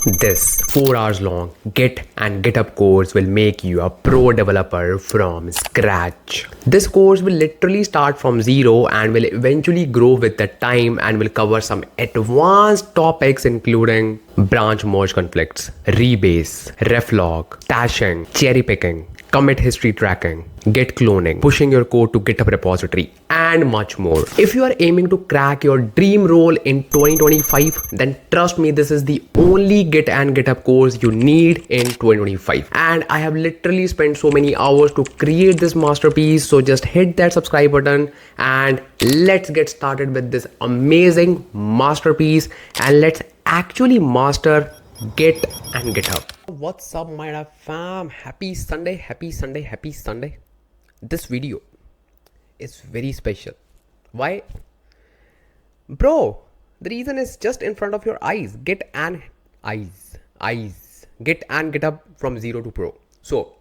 This 4 hours long Git and GitHub course will make you a pro developer from scratch. This course will literally start from zero and will eventually grow with the time and will cover some advanced topics including branch merge conflicts, rebase, reflog, stashing, cherry picking, commit history tracking, Git cloning, pushing your code to GitHub repository, and much more. If you are aiming to crack your dream role in 2025, then trust me, this is the only Git and GitHub course you need in 2025. And I have literally spent so many hours to create this masterpiece. So just hit that subscribe button and let's get started with this amazing masterpiece and let's actually master Git and GitHub. What's up, my fam? Happy Sunday, happy Sunday, happy Sunday. This video is very special. Why? Bro, the reason is just in front of your eyes. Git and GitHub from zero to pro. So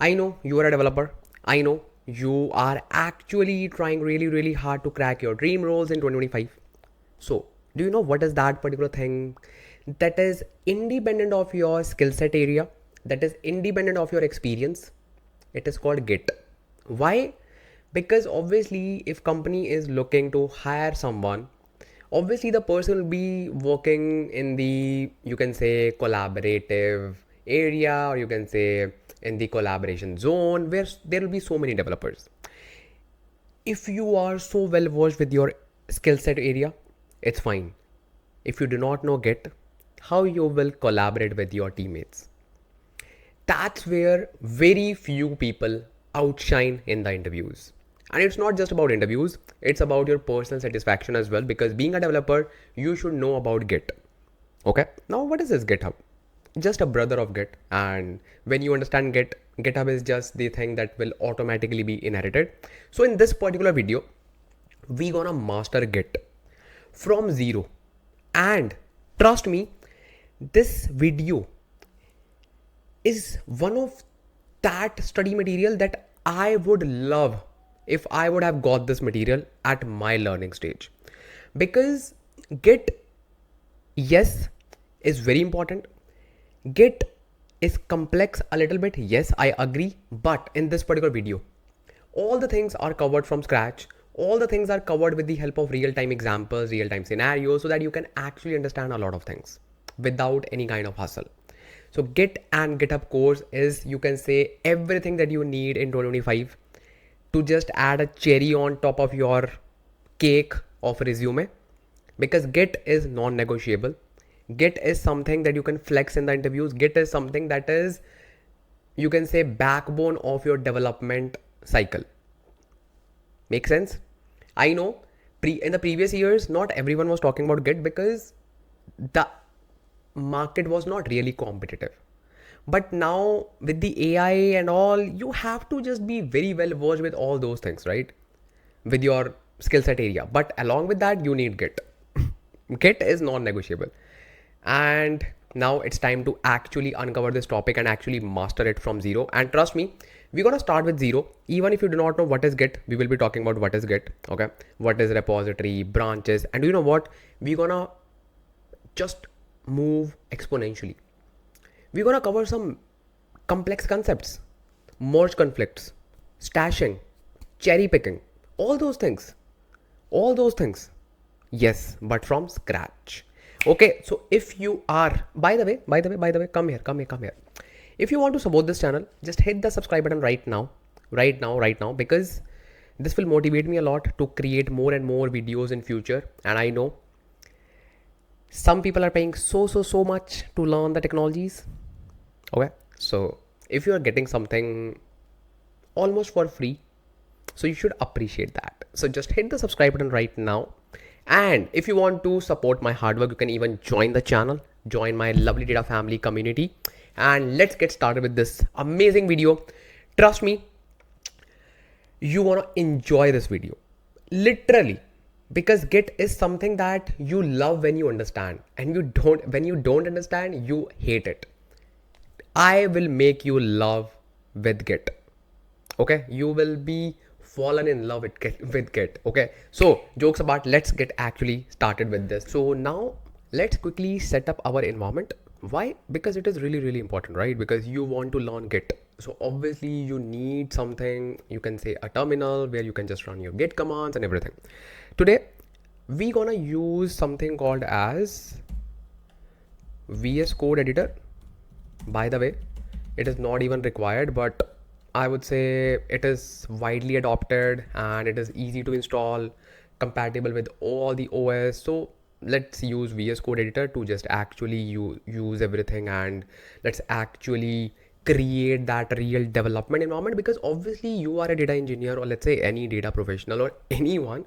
I know you are a developer. I know you are actually trying really hard to crack your dream roles in 2025. So do you know what is that particular thing that is independent of your skill set area, that is independent of your experience? It is called Git. Why? Because obviously if company is looking to hire someone, obviously the person will be working in the, you can say, collaborative area, or you can say in the collaboration zone where there will be so many developers. If you are so well versed with your skill set area, it's fine. If you do not know Git, how you will collaborate with your teammates? That's where very few people outshine in the interviews. And it's not just about interviews, it's about your personal satisfaction as well, because being a developer, you should know about Git. Okay, now what is this GitHub? Just a brother of Git. And when you understand Git, GitHub is just the thing that will automatically be inherited. So in this particular video, we gonna master Git from zero. And trust me, this video is one of that study material that I would love if I would have got this material at my learning stage. Because Git, yes, is very important. Git is complex a little bit. Yes, I agree. But in this particular video, all the things are covered from scratch. All the things are covered with the help of real-time examples, real-time scenarios, so that you can actually understand a lot of things without any kind of hustle. So Git and GitHub course is, you can say, everything that you need in 2025 to just add a cherry on top of your cake of resume, because Git is non-negotiable. Git is something that you can flex in the interviews. Git is something that is, you can say, backbone of your development cycle. Make sense? I know in the previous years, not everyone was talking about Git because the market was not really competitive. But now with the AI and all, you have to just be very well versed with all those things, right? With your skill set area. But along with that, you need Git. Git is non-negotiable. And now it's time to actually uncover this topic and actually master it from zero. And trust me, we're going to start with zero. Even if you do not know what is Git, we will be talking about what is Git. Okay. What is repository, branches, and you know what? We're going to just move exponentially. We're going to cover some complex concepts, merge conflicts, stashing, cherry picking, all those things. Yes, but from scratch. Okay. So if you are, by the way, come here. If you want to support this channel, just hit the subscribe button right now, because this will motivate me a lot to create more and more videos in future. And I know some people are paying so much to learn the technologies. Okay. So if you are getting something almost for free, so you should appreciate that. So just hit the subscribe button right now. And if you want to support my hard work, you can even join the channel, join my lovely data family community. And let's get started with this amazing video. Trust me, you want to enjoy this video. Literally, because Git is something that you love when you understand, and when you don't understand, you hate it. I will make you love with Git. Okay, you will be fallen in love with Git. Okay, so jokes apart, let's get actually started with this. So now let's quickly set up our environment. Why? Because it is really, really important, right? Because you want to learn Git. So obviously you need something, you can say a terminal where you can just run your Git commands and everything. Today, we're gonna use something called as VS Code Editor. By the way, it is not even required, but I would say it is widely adopted and it is easy to install, compatible with all the OS. So let's use VS Code Editor to just actually use everything, and let's actually create that real development environment. Because obviously you are a data engineer, or let's say any data professional or anyone,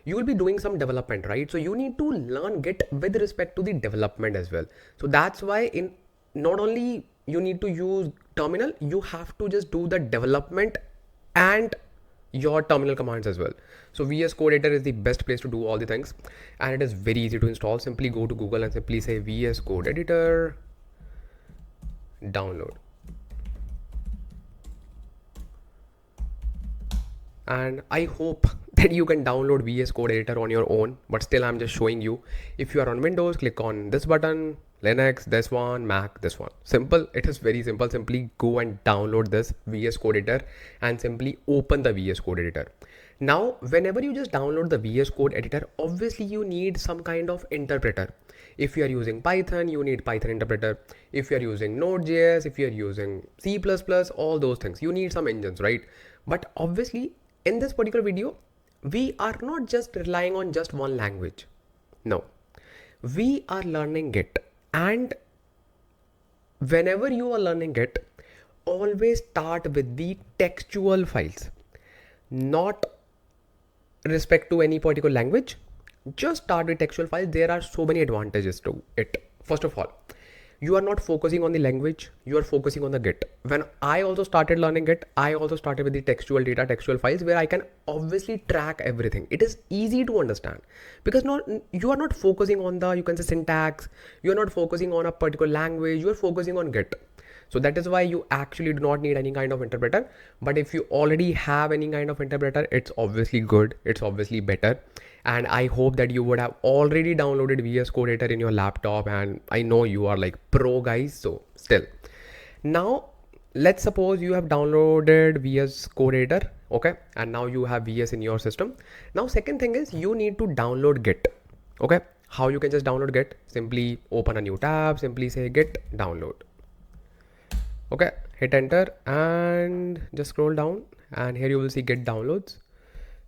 you will be doing some development, right? So you need to learn Git with respect to the development as well. So that's why in not only you need to use terminal, you have to just do the development and your terminal commands as well. So VS Code Editor is the best place to do all the things, and it is very easy to install. Simply go to Google and simply say VS Code Editor, download. And I hope that you can download VS Code Editor on your own, but still I'm just showing you. If you are on Windows, click on this button, Linux, this one, Mac, this one. Simple. It is very simple. Simply go and download this VS Code Editor and simply open the VS Code Editor. Now, whenever you just download the VS Code Editor, obviously you need some kind of interpreter. If you are using Python, you need Python interpreter. If you are using Node.js, if you are using C++, all those things, you need some engines, right? But obviously in this particular video, we are not just relying on just one language. No, we are learning Git. And whenever you are learning Git, always start with the textual files, not respect to any particular language. Just start with textual files. There are so many advantages to it. First of all, you are not focusing on the language, you are focusing on the Git. When I also started learning Git, I also started with the textual data, textual files, where I can obviously track everything. It is easy to understand because you are not focusing on the, you can say, syntax, you are not focusing on a particular language, you are focusing on Git. So that is why you actually do not need any kind of interpreter. But if you already have any kind of interpreter, it's obviously good, it's obviously better. And I hope that you would have already downloaded VS Code Editor in your laptop, and I know you are like pro guys. So still, now let's suppose you have downloaded VS Code Editor, okay, and now you have VS in your system. Now second thing is you need to download Git. Okay, how you can just download Git? Simply open a new tab, simply say Git download. Okay, hit enter and just scroll down, and here you will see Git downloads.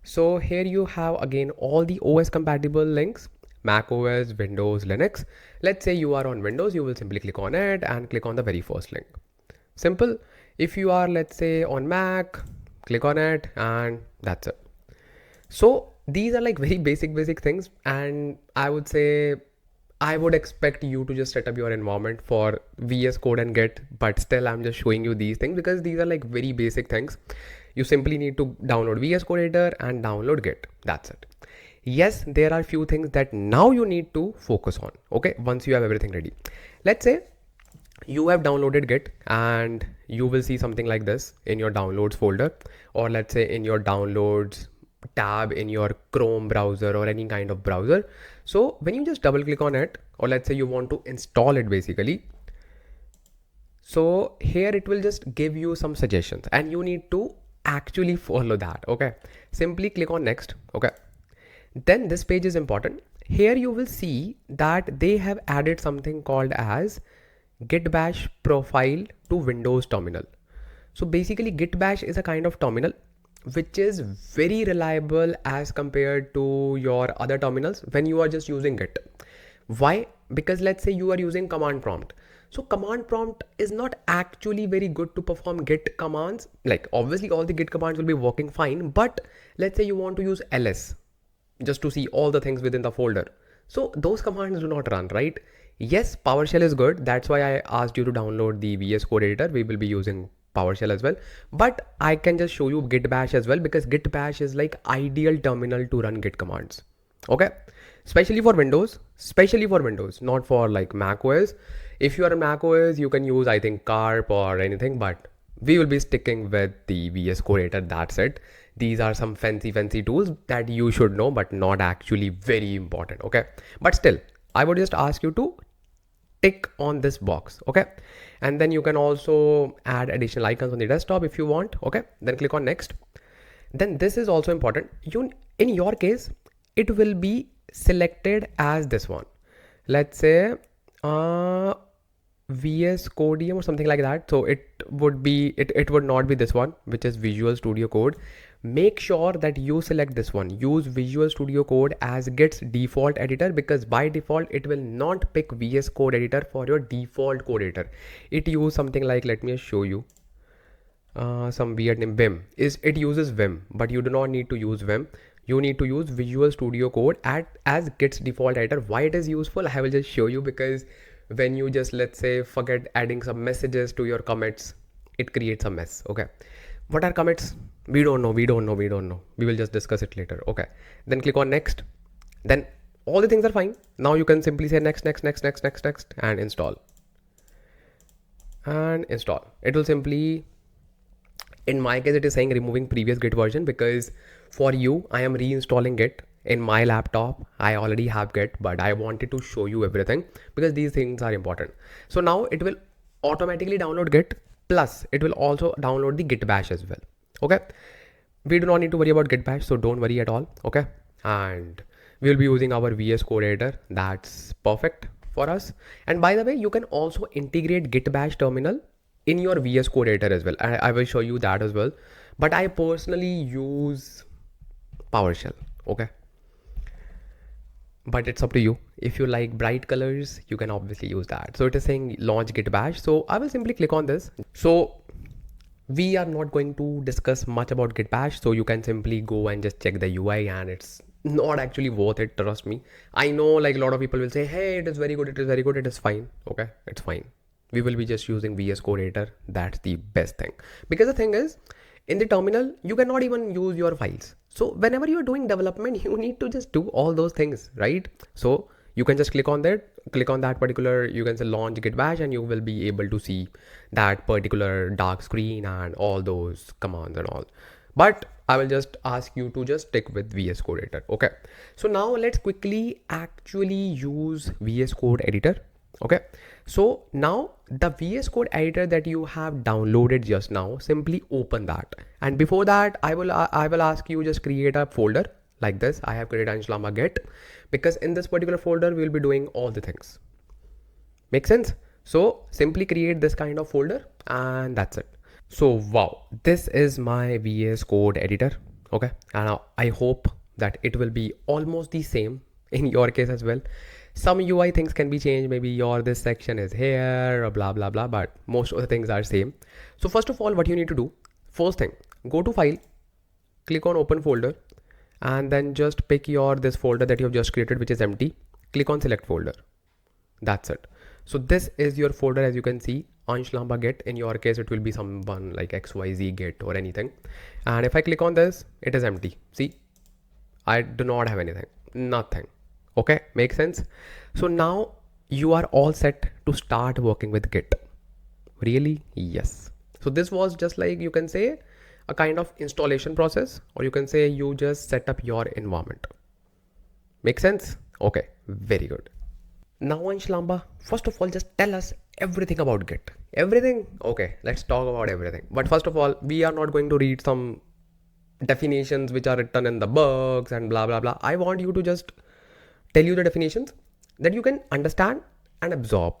So here you have again all the OS compatible links: Mac OS, Windows, Linux. Let's say you are on Windows, you will simply click on it and click on the very first link. Simple. If you are, let's say, on Mac, click on it and that's it. So these are like very basic things, and I would say I would expect you to just set up your environment for VS Code and Git, but still I'm just showing you these things because these are like very basic things. You simply need to download VS Code Editor and download Git. That's it. Yes, there are few things that now you need to focus on. Okay, once you have everything ready. Let's say you have downloaded Git and you will see something like this in your downloads folder, or let's say in your downloads tab in your Chrome browser or any kind of browser. So when you just double click on it, or let's say you want to install it basically, so here it will just give you some suggestions and you need to actually follow that. Okay, simply click on next. Okay, then this page is important. Here you will see that they have added something called as Git Bash profile to Windows terminal. So basically Git Bash is a kind of terminal which is very reliable as compared to your other terminals when you are just using Git. Why? Because let's say you are using command prompt. So command prompt is not actually very good to perform Git commands. Like obviously all the Git commands will be working fine, but let's say you want to use ls just to see all the things within the folder. So those commands do not run, right? Yes, PowerShell is good. That's why I asked you to download the VS Code Editor. We will be using PowerShell as well, but I can just show you Git Bash as well, because Git Bash is like ideal terminal to run Git commands. Okay, especially for Windows, not for like Mac OS. If you are a Mac OS, you can use, I think, Carp or anything, but we will be sticking with the VS Code Editor. That's it. These are some fancy tools that you should know, but not actually very important. Okay, but still I would just ask you to tick on this box. Okay, and then you can also add additional icons on the desktop if you want. Okay, then click on next. Then this is also important. In your case, it will be selected as this one. Let's say VS Codium or something like that. So it would be, it would not be this one, which is Visual Studio Code. Make sure that you select this one. Use Visual Studio Code as Git's default editor, because by default it will not pick VS Code editor for your default code editor. It uses something like, let me show you some weird name, Vim. It uses Vim, but you do not need to use Vim. You need to use Visual Studio Code as Git's default editor. Why it is useful, I will just show you, because when you just, let's say, forget adding some messages to your commits, it creates a mess. Okay, what are commits? We don't know. We will just discuss it later. Okay, then click on next. Then all the things are fine. Now you can simply say next, and install. It will simply, in my case, it is saying removing previous Git version, because for you, I am reinstalling Git. In my laptop, I already have Git, but I wanted to show you everything because these things are important. So now it will automatically download Git, plus it will also download the Git bash as well. Okay, we do not need to worry about Git bash, so don't worry at all. Okay, and we will be using our VS Code editor. That's perfect for us. And by the way, you can also integrate Git bash terminal in your VS Code editor as well. I will show you that as well. But I personally use PowerShell. Okay, but it's up to you. If you like bright colors, you can obviously use that. So it is saying launch Git bash. So I will simply click on this. So we are not going to discuss much about Git bash. So you can simply go and just check the UI, and it's not actually worth it. Trust me. I know like a lot of people will say, hey, it is very good. It is very good. It is fine. Okay, it's fine. We will be just using VS Code editor. That's the best thing, because the thing is, in the terminal, you cannot even use your files. So whenever you're doing development, you need to just do all those things, right? So you can just click on that particular, you can say launch Git bash, and you will be able to see that particular dark screen and all those commands and all. But I will just ask you to just stick with VS Code editor. Okay. So now let's quickly actually use VS Code editor. Okay, so now the VS Code editor that you have downloaded just now, simply open that. And before that, I will ask you just create a folder like this. I have created anshlambacollab Git, because in this particular folder, we will be doing all the things. Make sense? So simply create this kind of folder, and that's it. So wow, this is my VS Code editor. Okay, and now I hope that it will be almost the same in your case as well. Some UI things can be changed. Maybe this section is here or blah, blah, blah, but most of the things are same. So first of all, what you need to do, first thing, go to file, click on open folder, and then just pick this folder that you have just created, which is empty. Click on select folder. That's it. So this is your folder. As you can see, anshlambacollab Git. In your case, it will be someone like XYZ Git or anything. And if I click on this, it is empty. See, I do not have anything, nothing. Okay, makes sense. So now you are all set to start working with Git. Really? Yes. So this was just like, you can say, a kind of installation process, or you can say you just set up your environment. Make sense? Okay, very good. Now Ansh Lamba, first of all, just tell us everything about Git. Everything? Okay, let's talk about everything. But first of all, we are not going to read some definitions which are written in the books and blah, blah, blah. I want you to just tell you the definitions that you can understand and absorb.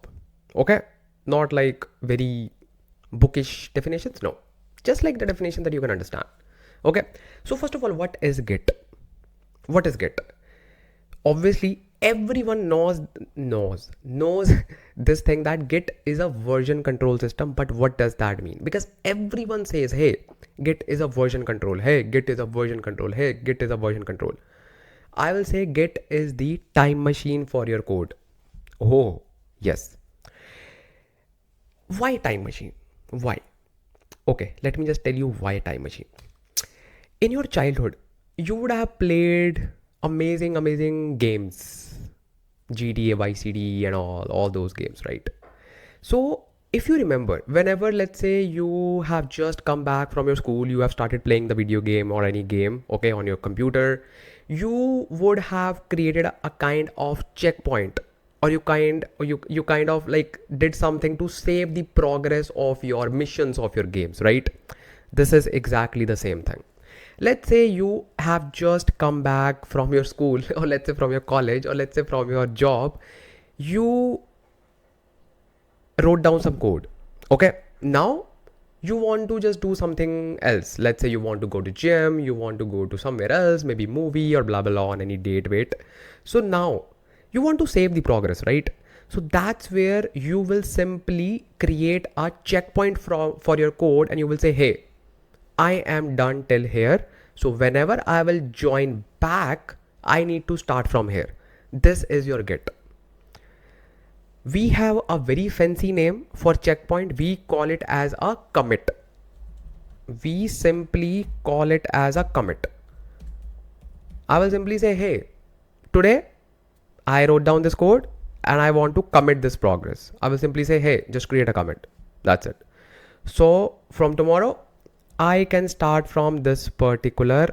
Okay, not like very bookish definitions. No, just like the definition that you can understand. Okay, so first of all, what is Git? What is Git? Obviously everyone knows this thing, that Git is a version control system. But what does that mean? Because everyone says, hey, Git is a version control. Hey, Git is a version control. Hey, Git is a version control. I will say Git is the time machine for your code. Oh, yes. Why time machine? Why? Okay, let me just tell you why time machine. In your childhood, you would have played amazing games. GTA, Vice City and all those games, right? So if you remember, whenever, let's say, you have just come back from your school, you have started playing the video game or any game, okay, on your computer, you would have created a kind of checkpoint or you kind of like did something to save the progress of your missions of your games, right? This is exactly the same thing. Let's say you have just come back from your school, or let's say from your college, or let's say from your job. You wrote down some code. Okay, now you want to just do something else. Let's say you want to go to gym, you want to go to somewhere else, maybe movie or blah blah blah on any date. Wait, so now you want to save the progress, right? So that's where you will simply create a checkpoint for your code, and you will say, hey, I am done till here. So whenever I will join back, I need to start from here. This is your Git. We have a very fancy name for checkpoint. We call it as a commit. We simply call it as a commit. I will simply say, hey, today I wrote down this code and I want to commit this progress. I will simply say, hey, just create a commit. That's it. So from tomorrow, I can start from this particular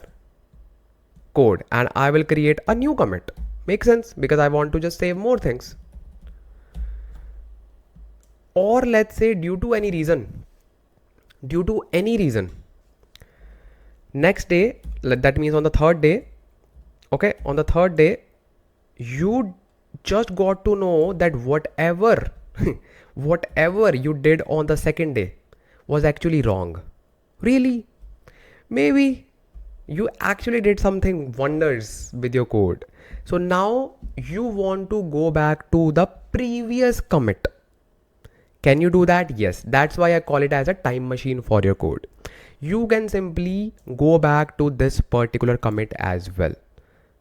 code and I will create a new commit. Makes sense? Because I want to just save more things. Or let's say due to any reason, next day, that means on the third day, okay, on the third day, you just got to know that whatever you did on the second day was actually wrong. Really? Maybe you actually did something wonders with your code. So now you want to go back to the previous commit. Can you do that? Yes. That's why I call it as a time machine for your code. You can simply go back to this particular commit as well.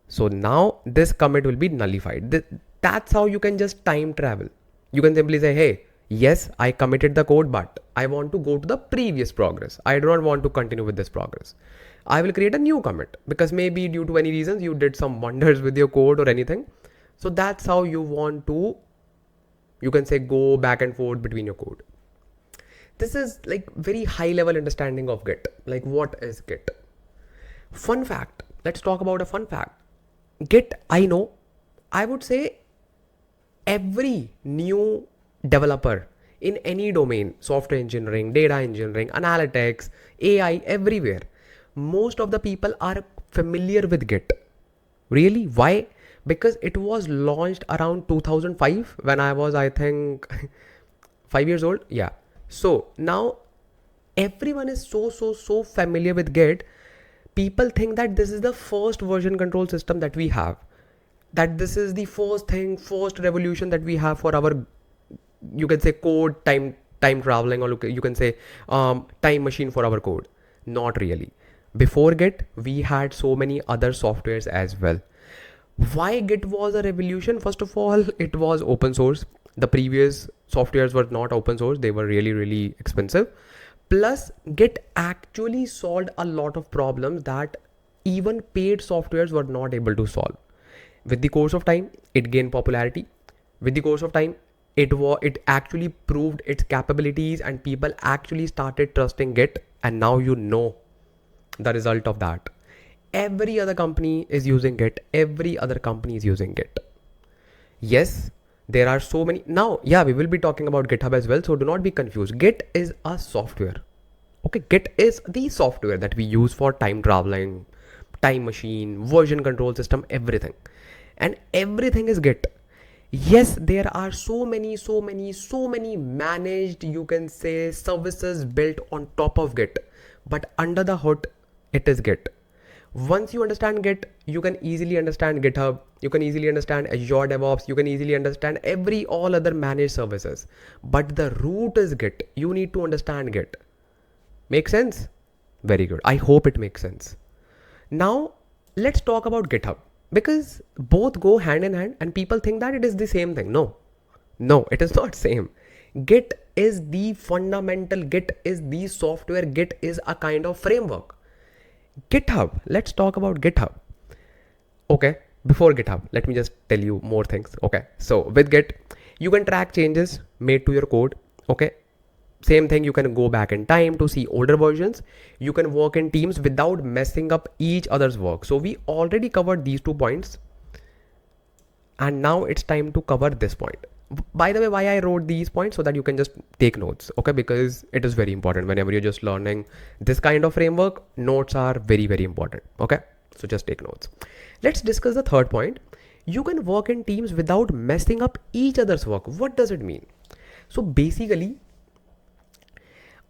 So now this commit will be nullified. That's how you can just time travel. You can simply say, hey, yes, I committed the code, but I want to go to the previous progress. I do not want to continue with this progress. I will create a new commit because maybe due to any reasons you did some wonders with your code or anything. So that's how you want to, you can say, go back and forth between your code. This is like very high level understanding of Git. Like what is Git? Fun fact. Let's talk about a fun fact. Git, I know, I would say every new developer in any domain, software engineering, data engineering, analytics, AI, everywhere, most of the people are familiar with Git. Really? Why? Because it was launched around 2005 when I was, I think, 5 years old. Yeah. So now everyone is so familiar with Git. People think that this is the first version control system that we have. That this is the first revolution that we have for our, you can say, code time traveling, or you can say time machine for our code. Not really. Before Git, we had so many other softwares as well. Why Git was a revolution? First of all, it was open source. The previous softwares were not open source. They were really expensive. Plus, Git actually solved a lot of problems that even paid softwares were not able to solve. With the course of time, it gained popularity. With the course of time, it actually proved its capabilities and people actually started trusting Git, and now you know the result of that. Every other company is using Git. Every other company is using Git. Yes, there are so many. Now, yeah, we will be talking about GitHub as well. So do not be confused. Git is a software. Okay, Git is the software that we use for time traveling, time machine, version control system, everything. And everything is Git. Yes, there are so many managed, you can say, services built on top of Git. But under the hood, it is Git. Once you understand Git, you can easily understand GitHub, you can easily understand Azure DevOps, you can easily understand all other managed services. But the root is Git. You need to understand Git. Make sense? Very good. I hope it makes sense. Now, let's talk about GitHub, because both go hand in hand and people think that it is the same thing. No, it is not same. Git is the fundamental. Git is the software. Git is a kind of framework. GitHub, let's talk about GitHub. Okay, before GitHub, let me just tell you more things. Okay, so with Git, you can track changes made to your code. Okay, same thing, you can go back in time to see older versions. You can work in teams without messing up each other's work. So we already covered these 2 points. And now it's time to cover this point. By the way, why I wrote these points, so that you can just take notes, okay? Because it is very important whenever you're just learning this kind of framework. Notes are very, very important, okay? So just take notes. Let's discuss the third point. You can work in teams without messing up each other's work. What does it mean? So basically,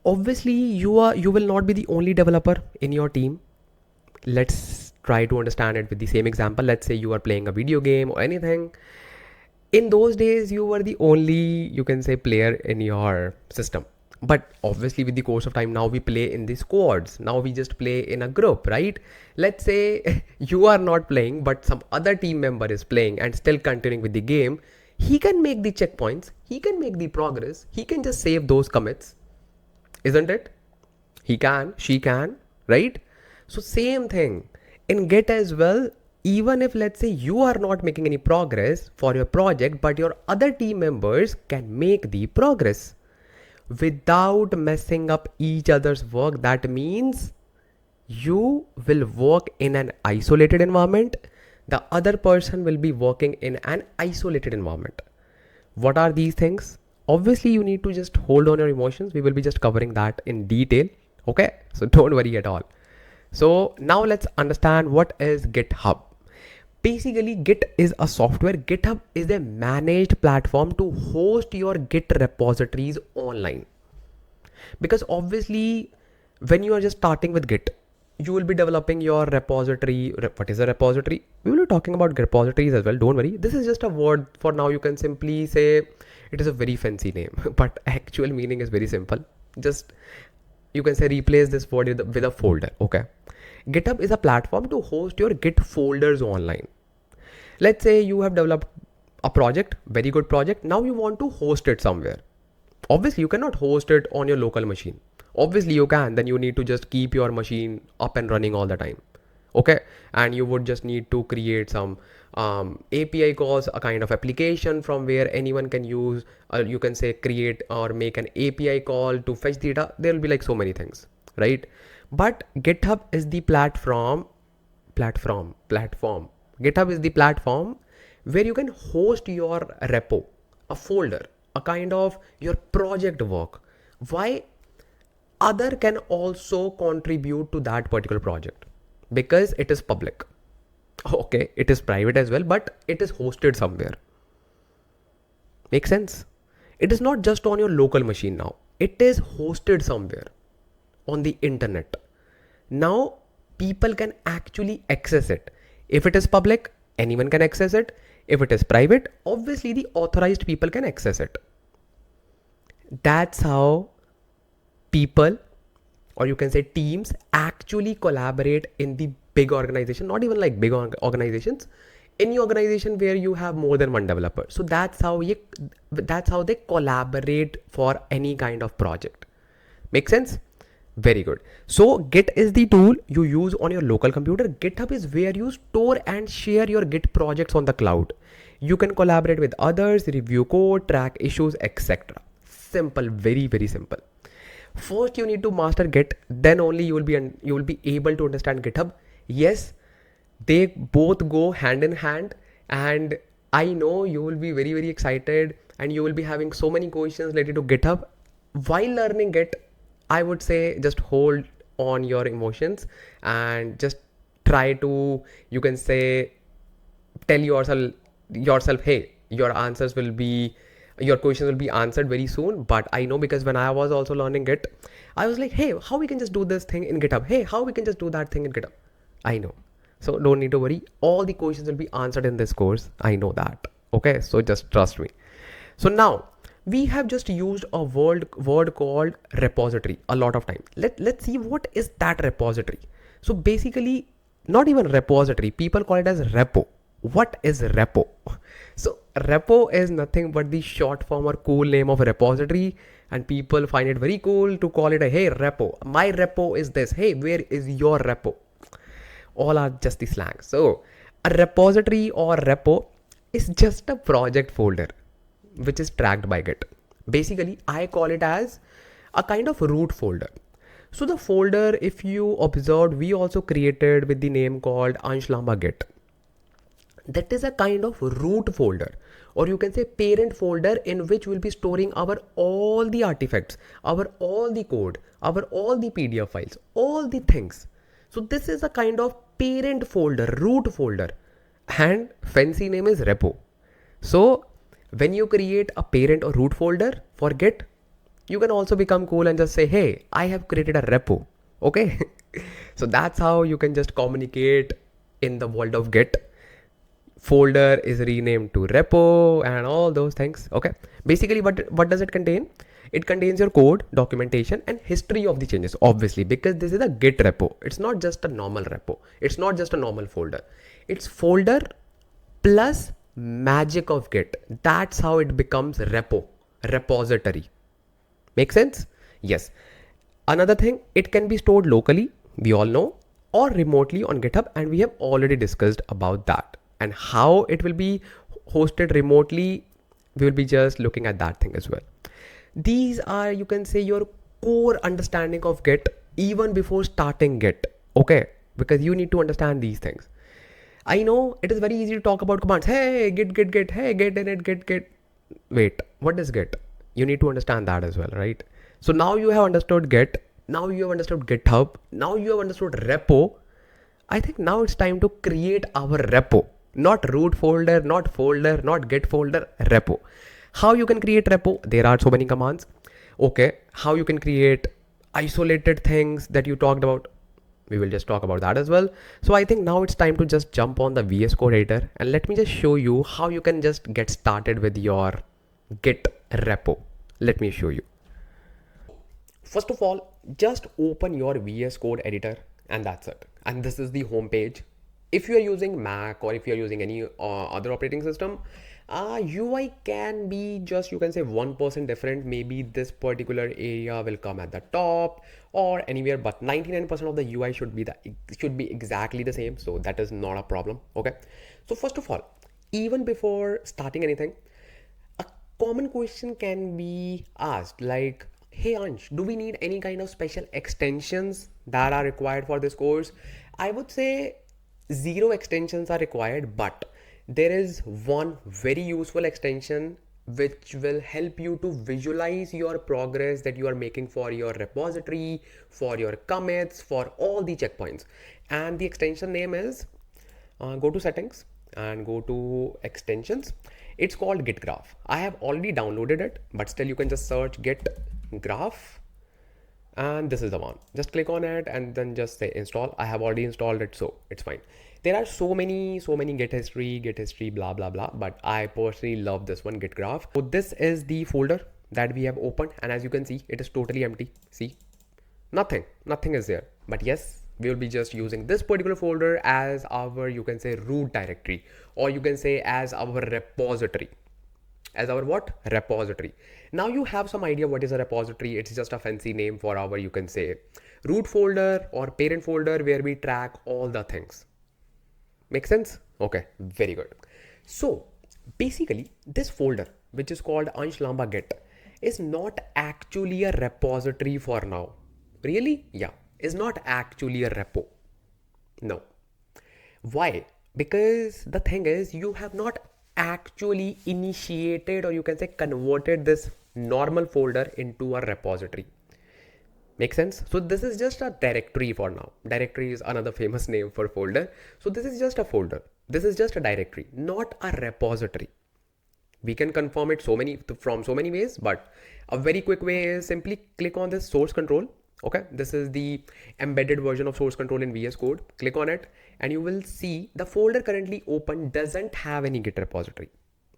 obviously you will not be the only developer in your team. Let's try to understand it with the same example. Let's say you are playing a video game or anything. In those days, you were the only, you can say, player in your system. But obviously with the course of time, now we play in the squads. Now we just play in a group, right? Let's say you are not playing, but some other team member is playing and still continuing with the game. He can make the checkpoints. He can make the progress. He can just save those commits. Isn't it? He can, she can, right? So same thing in Git as well. Even if, let's say, you are not making any progress for your project, but your other team members can make the progress without messing up each other's work. That means you will work in an isolated environment. The other person will be working in an isolated environment. What are these things? Obviously, you need to just hold on your emotions. We will be just covering that in detail. Okay, so don't worry at all. So now let's understand what is GitHub. Basically, Git is a software. GitHub is a managed platform to host your Git repositories online. Because obviously, when you are just starting with Git, you will be developing your repository. What is a repository? We will be talking about repositories as well. Don't worry. This is just a word for now. You can simply say it is a very fancy name, but actual meaning is very simple. Just, you can say, replace this word with a folder. Okay. GitHub is a platform to host your Git folders online. Let's say you have developed a project, very good project. Now you want to host it somewhere. Obviously, you cannot host it on your local machine. Obviously, you can. Then you need to just keep your machine up and running all the time. Okay. And you would just need to create some API calls, a kind of application from where anyone can use, you can say, create or make an API call to fetch data. There will be like so many things, right? But GitHub is the platform. GitHub is the platform where you can host your repo, a folder, a kind of your project work. Why? Other can also contribute to that particular project because it is public. Okay, it is private as well, but it is hosted somewhere. Make sense? It is not just on your local machine now. It is hosted somewhere on the internet. Now people can actually access it. If it is public, anyone can access it. If it is private, obviously the authorized people can access it. That's how people, or you can say teams, actually collaborate in the big organization. Not even like big organizations, any organization where you have more than one developer. So that's how they collaborate for any kind of project. Make sense? Very good. So Git is the tool you use on your local computer. GitHub is where you store and share your Git projects on the cloud. You can collaborate with others, review code, track issues, etc. Simple, very, very simple. First, you need to master Git. Then only you will be able to understand GitHub. Yes, they both go hand in hand, and I know you will be very, very excited and you will be having so many questions related to GitHub. While learning Git, I would say just hold on your emotions and just try to, you can say, tell yourself, hey, your questions will be answered very soon. But I know, because when I was also learning Git, I was like, hey, how we can just do this thing in GitHub? Hey, how we can just do that thing in GitHub? I know. So don't need to worry. All the questions will be answered in this course. I know that. Okay. So just trust me. So now we have just used a word called repository a lot of time. Let's see what is that repository. So basically, not even repository, people call it as repo. What is repo? So repo is nothing but the short form or cool name of a repository, and people find it very cool to call it a, hey, repo. My repo is this. Hey, where is your repo? All are just the slang. So a repository or repo is just a project folder which is tracked by Git. Basically, I call it as a kind of root folder. So the folder, if you observed, we also created with the name called anshlambacollab. That is a kind of root folder, or you can say parent folder, in which we'll be storing our all the artifacts, our all the code, our all the PDF files, all the things. So this is a kind of parent folder, root folder, and fancy name is repo. So when you create a parent or root folder for Git, you can also become cool and just say, hey, I have created a repo. Okay. So that's how you can just communicate in the world of Git. Folder is renamed to repo and all those things. Okay. Basically, what does it contain? It contains your code, documentation, and history of the changes, obviously, because this is a Git repo. It's not just a normal repo. It's not just a normal folder. It's folder plus magic of Git. That's how it becomes repo, repository. Make sense? Yes. Another thing, it can be stored locally, we all know, or remotely on GitHub, and we have already discussed about that. And how it will be hosted remotely, we will be just looking at that thing as well. These are, you can say, your core understanding of Git even before starting Git. Okay, because you need to understand these things. I know it is very easy to talk about commands. Hey, git, hey, get init, git. Wait, what is Git? You need to understand that as well, right? So now you have understood Git. Now you have understood GitHub. Now you have understood repo. I think now it's time to create our repo. Not root folder, not Git folder, repo. How you can create repo? There are so many commands. Okay, how you can create isolated things that you talked about? We will just talk about that as well. So I think now it's time to just jump on the VS Code editor and let me just show you how you can just get started with your Git repo. Let me show you. First of all, just open your VS Code editor and that's it. And this is the home page. If you are using Mac or if you are using any other operating system, UI can be just, you can say 1% different. Maybe this particular area will come at the top or anywhere, but 99% of the UI should be exactly the same. So that is not a problem. Okay. So first of all, even before starting anything, a common question can be asked like, hey Ansh, do we need any kind of special extensions that are required for this course? I would say 0 extensions are required, but there is one very useful extension which will help you to visualize your progress that you are making for your repository, for your commits, for all the checkpoints. And the extension name is, go to settings and go to extensions. It's called Git Graph. I have already downloaded it, but still you can just search Git Graph. And this is the one. Just click on it and then just say install. I have already installed it, so it's fine. There are so many Git history, blah, blah, blah. But I personally love this one, Git Graph. So this is the folder that we have opened. And as you can see, it is totally empty. See, nothing is there. But yes, we will be just using this particular folder as our, you can say, root directory, or you can say as our repository. As our what? Repository. Now you have some idea what is a repository. It's just a fancy name for our, you can say, root folder or parent folder where we track all the things. Make sense? Okay, very good. So basically this folder, which is called anshlambacollab, is not actually a repository for now. Really? Yeah, is not actually a repo. No. Why? Because the thing is, you have not actually initiated, or you can say converted, this normal folder into a repository. Make sense? So this is just a directory for now. Directory is another famous name for folder. So this is just a folder. This is just a directory, not a repository. We can confirm it from so many ways, but a very quick way is simply click on this source control. Okay, this is the embedded version of source control in VS Code. Click on it and you will see the folder currently open doesn't have any Git repository.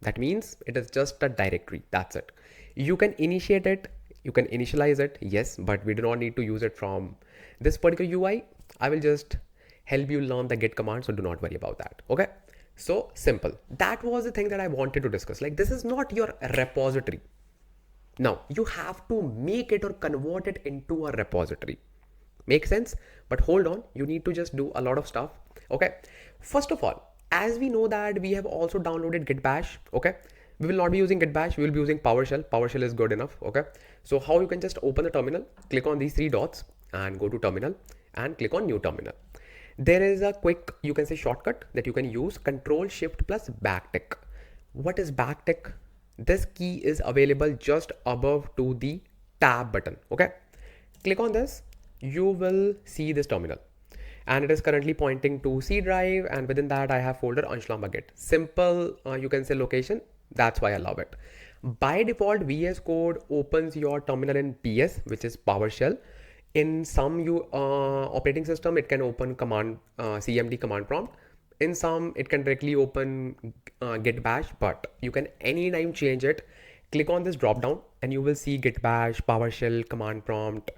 That means it is just a directory. That's it. You can initiate it. You can initialize it. Yes, but we do not need to use it from this particular UI. I will just help you learn the Git command. So do not worry about that. Okay. So simple. That was the thing that I wanted to discuss. Like, this is not your repository. Now you have to make it or convert it into a repository. Make sense? But hold on, you need to just do a lot of stuff. Okay. First of all, as we know that we have also downloaded Git Bash. Okay. We will not be using Git Bash. We will be using PowerShell. PowerShell is good enough. Okay. So how you can just open the terminal, click on these 3 dots and go to terminal and click on new terminal. there is a quick, you can say, shortcut that you can use, Control Shift plus backtick. What is backtick? This key is available just above to the tab button. Okay, click on this, you will see this terminal, and it is currently pointing to C drive, and within that I have folder anshlambacollab. Simple, you can say, location. That's why I love it. By default, VS Code opens your terminal in PS, which is PowerShell. In some operating system, it can open command CMD command prompt. In some, it can directly open Git Bash, but you can anytime change it. Click on this drop down and you will see Git Bash, PowerShell, command prompt,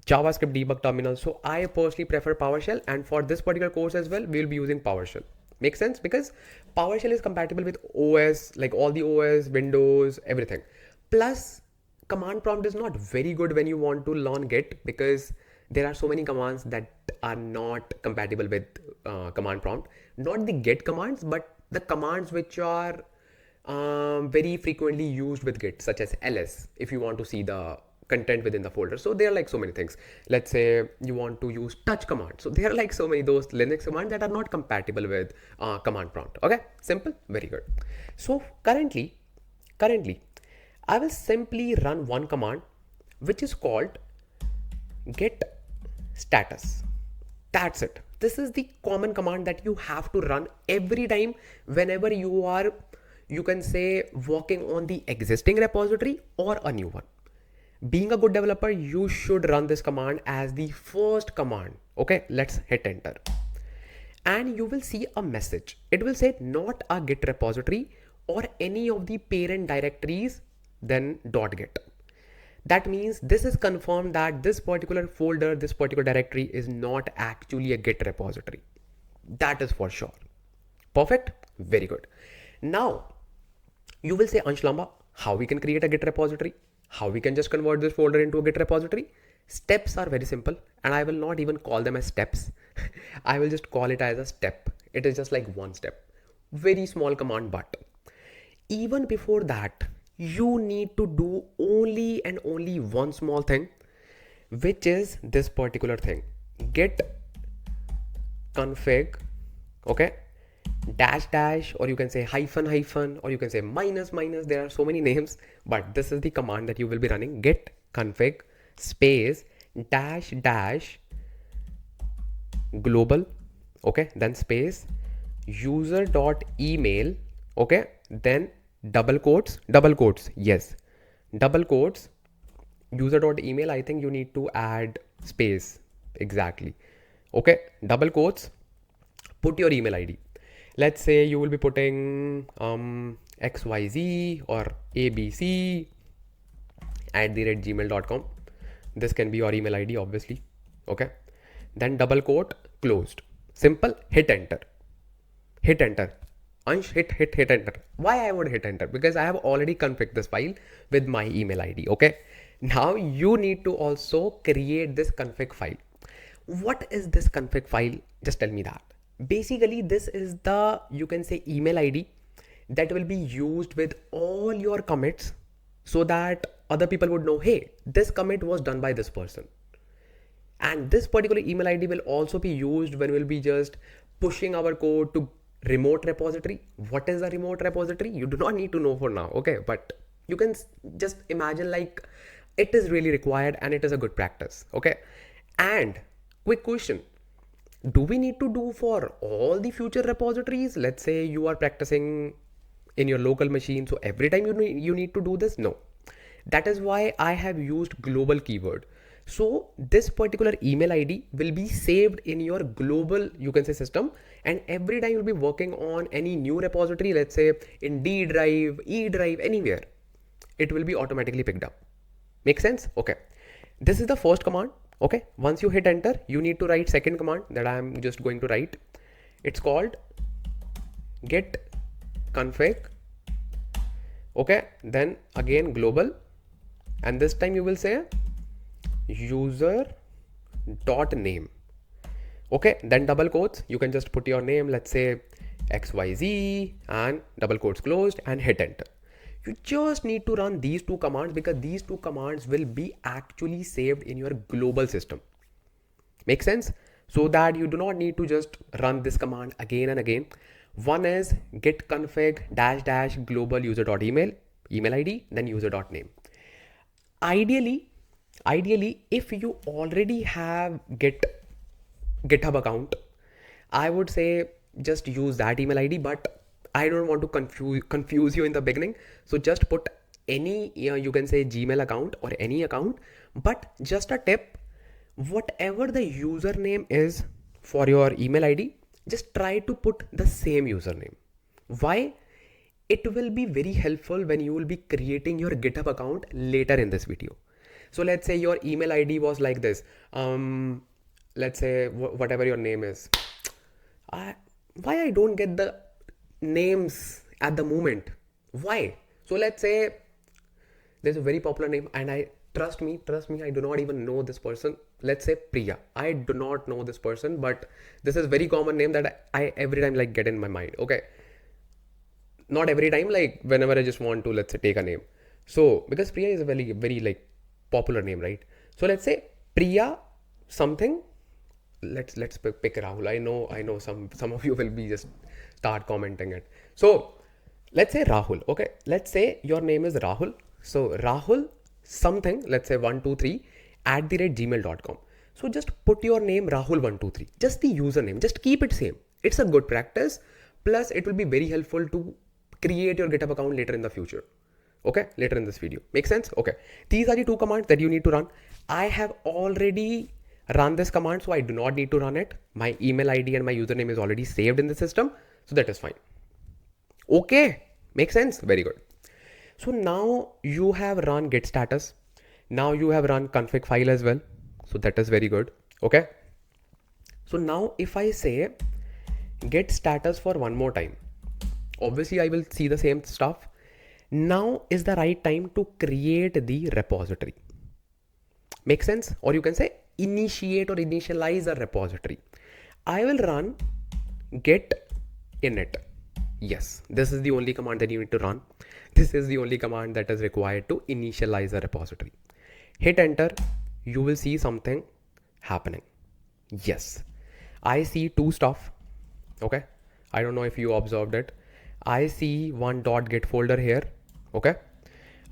JavaScript debug terminal. So I personally prefer PowerShell, and for this particular course as well, we will be using PowerShell. Makes sense, because PowerShell is compatible with OS, like all the OS, Windows, everything. Plus, command prompt is not very good when you want to learn Git, because there are so many commands that are not compatible with command prompt. Not the Git commands, but the commands which are very frequently used with Git, such as ls, if you want to see the content within the folder. So there are like so many things. Let's say you want to use touch command. So there are like so many those Linux commands that are not compatible with command prompt. Okay, simple, very good. So currently, I will simply run one command, which is called git status. That's it. This is the common command that you have to run every time whenever you are, you can say, working on the existing repository or a new one. Being a good developer, you should run this command as the first command. Okay, let's hit enter. And you will see a message. It will say not a Git repository or any of the parent directories, then .git. That means this is confirmed that this particular folder, this particular directory is not actually a Git repository. That is for sure. Perfect. Very good. Now you will say, Ansh, how we can create a Git repository? How we can just convert this folder into a Git repository? Steps are very simple, and I will not even call them as steps. I will just call it as a step. It is just like one step. Very small command, but even before that, you need to do only and only one small thing, which is this particular thing. Git config, okay, dash, or you can say hyphen, or you can say minus. There are so many names, but this is the command that you will be running. Git config space dash global, okay, then space user.email, okay, then double quotes, yes, double quotes, user.email. I think you need to add space, exactly, okay, double quotes, put your email ID. Let's say you will be putting XYZ or ABC @gmail.com. This can be your email ID, obviously. Okay. Then double quote, closed. Simple. Hit enter. Hit enter. Ansh, hit enter. Why I would hit enter? Because I have already configured this file with my email ID. Okay. Now you need to also create this config file. What is this config file? Just tell me that. Basically, this is the, you can say, email ID that will be used with all your commits, so that other people would know, hey, this commit was done by this person. And this particular email ID will also be used when we'll be just pushing our code to remote repository. What is a remote repository? You do not need to know for now, okay? But you can just imagine, like, it is really required and it is a good practice, okay? And quick question. Do we need to do for all the future repositories? Let's say you are practicing in your local machine, so every time you need to do this? No. That is why I have used global keyword. So this particular email ID will be saved in your global, you can say, system, and every time you'll be working on any new repository, let's say in D drive, E drive, anywhere, it will be automatically picked up. Make sense? Okay. This is the first command. Okay, once you hit enter, you need to write second command that I am just going to write. It's called git config, okay, then again global, and this time you will say user dot name, okay, then double quotes. You can just put your name, let's say XYZ, and double quotes closed, and hit enter. You just need to run these two commands because these two commands will be actually saved in your global system. Make sense? so that you do not need to just run this command again and again. One is git config -- global user.email, email ID, then user.name. Ideally, if you already have GitHub account, I would say just use that email ID, but I don't want to confuse you in the beginning. So just put any, you can say Gmail account or any account, but just a tip, whatever the username is for your email ID, just try to put the same username. Why? It will be very helpful when you will be creating your GitHub account later in this video. So let's say your email ID was like this. Let's say whatever your name is. Why I don't get the names at the moment? Why? So let's say there's a very popular name, and trust me, I do not even know this person. Let's say Priya. I do not know this person, but this is very common name that I every time like get in my mind. Okay. Not every time, like whenever I just want to, let's say, take a name. So because Priya is a very, very like popular name, right? So let's say Priya something. Let's pick Rahul. I know some of you will be just start commenting it. So let's say Rahul. Okay. Let's say your name is Rahul. So Rahul something, let's say 123 @gmail.com. So just put your name Rahul123, just the username, just keep it same. It's a good practice. Plus it will be very helpful to create your GitHub account later in the future. Okay, later in this video. Make sense? Okay. These are the two commands that you need to run. I have already run this command, so I do not need to run it. My email ID and my username is already saved in the system. So that is fine. Okay. Make sense? Very good. So now you have run git status. Now you have run config file as well. So that is very good. Okay. So now if I say git status for one more time, obviously I will see the same stuff. Now is the right time to create the repository. Make sense? Or you can say initiate or initialize a repository. I will run git init. Yes, this is the only command that you need to run. This is the only command that is required to initialize a repository. Hit enter. You will see something happening. Yes, I see two stuff. Okay. I don't know if you observed it. I see one .git folder here. Okay.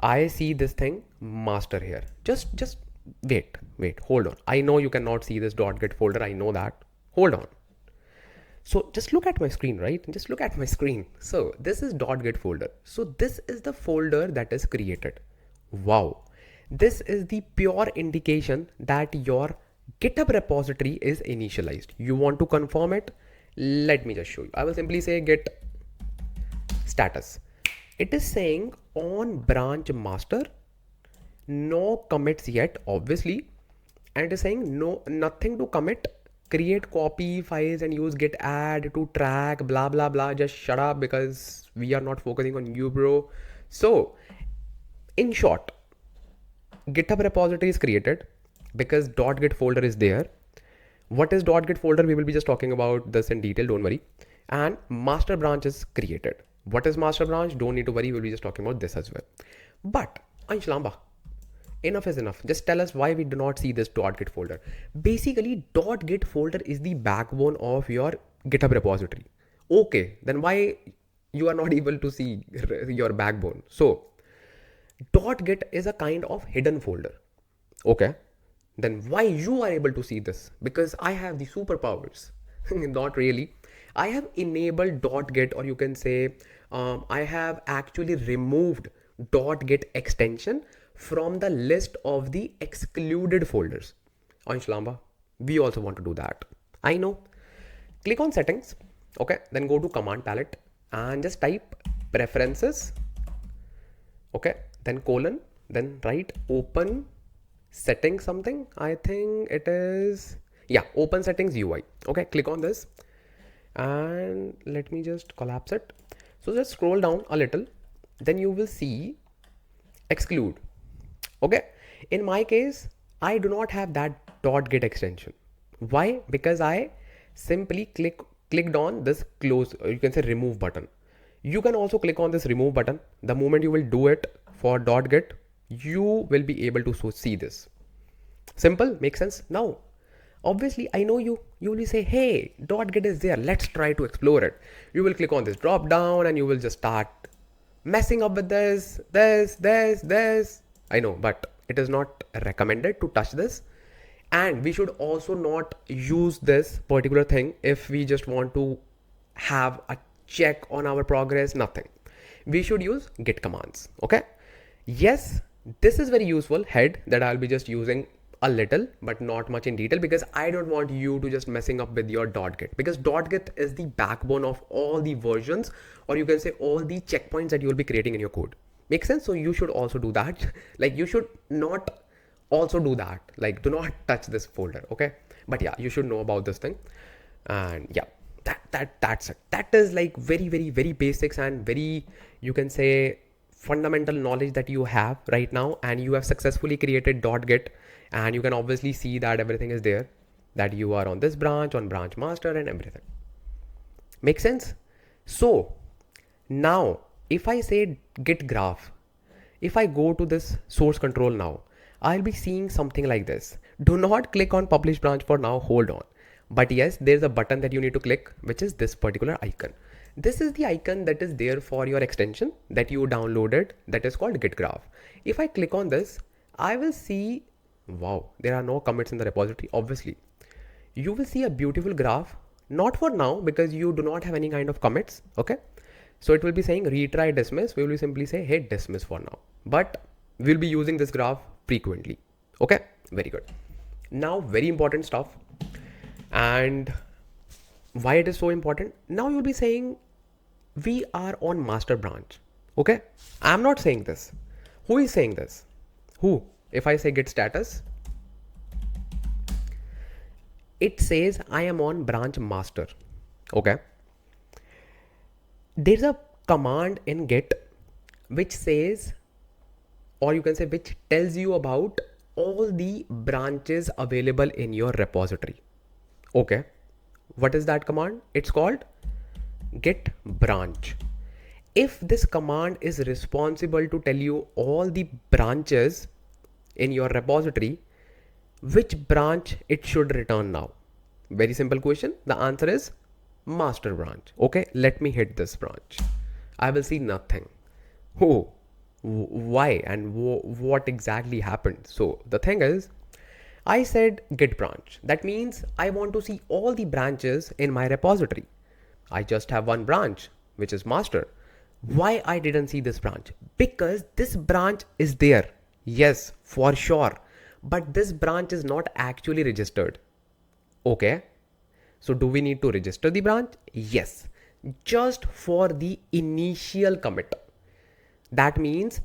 I see this thing master here. Just wait, hold on. I know you cannot see this .git folder. I know that. Hold on. So just look at my screen, right? Just look at my screen. So this is .git folder. So this is the folder that is created. Wow. This is the pure indication that your GitHub repository is initialized. You want to confirm it? Let me just show you. I will simply say git status. It is saying on branch master, no commits yet, obviously. And it is saying nothing to commit. Create copy files and use git add to track, blah, blah, blah. Just shut up because we are not focusing on you, bro. So in short, GitHub repository is created because .git folder is there. What is .git folder? We will be just talking about this in detail. Don't worry. And master branch is created. What is master branch? Don't need to worry. We'll be just talking about this as well. But Ansh Lamba, enough is enough. Just tell us why we do not see this .git folder. Basically, .git folder is the backbone of your GitHub repository. Okay, then why you are not able to see your backbone? So .git is a kind of hidden folder. Okay, then why you are able to see this? Because I have the superpowers. Not really. I have enabled .git, or you can say I have actually removed .git extension from the list of the excluded folders. Ansh Lamba, we also want to do that. I know. Click on settings. Okay, then go to command palette and just type preferences. Okay, then colon, then write open settings something. I think it is, yeah, open settings UI. Okay, click on this and let me just collapse it. So just scroll down a little, then you will see exclude. Okay, in my case, I do not have that .git extension. Why? Because I simply clicked on this close, or you can say remove button. You can also click on this remove button. The moment you will do it for .git, you will be able to see this. Simple, makes sense. Now, Obviously, I know you will say, hey, .git is there, let's try to explore it. You will click on this drop down and you will just start messing up with this. I know, but it is not recommended to touch this. And we should also not use this particular thing if we just want to have a check on our progress, nothing. We should use git commands, okay? Yes, this is very useful head that I'll be just using a little, but not much in detail, because I don't want you to just messing up with your .git, because .git is the backbone of all the versions, or you can say all the checkpoints that you will be creating in your code. Make sense? So you should also do that. Like you should not also do that. Like do not touch this folder. Okay. But yeah, you should know about this thing. And yeah, that's it. That is like very basics and very, you can say, fundamental knowledge that you have right now, and you have successfully created .git, and you can obviously see that everything is there, that you are on this branch, on branch master and everything. Make sense? So now if I say git graph, if I go to this source control now, I'll be seeing something like this. Do not click on publish branch for now, hold on. But yes, there's a button that you need to click, which is this particular icon. This is the icon that is there for your extension that you downloaded, that is called git graph. If I click on this, I will see, wow, there are no commits in the repository. Obviously, you will see a beautiful graph, not for now because you do not have any kind of commits. Okay. So it will be saying retry dismiss. We will simply say, hey, dismiss for now, but we'll be using this graph frequently. Okay. Very good. Now, very important stuff. And why it is so important? Now you'll be saying we are on master branch. Okay. I'm not saying this. Who is saying this? Who? If I say git status, it says I am on branch master. Okay. There's a command in git which says, or you can say which tells you about all the branches available in your repository. Okay. What is that command? It's called git branch. If this command is responsible to tell you all the branches in your repository, which branch it should return now? Very simple question. The answer is master branch. Okay, let me hit this branch. I will see nothing. Oh, why and what exactly happened? So the thing is, I said git branch. That means I want to see all the branches in my repository. I just have one branch, which is master. Why I didn't see this branch? Because this branch is there. Yes, for sure. But this branch is not actually registered. Okay. So do we need to register the branch? Yes. Just for the initial commit. That means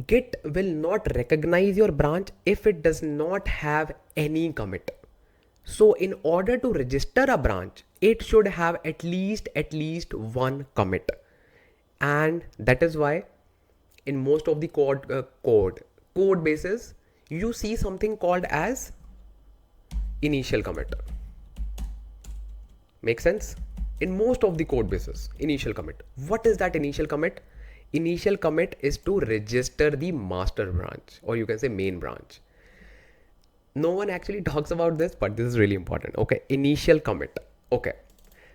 Git will not recognize your branch if it does not have any commit. So in order to register a branch, it should have at least one commit. And that is why in most of the code bases, you see something called as initial commit. Make sense? In most of the code bases, initial commit. What is that initial commit? Initial commit is to register the master branch, or you can say main branch. No one actually talks about this, but this is really important. Okay, initial commit. Okay,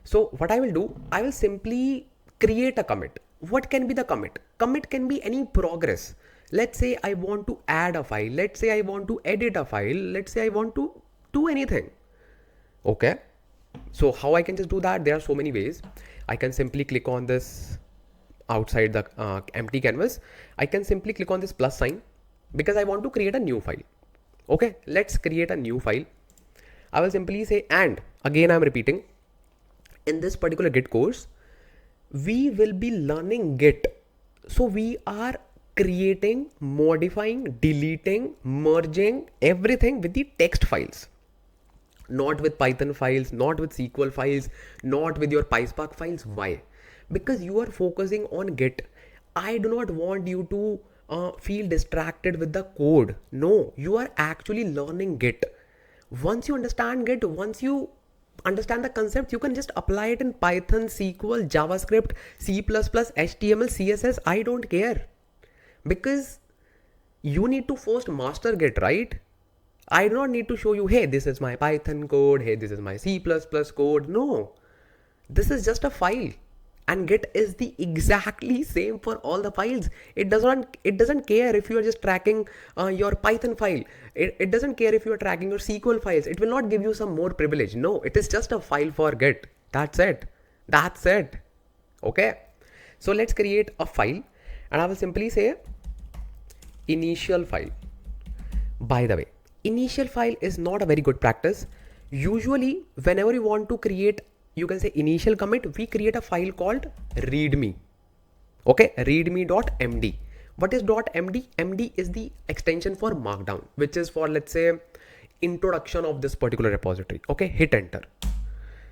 so what I will do, I will simply create a commit. What can be the commit? Commit can be any progress. Let's say I want to add a file. Let's say I want to edit a file. Let's say I want to do anything. Okay, so how I can just do that? There are so many ways. I can simply click on this outside the empty canvas. I can simply click on this plus sign because I want to create a new file. Okay, let's create a new file. I will simply say, and again I'm repeating, in this particular Git course, we will be learning Git. So we are creating, modifying, deleting, merging everything with the text files. Not with Python files, not with SQL files, not with your PySpark files. Why? Because you are focusing on Git. I do not want you to feel distracted with the code. No, you are actually learning Git. Once you understand Git, once you understand the concept, you can just apply it in Python, SQL, JavaScript, C++, HTML, CSS. I don't care. Because you need to first master Git, right? I do not need to show you, hey, this is my Python code, hey, this is my C++ code. No, this is just a file, and Git is the exactly same for all the files. It doesn't care if you are just tracking your Python file. It doesn't care if you are tracking your SQL files. It will not give you some more privilege. No, it is just a file for Git. That's it. That's it. Okay. So let's create a file, and I will simply say initial file. By the way, initial file is not a very good practice. Usually, whenever you want to create, you can say initial commit, we create a file called readme. Okay, readme.md. What is .md? MD is the extension for markdown, which is for, let's say, introduction of this particular repository. Okay, hit enter.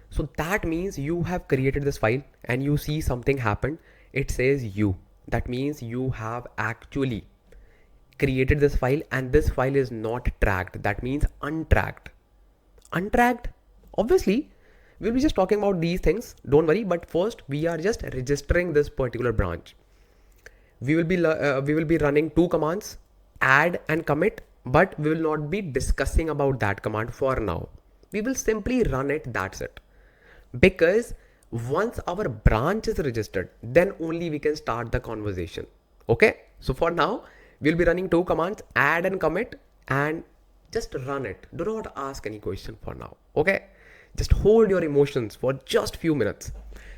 So that means you have created this file and you see something happened. It says you. That means you have actually created this file, and this file is not tracked. That means untracked. Untracked, obviously, we'll be just talking about these things. Don't worry. But first, we are just registering this particular branch. We will be running two commands, add and commit, but we will not be discussing about that command for now. We will simply run it. That's it. Because once our branch is registered, then only we can start the conversation. Okay. So for now, we'll be running two commands, add and commit, and just run it. Do not ask any question for now. Okay. Just hold your emotions for just few minutes.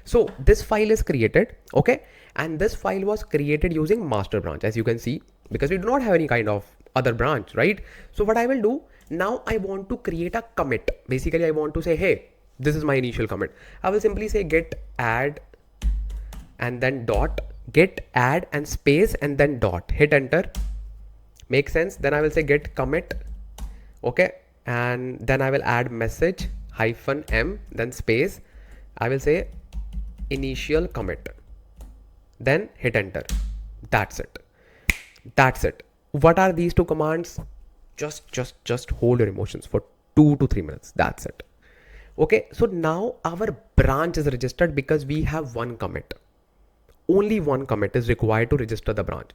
So this file is created. Okay. And this file was created using master branch, as you can see, because we do not have any kind of other branch, right? So what I will do now, I want to create a commit. Basically, I want to say, hey, this is my initial commit. I will simply say git add and then dot, git add and space and then dot, hit enter. Makes sense? Then I will say git commit. Okay. And then I will add message -m, then space. I will say initial commit, then hit enter. That's it. That's it. What are these two commands? Just hold your emotions for 2 to 3 minutes. That's it. Okay. So now our branch is registered because we have one commit. Only one commit is required to register the branch.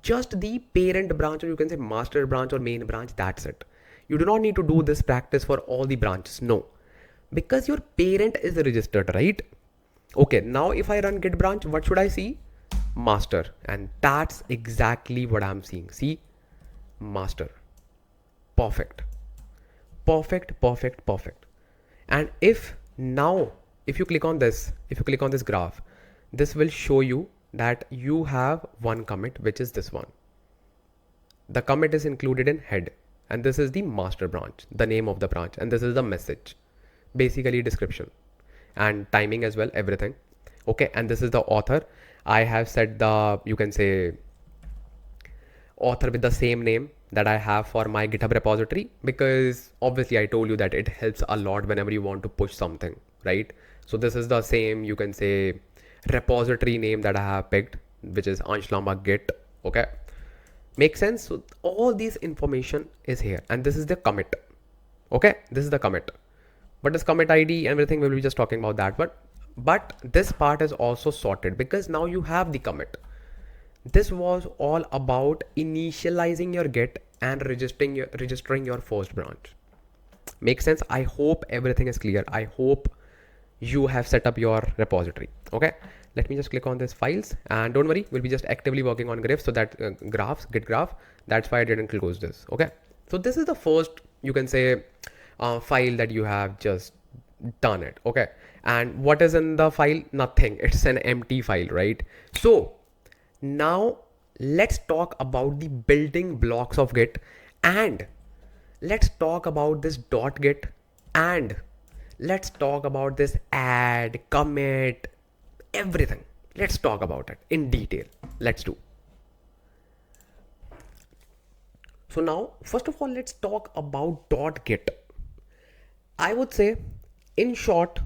Just the parent branch, or you can say master branch or main branch. That's it. You do not need to do this practice for all the branches. No, because your parent is registered, right? Okay. Now if I run git branch, what should I see? Master. And that's exactly what I'm seeing. See, master. Perfect. Perfect, perfect, perfect. And if you click on this, graph, this will show you that you have one commit, which is this one. The commit is included in head, and this is the master branch, the name of the branch, and this is the message, basically description and timing as well, everything. Okay. And this is the author. I have set the, you can say, author with the same name that I have for my GitHub repository, because obviously I told you that it helps a lot whenever you want to push something, right? So this is the same, you can say, repository name that I have picked, which is anshlambacollab. Okay. Makes sense? So all these information is here, and this is the commit. Okay. This is the commit. What is commit ID? Everything we'll be just talking about that. But this part is also sorted because now you have the commit. This was all about initializing your Git and registering your first branch. Makes sense? I hope everything is clear. I hope you have set up your repository. Okay. Let me just click on these files, and don't worry, we'll be just actively working on graphs. So that Git graph. That's why I didn't close this. Okay. So this is the first, you can say, file that you have just done it. Okay. And what is in the file? Nothing. It's an empty file, right? So now let's talk about the building blocks of Git, and let's talk about this .git, and let's talk about this add, commit, everything. Let's talk about it in detail. Let's do. So now, first of all, let's talk about .git. I would say, in short,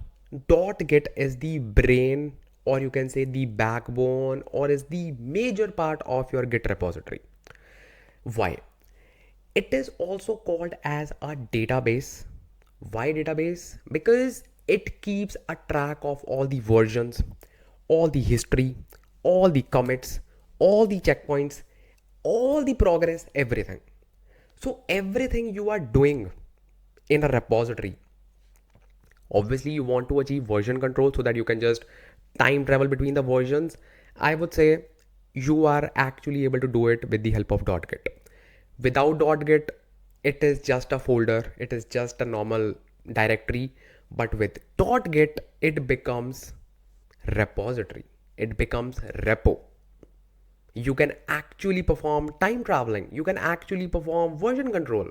.git is the brain, or you can say the backbone, or is the major part of your Git repository. Why? It is also called as a database. Why database? Because it keeps a track of all the versions, all the history, all the commits, all the checkpoints, all the progress, everything. So everything you are doing in a repository, obviously you want to achieve version control so that you can just time travel between the versions. I would say you are actually able to do it with the help of .git. Without .git, it is just a folder, it is just a normal directory, but with .git, it becomes repository, it becomes repo. You can actually perform time traveling, you can actually perform version control,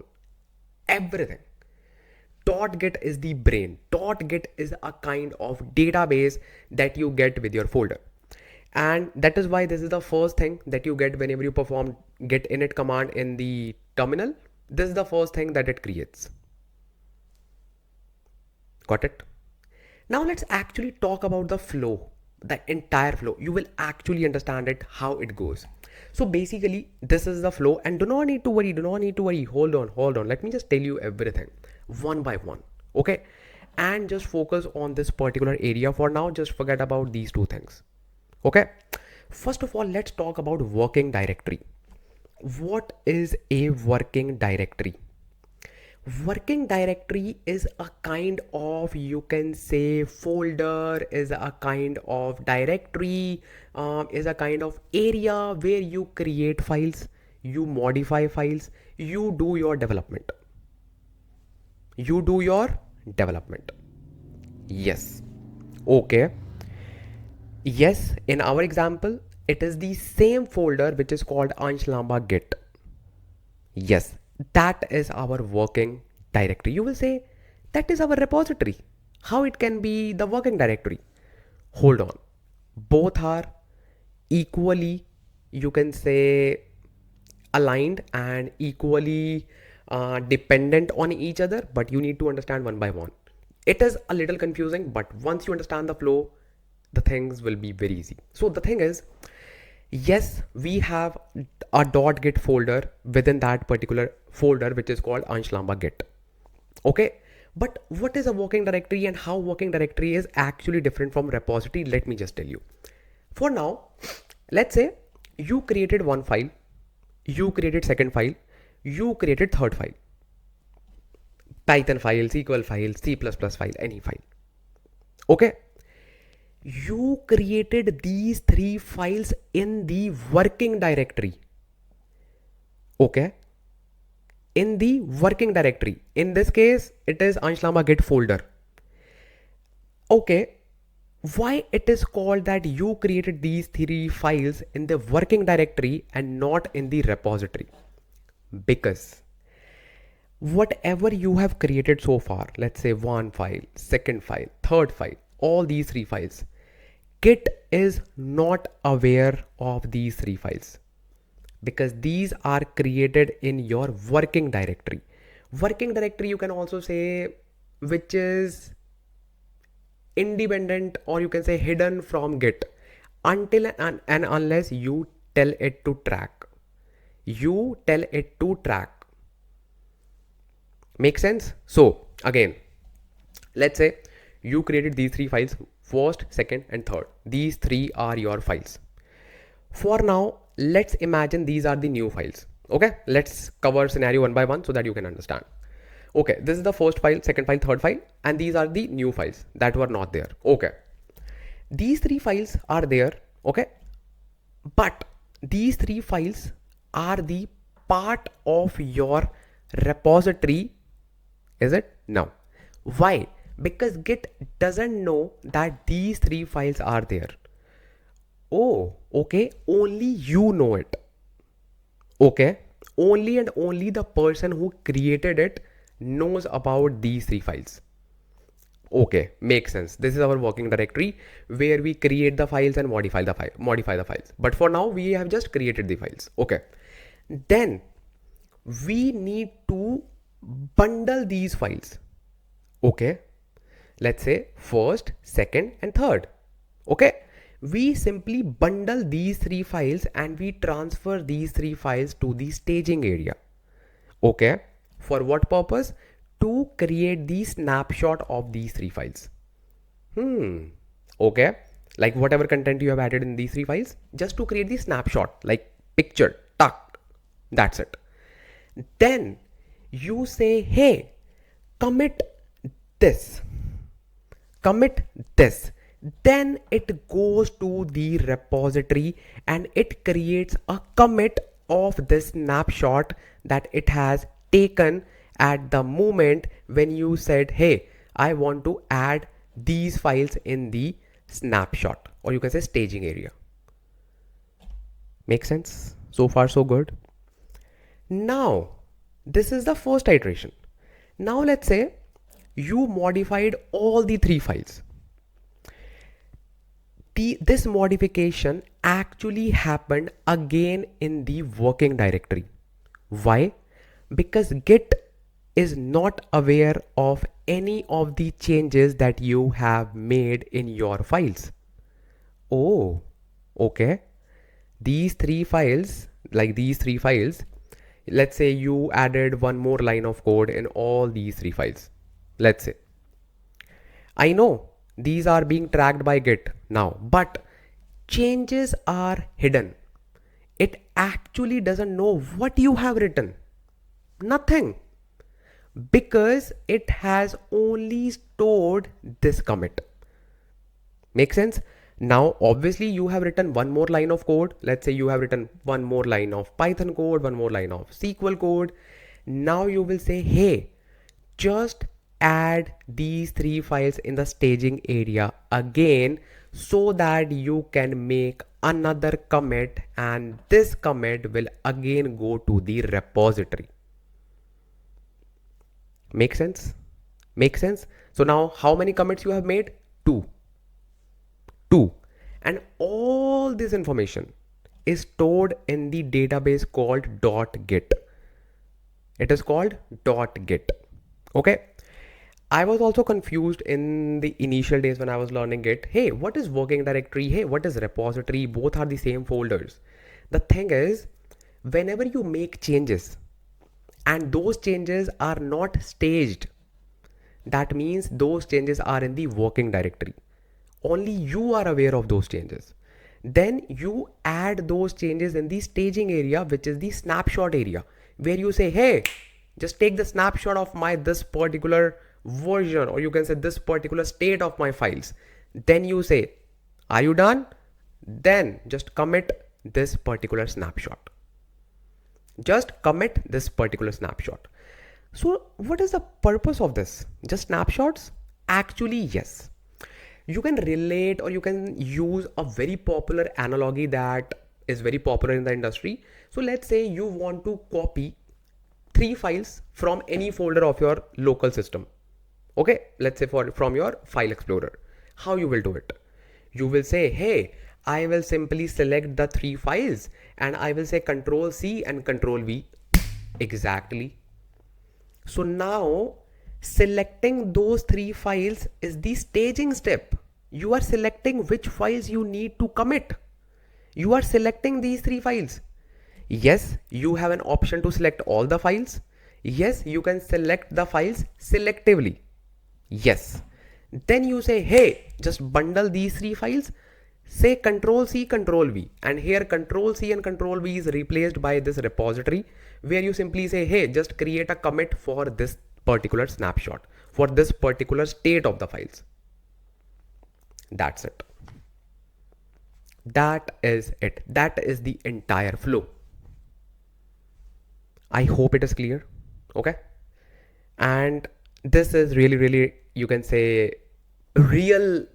everything. .git is the brain. .git is a kind of database that you get with your folder. And that is why this is the first thing that you get whenever you perform git init command in the terminal. This is the first thing that it creates. Got it? Now let's actually talk about the flow, the entire flow. You will actually understand it, how it goes. So basically this is the flow, and do not need to worry. Hold on. Let me just tell you everything one by one. Okay. And just focus on this particular area for now. Just forget about these two things. Okay. First of all, let's talk about working directory. What is a working directory? Working directory is a kind of, you can say, folder, is a kind of directory, is a kind of area where you create files, you modify files, you do your development. Yes. Okay. Yes, in our example, it is the same folder which is called anshlambacollab. Yes, that is our working directory. You will say that is our repository. How it can be the working directory? Hold on. Both are equally, you can say, aligned and equally dependent on each other, but you need to understand one by one. It is a little confusing, but once you understand the flow, the things will be very easy. So the thing is, yes, we have a .git folder within that particular folder which is called anshlambacollab. Okay, but what is a working directory and how working directory is actually different from repository? Let me just tell you. For now, let's say you created one file, you created second file, you created third file. Python file, SQL file, C++ file, any file. Okay. You created these three files in the working directory. Okay. In the working directory. In this case, it is anshlambacollab folder. Okay. Why it is called that you created these three files in the working directory and not in the repository? Because whatever you have created so far, let's say one file, second file, third file, all these three files, Git is not aware of these three files because these are created in your working directory. Working directory, you can also say, which is independent, or you can say hidden from Git until and unless you tell it to track. You tell it to track. Make sense? So again, let's say you created these three files, first, second and third. These three are your files. For now, let's imagine these are the new files. Okay, let's cover scenario one by one so that you can understand. Okay, this is the first file, second file, third file, and these are the new files that were not there. Okay, these three files are there. Okay, but these three files are the part of your repository. Is it? No. Why? Because Git doesn't know that these three files are there. Oh, okay. Only you know it. Okay. Only and only the person who created it knows about these three files. Okay, makes sense. This is our working directory where we create the files and modify the files. But for now, we have just created the files. Okay. Then we need to bundle these files. Okay. Let's say first, second and third. Okay. We simply bundle these three files and we transfer these three files to the staging area. Okay. For what purpose? To create the snapshot of these three files. Okay. Like whatever content you have added in these three files, just to create the snapshot, like picture, tuck. That's it. Then you say, hey, commit this, commit this. Then it goes to the repository and it creates a commit of this snapshot that it has taken at the moment when you said, hey, I want to add these files in the snapshot, or you can say staging area. Make sense? So far so good. Now this is the first iteration. Now let's say you modified all the 3 files. This modification actually happened again in the working directory. Why? Because Git is not aware of any of the changes that you have made in your files. Oh, okay. These 3 files, like these 3 files, let's say you added one more line of code in all these 3 files. Let's say, I know these are being tracked by Git now, but changes are hidden. It actually doesn't know what you have written. Nothing. Because it has only stored this commit. Make sense? Now, obviously you have written one more line of code. Let's say you have written one more line of Python code, one more line of SQL code. Now you will say, hey, just add these 3 files in the staging area again so that you can make another commit, and this commit will again go to the repository. Make sense? Make sense? So now how many commits you have made? 2. And all this information is stored in the database called .git. It is called .git. Okay. I was also confused in the initial days when I was learning Git. Hey, what is working directory? Hey, what is repository? Both are the same folders. The thing is, whenever you make changes and those changes are not staged, that means those changes are in the working directory. Only you are aware of those changes. Then you add those changes in the staging area, which is the snapshot area, where you say, hey, just take the snapshot of my this particular version, or you can say this particular state of my files. Then you say, are you done? Then just commit this particular snapshot. Just commit this particular snapshot. So what is the purpose of this? Just snapshots? Actually, yes. You can relate, or you can use a very popular analogy that is very popular in the industry. So let's say you want to copy 3 files from any folder of your local system. Okay, let's say from your file explorer. How you will do it? You will say, hey, I will simply select the 3 files and I will say Control C and Control V. Exactly. So now selecting those 3 files is the staging step. You are selecting which files you need to commit. You are selecting these 3 files. Yes, you have an option to select all the files. Yes, you can select the files selectively. Yes. Then you say, hey, just bundle these 3 files. Say Control C, Control V, and here Control C and Control V is replaced by this repository, where you simply say, hey, just create a commit for this particular snapshot, for this particular state of the files. That's it. That is it. That is the entire flow. I hope it is clear. Okay. And this is really, you can say, real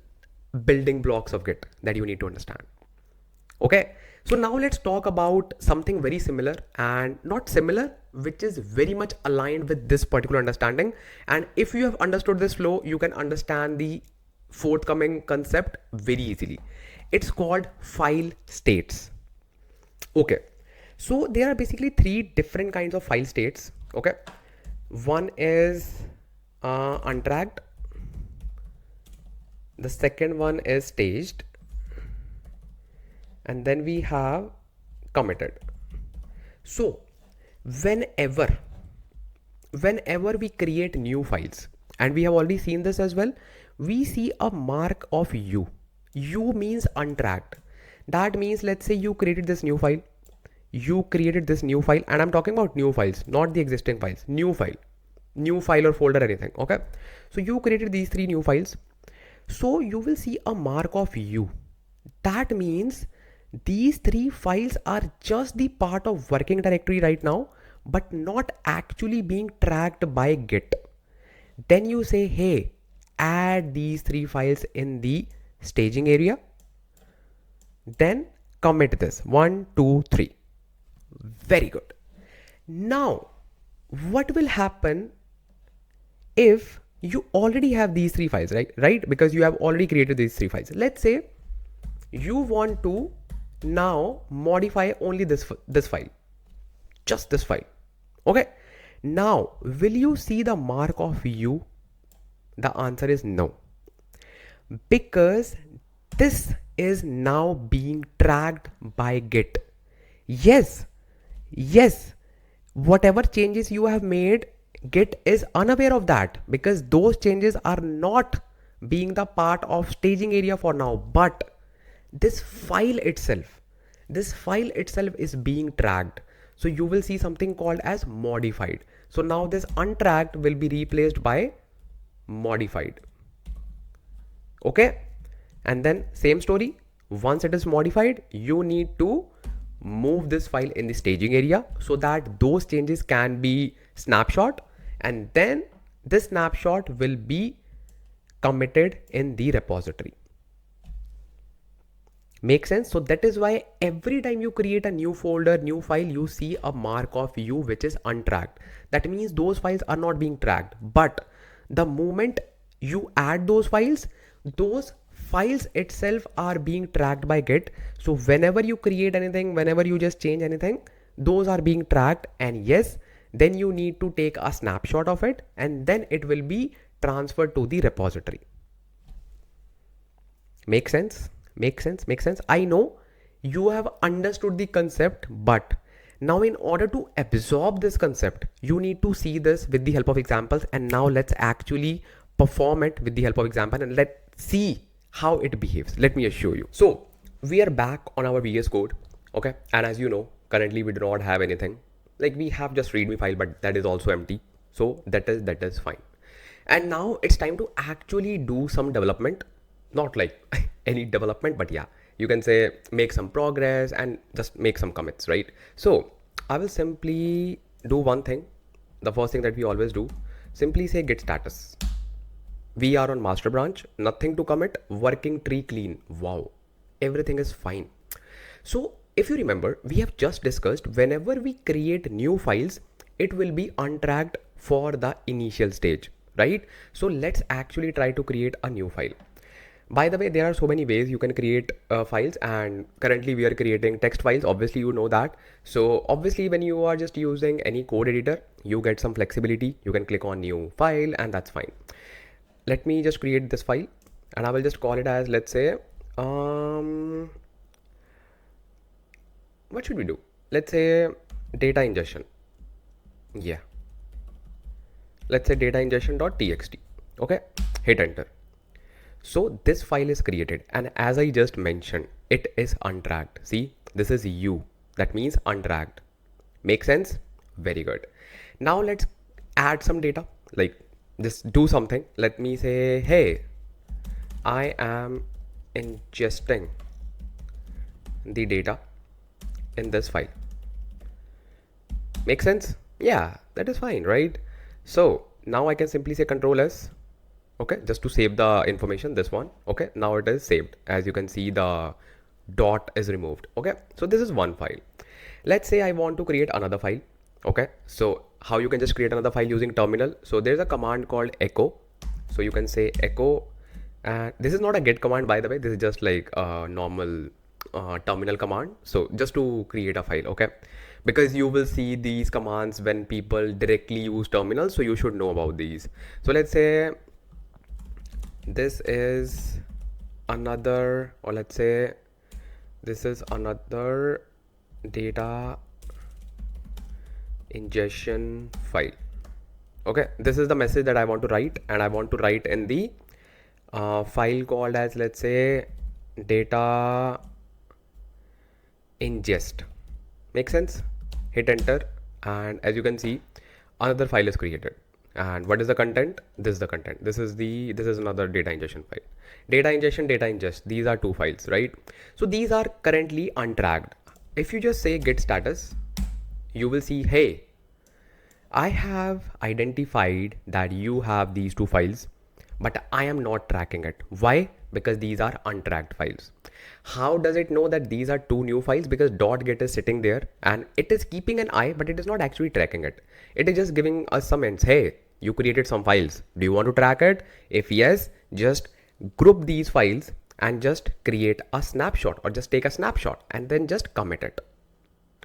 building blocks of Git that you need to understand. Okay. So now let's talk about something very similar and not similar, which is very much aligned with this particular understanding. And if you have understood this flow, you can understand the forthcoming concept very easily. It's called file states. Okay. So there are basically 3 different kinds of file states. Okay. One is untracked. The second one is staged. And then we have committed. So whenever we create new files, and we have already seen this as well, we see a mark of U. U means untracked. That means, let's say you created this new file. you created this new file, and I'm talking about new files, not the existing files, new file or folder, anything. Okay, so you created these 3 new files, so you will see a mark of U. That means these 3 files are just the part of working directory right now, but not actually being tracked by Git. Then you say, hey, add these 3 files in the staging area, then commit this 1, 2, 3. Very good. Now what will happen if you already have these 3 files, right? Because you have already created these 3 files. Let's say you want to now modify only this file, just this file. Okay, now will you see the mark of U? The answer is no, because this is now being tracked by Git. Yes, whatever changes you have made, Git is unaware of that, because those changes are not being the part of staging area for now, but this file itself is being tracked. So you will see something called as modified. So now this untracked will be replaced by modified. Okay, and then same story, once it is modified, you need to move this file in the staging area so that those changes can be snapshot, and then this snapshot will be committed in the repository. Make sense? So that is why every time you create a new folder, new file, you see a mark of U which is untracked. That means those files are not being tracked, but the moment you add those files itself are being tracked by Git. So whenever you create anything, whenever you just change anything, those are being tracked, and yes, then you need to take a snapshot of it, and then it will be transferred to the repository. Make sense? Make sense? I know you have understood the concept, but now in order to absorb this concept, you need to see this with the help of examples. And now let's actually perform it with the help of example, and let's see how it behaves. Let me show you. So we are back on our VS Code. Okay, and as you know, currently we do not have anything. Like, we have just readme file, but that is also empty. So that is fine. And now it's time to actually do some development. Not like any development, but yeah, you can say make some progress and just make some commits, right? So I will simply do one thing. The first thing that we always do, simply say git status. We are on master branch, nothing to commit, working tree clean. Wow, everything is fine. So if you remember, we have just discussed whenever we create new files, it will be untracked for the initial stage, right? So let's actually try to create a new file. By the way, there are so many ways you can create files, and currently we are creating text files. Obviously, you know that. So obviously, when you are just using any code editor, you get some flexibility. You can click on new file, and that's fine. Let me just create this file, and I will just call it as, let's say, what should we do? Let's say data ingestion. Yeah. Let's say data ingestion.txt. Okay. Hit enter. So this file is created, and as I just mentioned, it is untracked. See, this is U. That means untracked. Make sense? Very good. Now let's add some data, like just do something. Let me say, hey, I am ingesting the data in this file. Make sense? Yeah, that is fine, right? So now I can simply say Control S. Okay, just to save the information, this one. Okay, now it is saved. As you can see, the dot is removed. Okay, so this is one file. Let's say I want to create another file. Okay, so how you can just create another file using terminal. So there's a command called echo. So you can say echo, and this is not a git command, by the way. This is just like a normal terminal command. So just to create a file. Okay, because you will see these commands when people directly use terminal, so you should know about these. So let's say this is another, or let's say this is another data ingestion file. Okay, this is the message that I want to write, and I want to write in the file called as, let's say, data ingest. Make sense? Hit enter, and as you can see, another file is created. And what is the content? This is the content. This is another data ingestion file. Data ingestion, data ingest. These are two files, right? So these are currently untracked. If you just say git status, you will see, hey, I have identified that you have these two files, but I am not tracking it. Why? Because these are untracked files. How does it know that these are two new files? Because .git is sitting there and it is keeping an eye, but it is not actually tracking it. It is just giving us some hints. Hey, you created some files. Do you want to track it? If yes, just group these files and just create a snapshot, or just take a snapshot and then just commit it.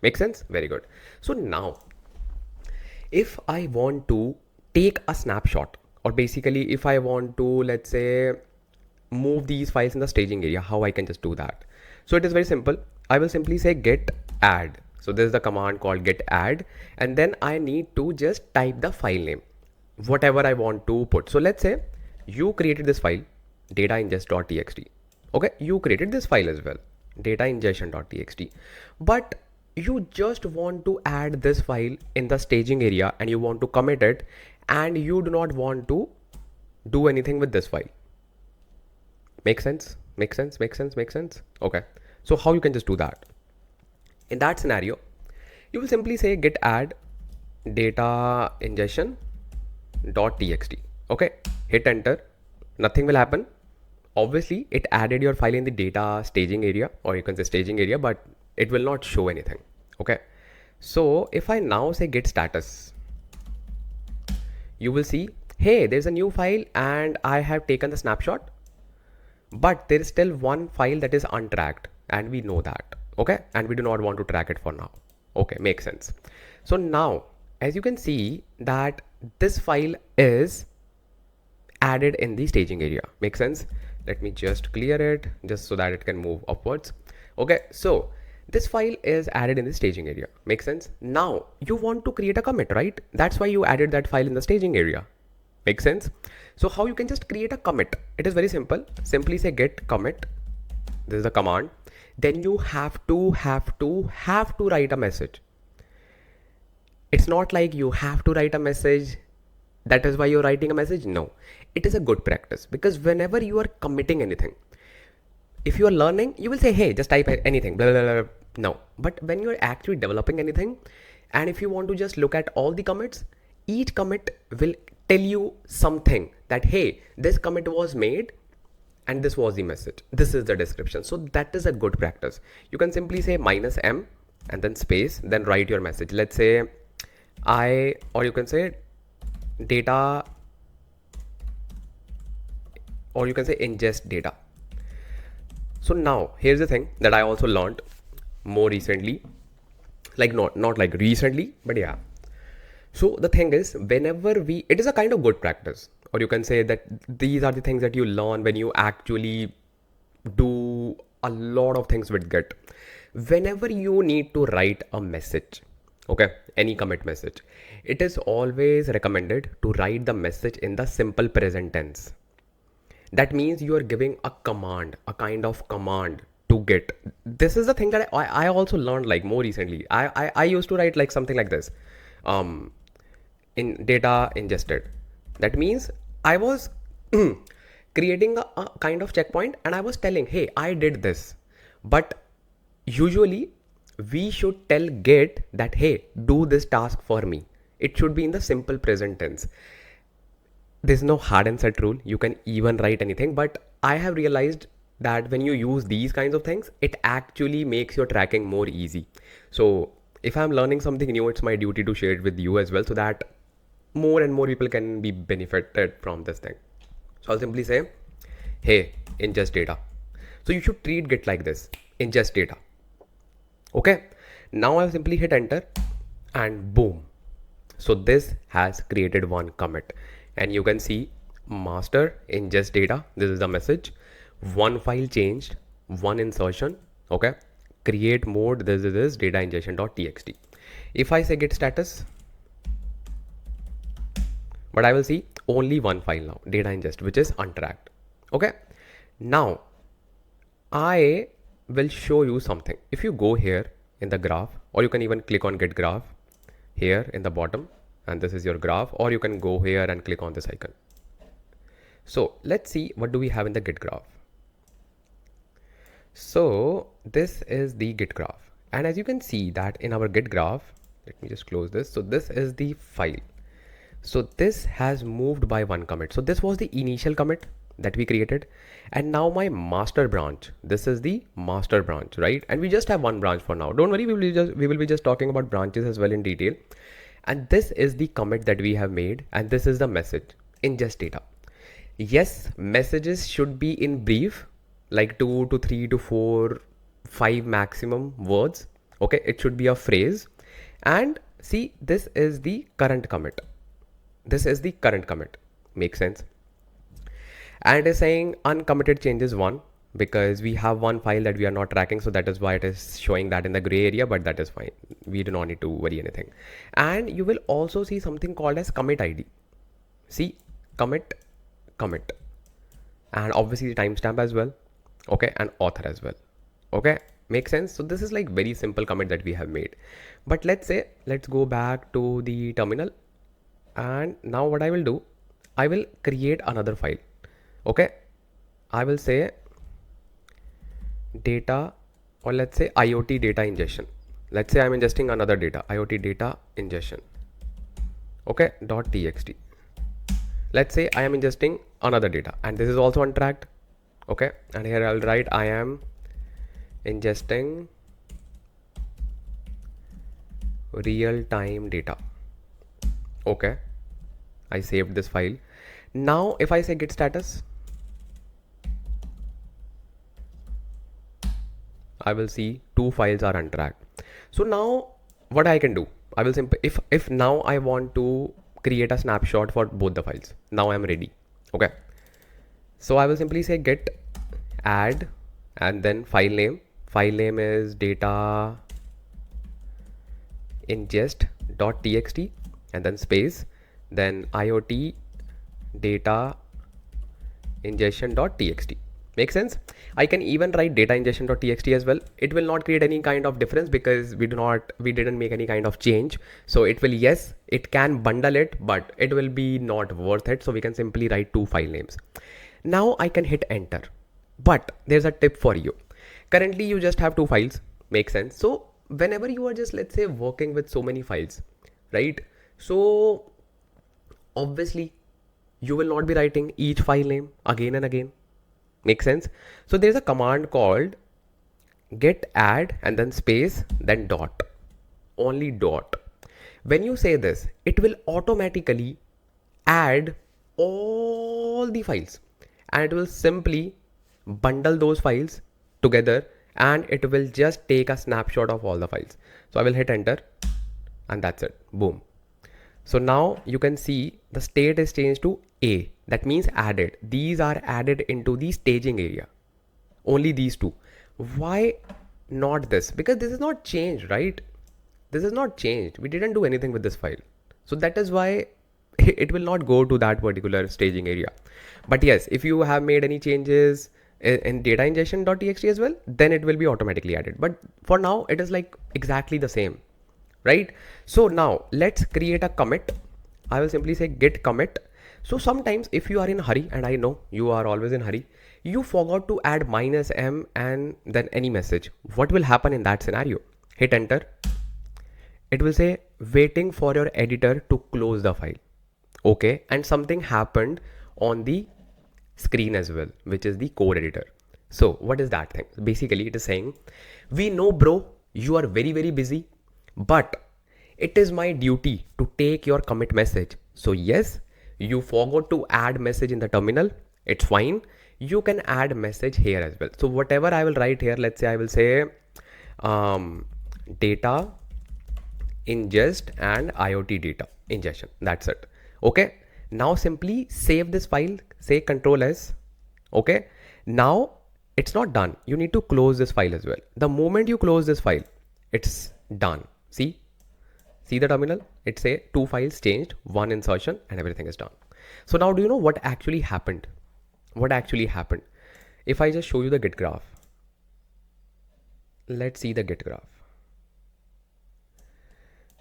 Make sense? Very good. So now, if I want to take a snapshot, or basically if I want to, let's say, move these files in the staging area, how I can just do that? So it is very simple. I will simply say git add. So this is the command called git add, and then I need to just type the file name, whatever I want to put. So let's say you created this file, data ingest.txt. Okay, you created this file as well, data ingestion.txt, but you just want to add this file in the staging area and you want to commit it, and you do not want to do anything with this file. Make sense? Make sense? Make sense? Make sense? Okay. So how you can just do that? In that scenario, you will simply say git add data ingestion.txt. Okay. Hit enter. Nothing will happen. Obviously, it added your file in the data staging area, or you can say staging area, but it will not show anything. Okay. So if I now say git status, you will see, hey, there's a new file and I have taken the snapshot, but there is still one file that is untracked, and we know that. Okay. And we do not want to track it for now. Okay. Makes sense. So now, as you can see that this file is added in the staging area. Make sense? Let me just clear it just so that it can move upwards. Okay. So this file is added in the staging area. Make sense? Now you want to create a commit, right? That's why you added that file in the staging area. Make sense? So how you can just create a commit? It is very simple. Simply say git commit. This is the command. Then you have to write a message. It's not like you have to write a message. That is why you're writing a message. No, it is a good practice, because whenever you are committing anything, if you are learning, you will say, hey, just type anything, blah, blah, blah. No, but when you're actually developing anything, and if you want to just look at all the commits, each commit will tell you something that, hey, this commit was made and this was the message. This is the description. So that is a good practice. You can simply say -m and then space, then write your message. Let's say or you can say data, or you can say ingest data. So now here's the thing that I also learned more recently, like not like recently, but yeah. So the thing is, whenever it is a kind of good practice, or you can say that these are the things that you learn when you actually do a lot of things with Git. Whenever you need to write a message, okay, any commit message, it is always recommended to write the message in the simple present tense. That means you are giving a command, a kind of command to Git. This is the thing that I also learned like more recently. I used to write like something like this, in data ingested. That means I was creating a kind of checkpoint, and I was telling, hey, I did this. But usually we should tell Git that, hey, do this task for me. It should be in the simple present tense. There's no hard and set rule. You can even write anything, but I have realized that when you use these kinds of things, it actually makes your tracking more easy. So if I'm learning something new, it's my duty to share it with you as well, so that more and more people can be benefited from this thing. So I'll simply say, hey, ingest data. So you should treat Git like this, ingest data. Okay. Now I'll simply hit enter, and boom. So this has created one commit, and you can see master ingest data. This is the message. One file changed, one insertion. Okay. Create mode. This is data ingestion.txt. If I say git status, but I will see only one file now, data ingest, which is untracked. Okay. Now I will show you something. If you go here in the graph, or you can even click on Git graph here in the bottom, and this is your graph, or you can go here and click on this icon. So let's see what do we have in the Git graph. So this is the Git graph, and as you can see that in our Git graph, let me just close this. So this is the file. So this has moved by one commit. So this was the initial commit that we created, and now my master branch, this is the master branch, right? And we just have one branch for now. Don't worry, we will be just talking about branches as well in detail. And this is the commit that we have made, and this is the message, ingest data. Yes, messages should be in brief, like 2 to 3 to 4, 5 maximum words. Okay, it should be a phrase. And see, this is the current commit. This is the current commit. Makes sense? And it is saying uncommitted changes 1, because we have one file that we are not tracking. So that is why it is showing that in the gray area, but that is fine. We do not need to worry anything. And you will also see something called as commit ID. See, commit, and obviously the timestamp as well. Okay, and author as well. Okay, makes sense. So this is like very simple commit that we have made. But let's go back to the terminal, and now what I will do, I will create another file. Okay, I will say data, or let's say IoT data ingestion. Let's say I'm ingesting another data, IoT data ingestion. Okay, .txt. Let's say I am ingesting another data, and this is also untracked. Okay, and here I'll write I am ingesting real-time data. Okay, I saved this file. Now if I say git status, I will see 2 files are untracked. So now what I can do, I will simply, if now I want to create a snapshot for both the files, now I'm ready. Okay, so I will simply say git add, and then file name is data ingest.txt, and then space, then IoT data ingestion.txt. Make sense? I can even write data ingestion.txt as well. It will not create any kind of difference because we didn't make any kind of change. So it will, yes, it can bundle it, but it will be not worth it. So we can simply write 2 file names. Now I can hit enter, but there's a tip for you. Currently you just have 2 files. Make sense? So whenever you are just, let's say, working with so many files, right? So obviously you will not be writing each file name again and again. Make sense? So there's a command called git add, and then space, then dot, only dot. When you say this, it will automatically add all the files, and it will simply bundle those files together, and it will just take a snapshot of all the files. So I will hit enter, and that's it. Boom. So now you can see the state is changed to A. That means added. These are added into the staging area. Only these 2. Why not this? Because this is not changed, right? This is not changed. We didn't do anything with this file. So that is why it will not go to that particular staging area. But yes, if you have made any changes in data ingestion.txt as well, then it will be automatically added. But for now, it is like exactly the same, right? So now let's create a commit. I will simply say git commit. So sometimes if you are in a hurry, and I know you are always in a hurry, you forgot to add -m and then any message. What will happen in that scenario? Hit enter. It will say waiting for your editor to close the file. Okay, and something happened on the screen as well, which is the code editor. So what is that thing? Basically it is saying, we know bro, you are very, very busy, but it is my duty to take your commit message. So yes, you forgot to add message in the terminal. It's fine. You can add message here as well. So whatever I will write here, let's say I will say data ingest and IoT data ingestion. That's it. Okay. Now simply save this file, say Control S. Okay. Now it's not done. You need to close this file as well. The moment you close this file, it's done. See the terminal? It say 2 files changed, 1 insertion, and everything is done. So now do you know what actually happened? What actually happened? If I just show you the Git graph, let's see the Git graph.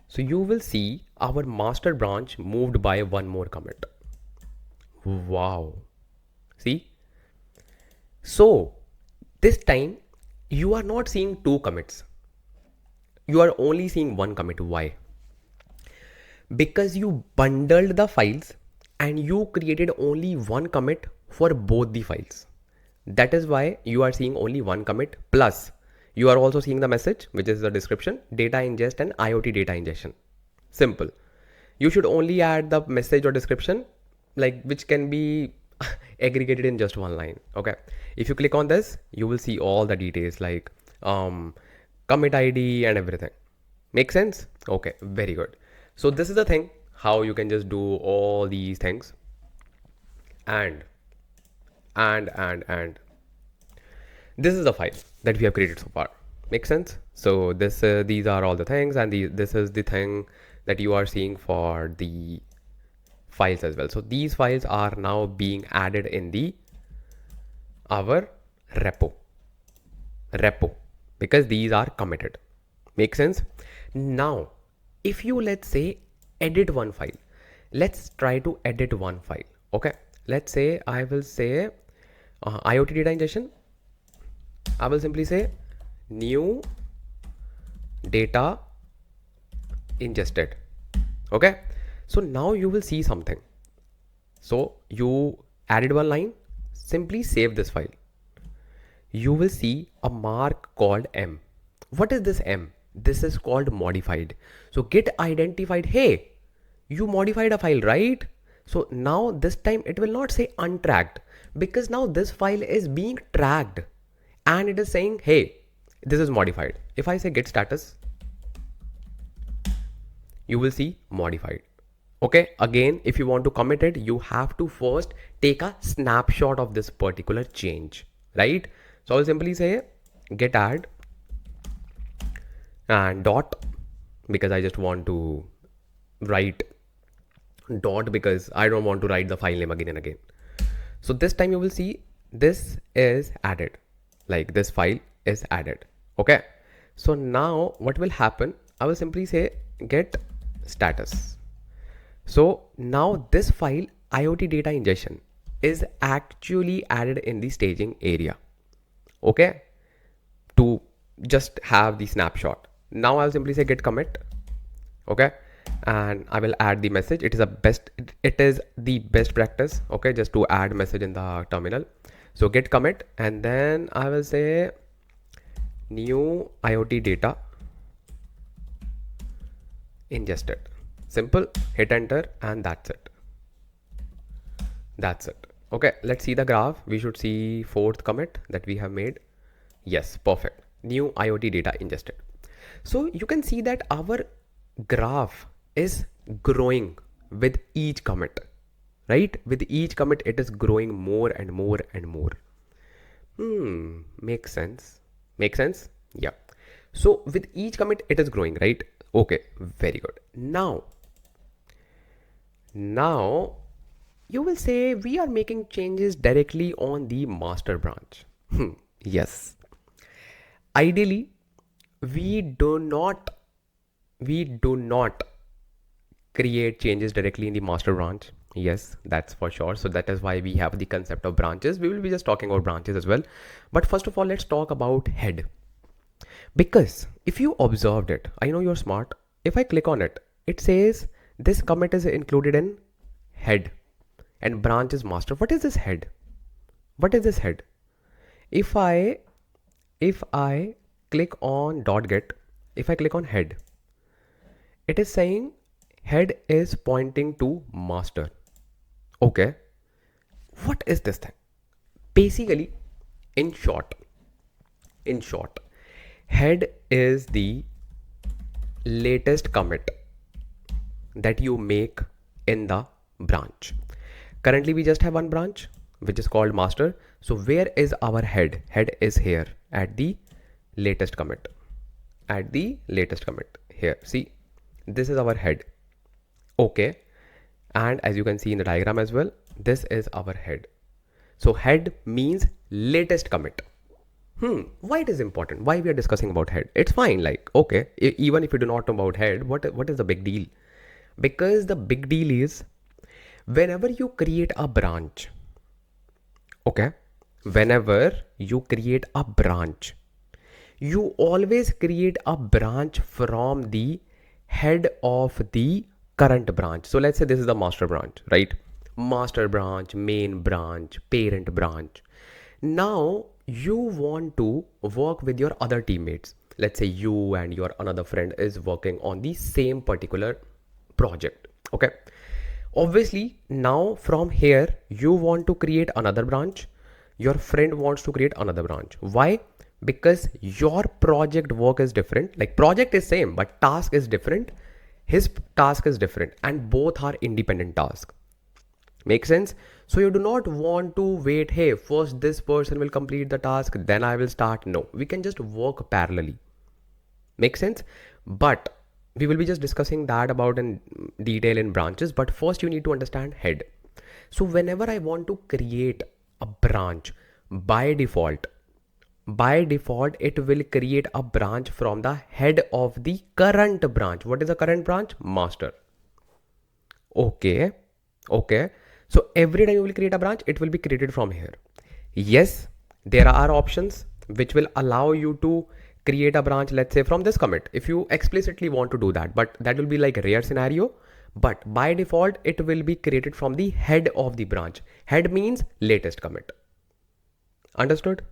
So you will see our master branch moved by one more commit. Wow. See? So this time you are not seeing two commits. You are only seeing one commit. Why? Because you bundled the files and you created only one commit for both the files. That is why you are seeing only one commit, plus you are also seeing the message, which is the description, data ingest and IoT data ingestion. Simple. You should only add the message or description, like which can be aggregated in just one line. Okay. If you click on this, you will see all the details like commit ID and everything. Make sense? Okay, very good. So this is the thing, how you can just do all these things and this is the file that we have created so far. Make sense? So these are all the things, and this is the thing that you are seeing for the files as well. So these files are now being added in our repo because these are committed. Make sense? Now if you, let's say, edit one file, let's try to edit one file. Okay, let's say I will say IoT data ingestion. I will simply say new data ingested. Okay, so now you will see something. So you added one line, simply save this file. You will see a mark called M. What is this M? This is called modified. So Git identified, hey, you modified a file, right? So now this time it will not say untracked, because now this file is being tracked and it is saying, hey, this is modified. If I say git status, you will see modified. Okay, again, if you want to commit it, you have to first take a snapshot of this particular change, right? So I will simply say git add and dot, because I just want to write dot because I don't want to write the file name again and again. So this time you will see this is added, like this file is added. Okay, so now what will happen? I will simply say get status. So now this file IoT data ingestion is actually added in the staging area. Okay, to just have the snapshot. Now I'll simply say git commit. Okay, and I will add the message. It is the best practice, okay, just to add message in the terminal. So git commit, and then I will say new IoT data ingested. Simple, hit enter, and that's it. Okay, let's see the graph. We should see fourth commit that we have made. Yes, perfect. New IoT data ingested. So you can see that our graph is growing with each commit, right? With each commit, it is growing more and more and more. Makes sense. Yeah. So with each commit, it is growing, right? Okay, very good. Now you will say we are making changes directly on the master branch. Yes. Ideally, we do not create changes directly in the master branch. Yes, that's for sure. So that is why we have the concept of branches. We will be just talking about branches as well. But first of all, let's talk about head. Because if you observed it, I know you're smart. If I click on it, it says this commit is included in head and branch is master. What is this head? If I click on .git, if I click on head, it is saying head is pointing to master. Okay, what is this thing? Basically, in short, head is the latest commit that you make in the branch. Currently we just have one branch which is called master. So where is our head? Head is here at the latest commit. Here, see, this is our head. Okay, and as you can see in the diagram as well, this is our head. So head means latest commit. Why it is important? Why we are discussing about head? It's fine. Like, okay, even if you do not know about head, what is the big deal? Because the big deal is whenever you create a branch, okay, whenever you create a branch, you always create a branch from the head of the current branch. So let's say this is the master branch, right? Master branch, main branch, parent branch. Now you want to work with your other teammates. Let's say you and your another friend is working on the same particular project. Okay. Obviously, now from here, you want to create another branch. Your friend wants to create another branch. Why? Because your project work is different. Like project is same, but task is different. His task is different and both are independent tasks. Make sense? So you do not want to wait, hey, first this person will complete the task, then I will start. No, we can just work parallelly. Make sense? But we will be just discussing that about in detail in branches. But first you need to understand head. So whenever I want to create a branch, by default, it will create a branch from the head of the current branch. What is the current branch? Master. Okay. So every time you will create a branch, it will be created from here. Yes, there are options which will allow you to create a branch, let's say from this commit, if you explicitly want to do that, but that will be like a rare scenario. But by default, it will be created from the head of the branch. Head means latest commit. Understood?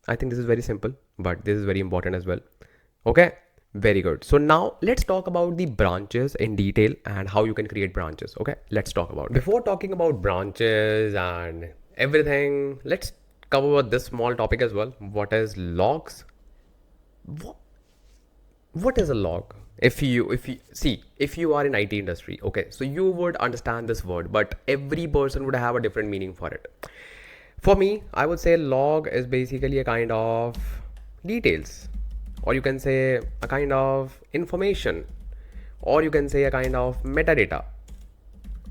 I think this is very simple, but this is very important as well. Okay. Very good. So now let's talk about the branches in detail and how you can create branches. Okay, let's talk about it. Before talking about branches and everything, let's cover this small topic as well. What is logs? What is a log? If you are in IT industry, okay, so you would understand this word, but every person would have a different meaning for it. For me, I would say log is basically a kind of details, or you can say a kind of information, or you can say a kind of metadata,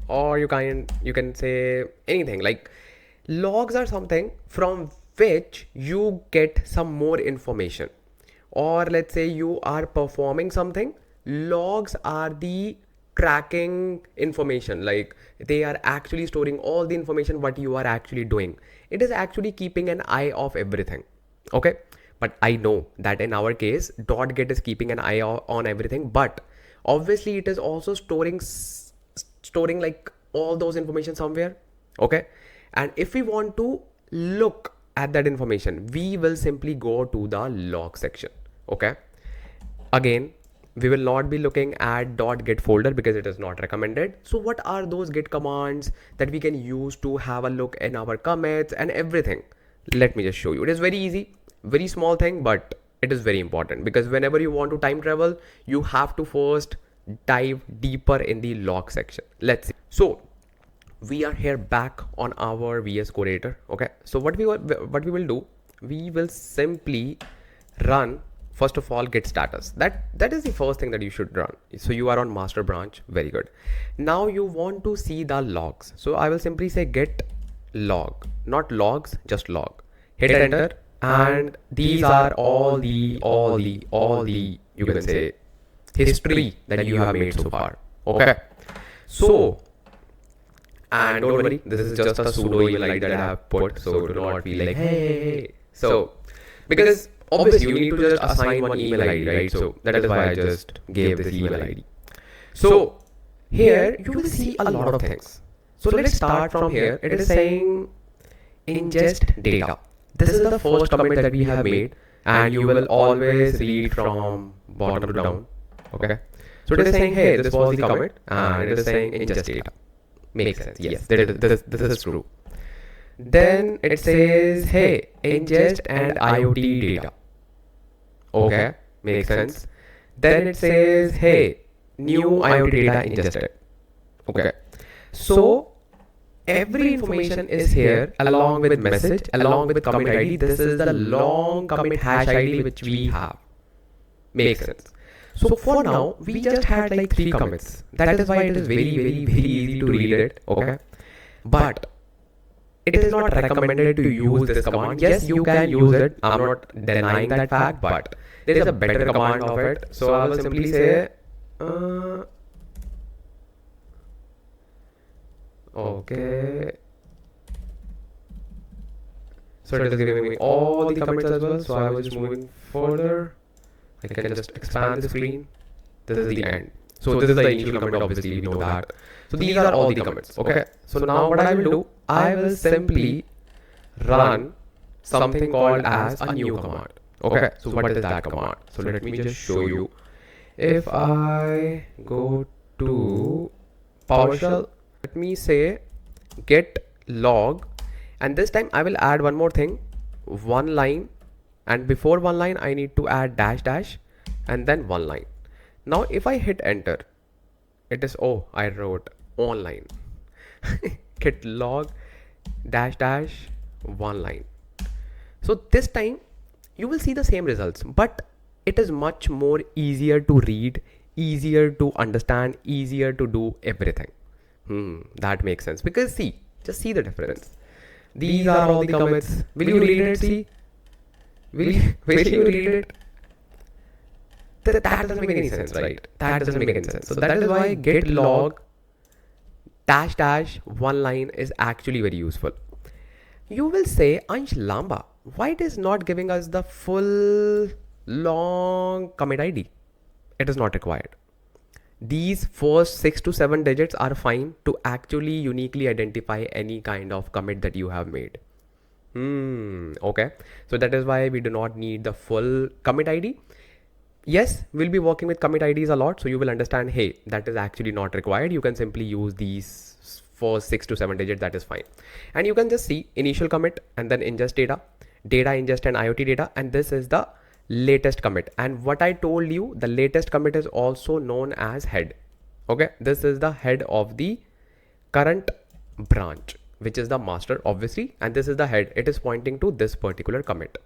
or you can say anything. Like logs are something from which you get some more information, or let's say you are performing something. Logs are the tracking information, like they are actually storing all the information what you are actually doing. It is actually keeping an eye of everything. Okay. But I know that in our case, .git is keeping an eye on everything, but obviously it is also storing like all those information somewhere. Okay. And if we want to look at that information, we will simply go to the log section. Okay. Again, we will not be looking at .git folder because it is not recommended. So what are those git commands that we can use to have a look in our commits and everything? Let me just show you. It is very easy. Very small thing, but it is very important because whenever you want to time travel, you have to first dive deeper in the log section. Let's see. So we are here back on our VS Code editor. Okay. So what we will do, we will simply run first of all git status. That is the first thing that you should run. So you are on master branch. Very good. Now you want to see the logs. So I will simply say git log, not logs, just log. Hit enter. And these are all the you can say history that you have made so far. Okay. So, and don't worry, this is just a pseudo email ID that I have put, so do not be like, hey. So, because obviously you need to just assign one email ID, right? So that is why I just gave this email ID. So here you will see a lot of things. So let's start from here. It is saying ingest data. This is the first commit that we have made, and you will always read from bottom to down. Okay. So it is saying, hey, this was the commit, and it is saying ingest data. Makes sense. Yes, this is true. Then it says, hey, ingest and IoT data. Okay, makes sense. Then it says, hey, new IoT data ingested. Okay. So every information is here along with message, along with commit ID. This is the long commit hash ID which we have. Makes sense. So for now, we just had like 3 commits. That is why it is very easy to read it. Okay. But it is not recommended to use this command. Yes, you can use it. I'm not denying that fact, but there is a better command of it. So I will simply say, okay. So it is giving me all the commits as well. So I was just moving further. I can just expand the screen. This is the end. So this is the initial commit, obviously, we know that. So these are all the commits, okay? So now what I will do, I will simply run something called as a new command. Okay, so what is that command? So let me just show you. If I go to PowerShell, let me say Git Log, and this time I will add one more thing, one line, and before one line I need to add dash dash and then one line. Now if I hit enter, it is, oh, I wrote online. Git log dash dash one line. So this time you will see the same results, but it is much more easier to read, easier to understand, easier to do everything. That makes sense, because see, just see the difference. These are all the commits. Will you read it? See, will you read it? That doesn't make any sense, right? That doesn't make any sense. So that is why git log dash dash one line is actually very useful. You will say, Ansh, Lamba, why it is not giving us the full long commit ID? It is not required. These first 6 to 7 digits are fine to actually uniquely identify any kind of commit that you have made. Okay. So that is why we do not need the full commit ID. Yes, we'll be working with commit IDs a lot, so you will understand, hey, that is actually not required. You can simply use these first 6 to 7 digits, that is fine. And you can just see initial commit and then ingest data, data ingest and IoT data, and this is the latest commit. And what I told you, the latest commit is also known as head. Okay, this is the head of the current branch, which is the master, obviously, and this is the head. It is pointing to this particular commit.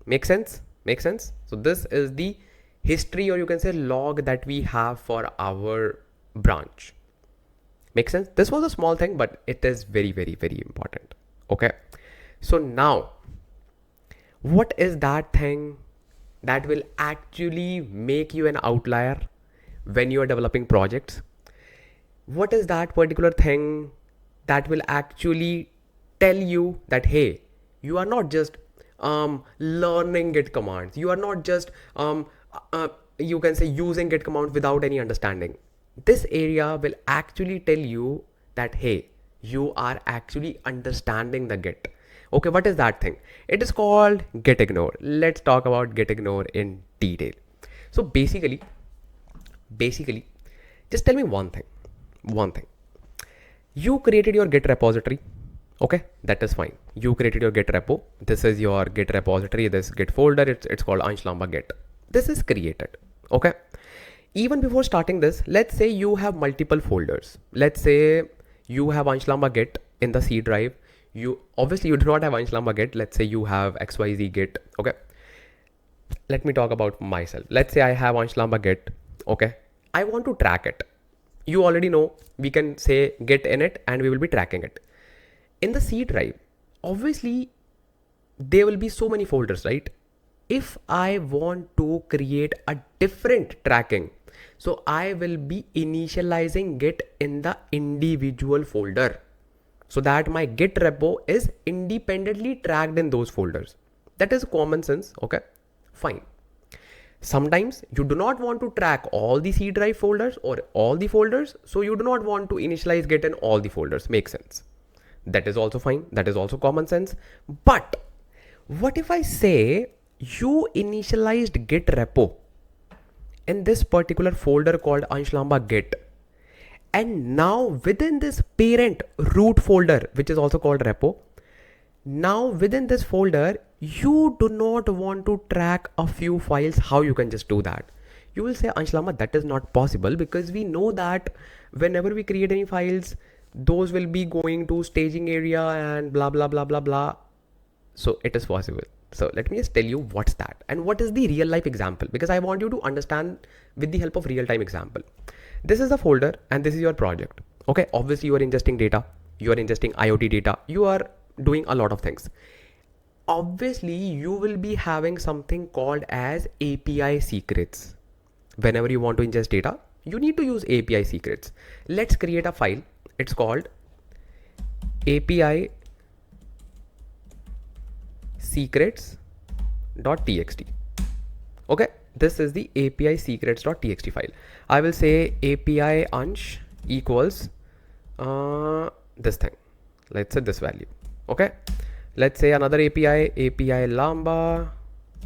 Make sense? Make sense? So this is the history, or you can say log, that we have for our branch. Make sense? This was a small thing, but it is very, very, very important. Okay. So now, what is that thing that will actually make you an outlier when you are developing projects? What is that particular thing that will actually tell you that, hey, you are not just learning Git commands. You are not just, you can say, using Git commands without any understanding. This area will actually tell you that, hey, you are actually understanding the Git. Okay, what is that thing? It is called Gitignore. Let's talk about Gitignore in detail. So basically, just tell me one thing. You created your Git repository. Okay, that is fine. You created your Git repo. This is your Git repository, this Git folder. It's called Anshlambacollab Git. This is created. Okay. Even before starting this, let's say you have multiple folders. Let's say you have Anshlambacollab Git in the C drive. You do not have Anshlambacollab Git. Let's say you have XYZ Git. Okay. Let me talk about myself. Let's say I have Anshlambacollab Git. Okay. I want to track it. You already know we can say Git init and we will be tracking it. In the C drive, obviously, there will be so many folders, right? If I want to create a different tracking, so I will be initializing Git in the individual folder so that my Git repo is independently tracked in those folders. That is common sense. Okay, fine. Sometimes you do not want to track all the C drive folders or all the folders, so you do not want to initialize Git in all the folders. Makes sense. That is also fine. That is also common sense. But what if I say you initialized Git repo in this particular folder called Anshlambacollab Git, and now within this parent root folder, which is also called repo, now within this folder, you do not want to track a few files. How you can just do that? You will say, Anshlambacollab, that is not possible, because we know that whenever we create any files, those will be going to staging area and blah, blah, blah, blah, blah. So it is possible. So let me just tell you what's that and what is the real life example, because I want you to understand with the help of real time example. This is a folder and this is your project. Okay. Obviously you are ingesting data. you are ingesting IoT data, you are doing a lot of things. Obviously, you will be having something called as API secrets. Whenever you want to ingest data, you need to use API secrets. Let's create a file. It's called API secrets.txt. Okay, this is the API secrets.txt file. I will say API Ansh equals this thing. Let's say this value. Okay, let's say another API Lamba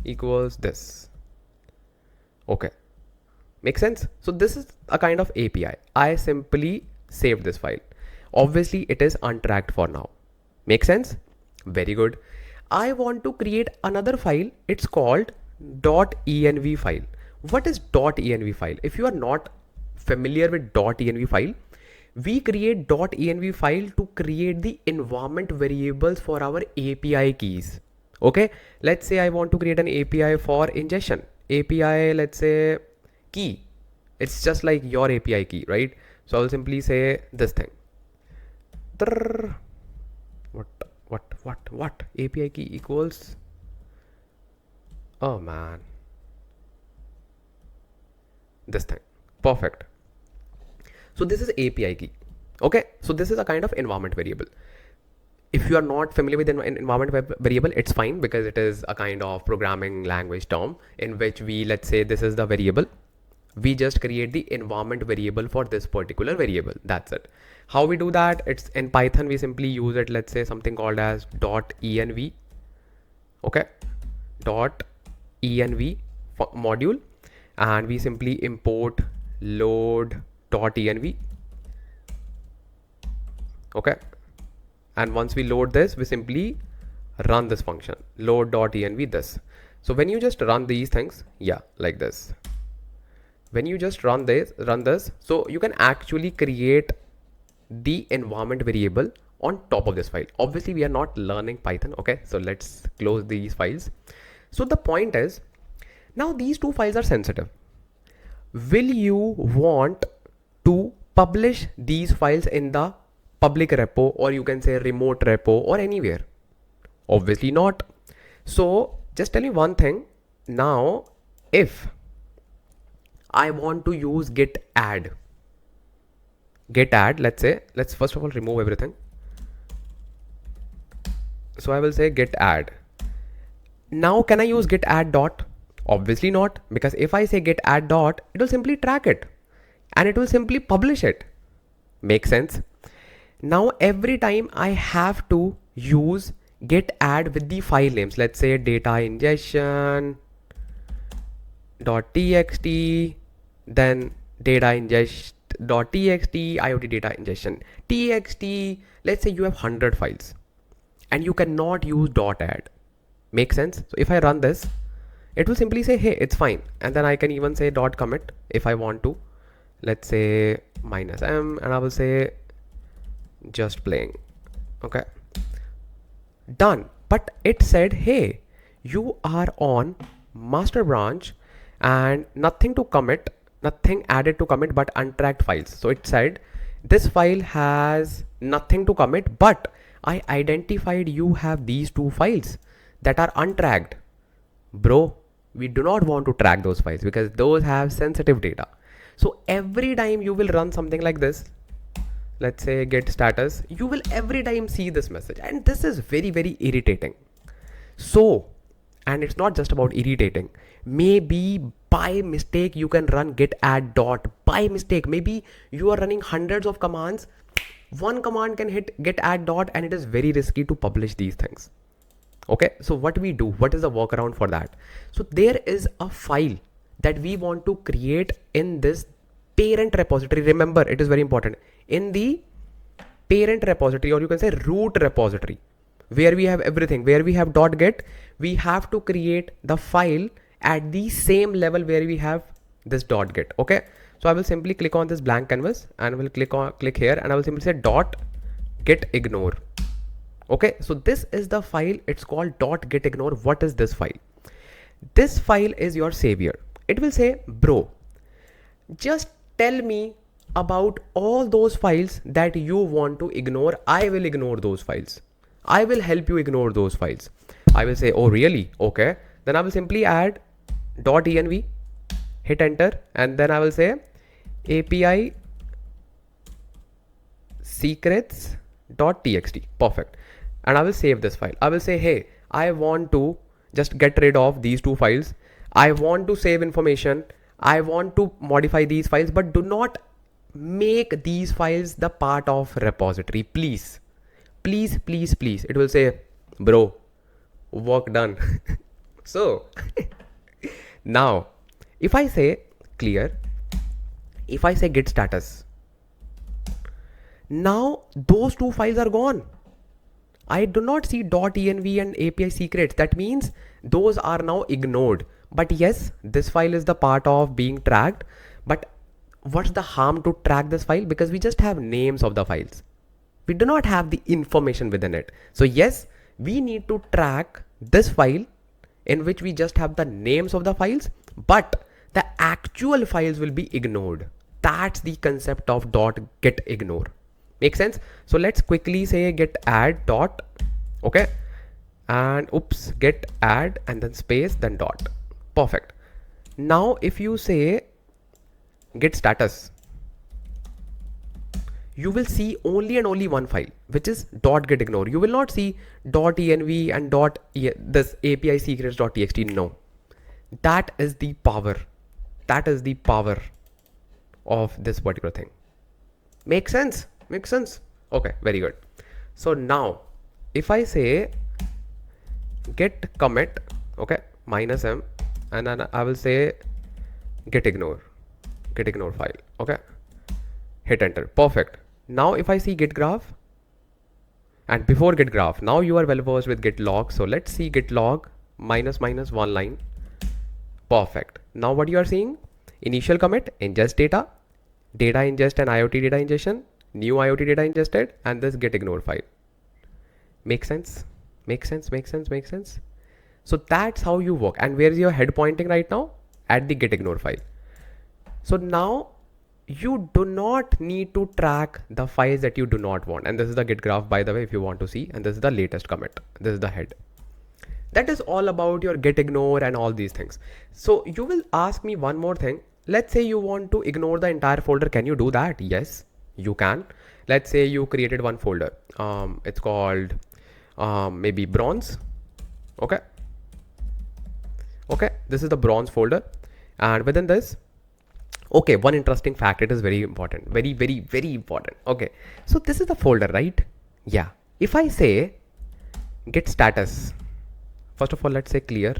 equals this. Okay, make sense? So this is a kind of API. I simply saved this file. Obviously, it is untracked for now. Make sense? Very good. I want to create another file. It's called .env file. What is .env file? If you are not familiar with .env file, we create .env file to create the environment variables for our API keys. Okay, let's say I want to create an API for ingestion. API, let's say key. It's just like your API key, right? So I'll simply say this thing. What? API key equals. Oh man. This thing. Perfect. So this is API key. Okay. So this is a kind of environment variable. If you are not familiar with an environment variable, it's fine because it is a kind of programming language term in which we, let's say this is the variable. We just create the environment variable for this particular variable. That's it. How we do that? It's in Python. We simply use it. Let's say something called as .env. Okay. .env module. And we simply import load.env. Okay. And once we load this, we simply run this function load.env this. So when you just run these things, yeah, like this. When you just run this, so you can actually create the environment variable on top of this file. Obviously, we are not learning Python. Okay, so let's close these files. So the point is, now these two files are sensitive. Will you want to publish these files in the public repo, or you can say remote repo, or anywhere? Obviously not. So just tell me one thing. Now, if I want to use git add, let's say, let's first of all remove everything. So I will say git add. Now can I use git add dot? Obviously not, because if I say git add dot, it will simply track it and it will simply publish it. Make sense? Now every time I have to use git add with the file names, let's say data ingestion .txt, then data ingest .txt, IoT data ingestion txt. Let's say you have 100 files and you cannot use .add. Make sense? So if I run this, it will simply say, hey, it's fine. And then I can even say .commit if I want to. Let's say -m, and I will say just playing. Okay, done. But it said, hey, you are on master branch and nothing to commit, nothing added to commit but untracked files. So it said this file has nothing to commit, but I identified you have these two files that are untracked. Bro, we do not want to track those files because those have sensitive data. So every time you will run something like this, let's say git status, you will every time see this message, and this is very, very irritating. So, and it's not just about irritating. Maybe by mistake you can run git add dot by mistake. Maybe you are running hundreds of commands. One command can hit git add dot and it is very risky to publish these things. Okay, so what we do, what is the workaround for that? So there is a file that we want to create in this parent repository. Remember, it is very important. In the parent repository, or you can say root repository, where we have everything, where we have .git, we have to create the file at the same level where we have this .git. Okay, so I will simply click on this blank canvas and will click here, and I will simply say .gitignore. Okay, so this is the file. It's called .gitignore. What is this file? This file is your savior. It will say, bro, just tell me about all those files that you want to ignore, I will ignore those files. I will help you ignore those files. I will say, oh really? Okay. Then I will simply add .env, hit enter, and then I will say API secrets.txt. Perfect. And I will save this file. I will say, hey, I want to just get rid of these two files. I want to save information. I want to modify these files, but do not make these files the part of repository. Please, please, please, please. It will say, bro, work done. So now if I say clear, if I say git status, now those two files are gone. I do not see .env and API secrets. That means those are now ignored. But yes, this file is the part of being tracked. But what's the harm to track this file? Because we just have names of the files. We do not have the information within it. So yes, we need to track this file in which we just have the names of the files, but the actual files will be ignored. That's the concept of .git ignore. Make sense? So let's quickly say git add dot, okay, and oops, git add and then space then dot. Perfect. Now if you say git status, you will see only and only one file, which is .gitignore. You will not see .env and this API secrets.txt. No, that is the power. That is the power of this particular thing. Make sense? Make sense? Okay, very good. So now if I say git commit, okay, -m, and then I will say gitignore file, okay, hit enter. Perfect. Now if I see git graph, and before git graph, now you are well versed with git log. So let's see git log -one line. Perfect. Now what you are seeing, initial commit, ingest data ingest and IoT data ingestion, new IoT data ingested, and this gitignore file. Make sense? Make sense? Make sense? Make sense? So that's how you work. And where is your head pointing right now? At the gitignore file. So now you do not need to track the files that you do not want. And this is the git graph, by the way, if you want to see. And this is the latest commit. This is the head. That is all about your gitignore and all these things. So you will ask me one more thing. Let's say you want to ignore the entire folder. Can you do that? Yes, you can. Let's say you created one folder. It's called maybe bronze. Okay. Okay. This is the bronze folder. And within this, okay, one interesting fact, it is very important, very, very, very important. Okay, so this is the folder, right? Yeah. If I say git status, first of all, let's say clear.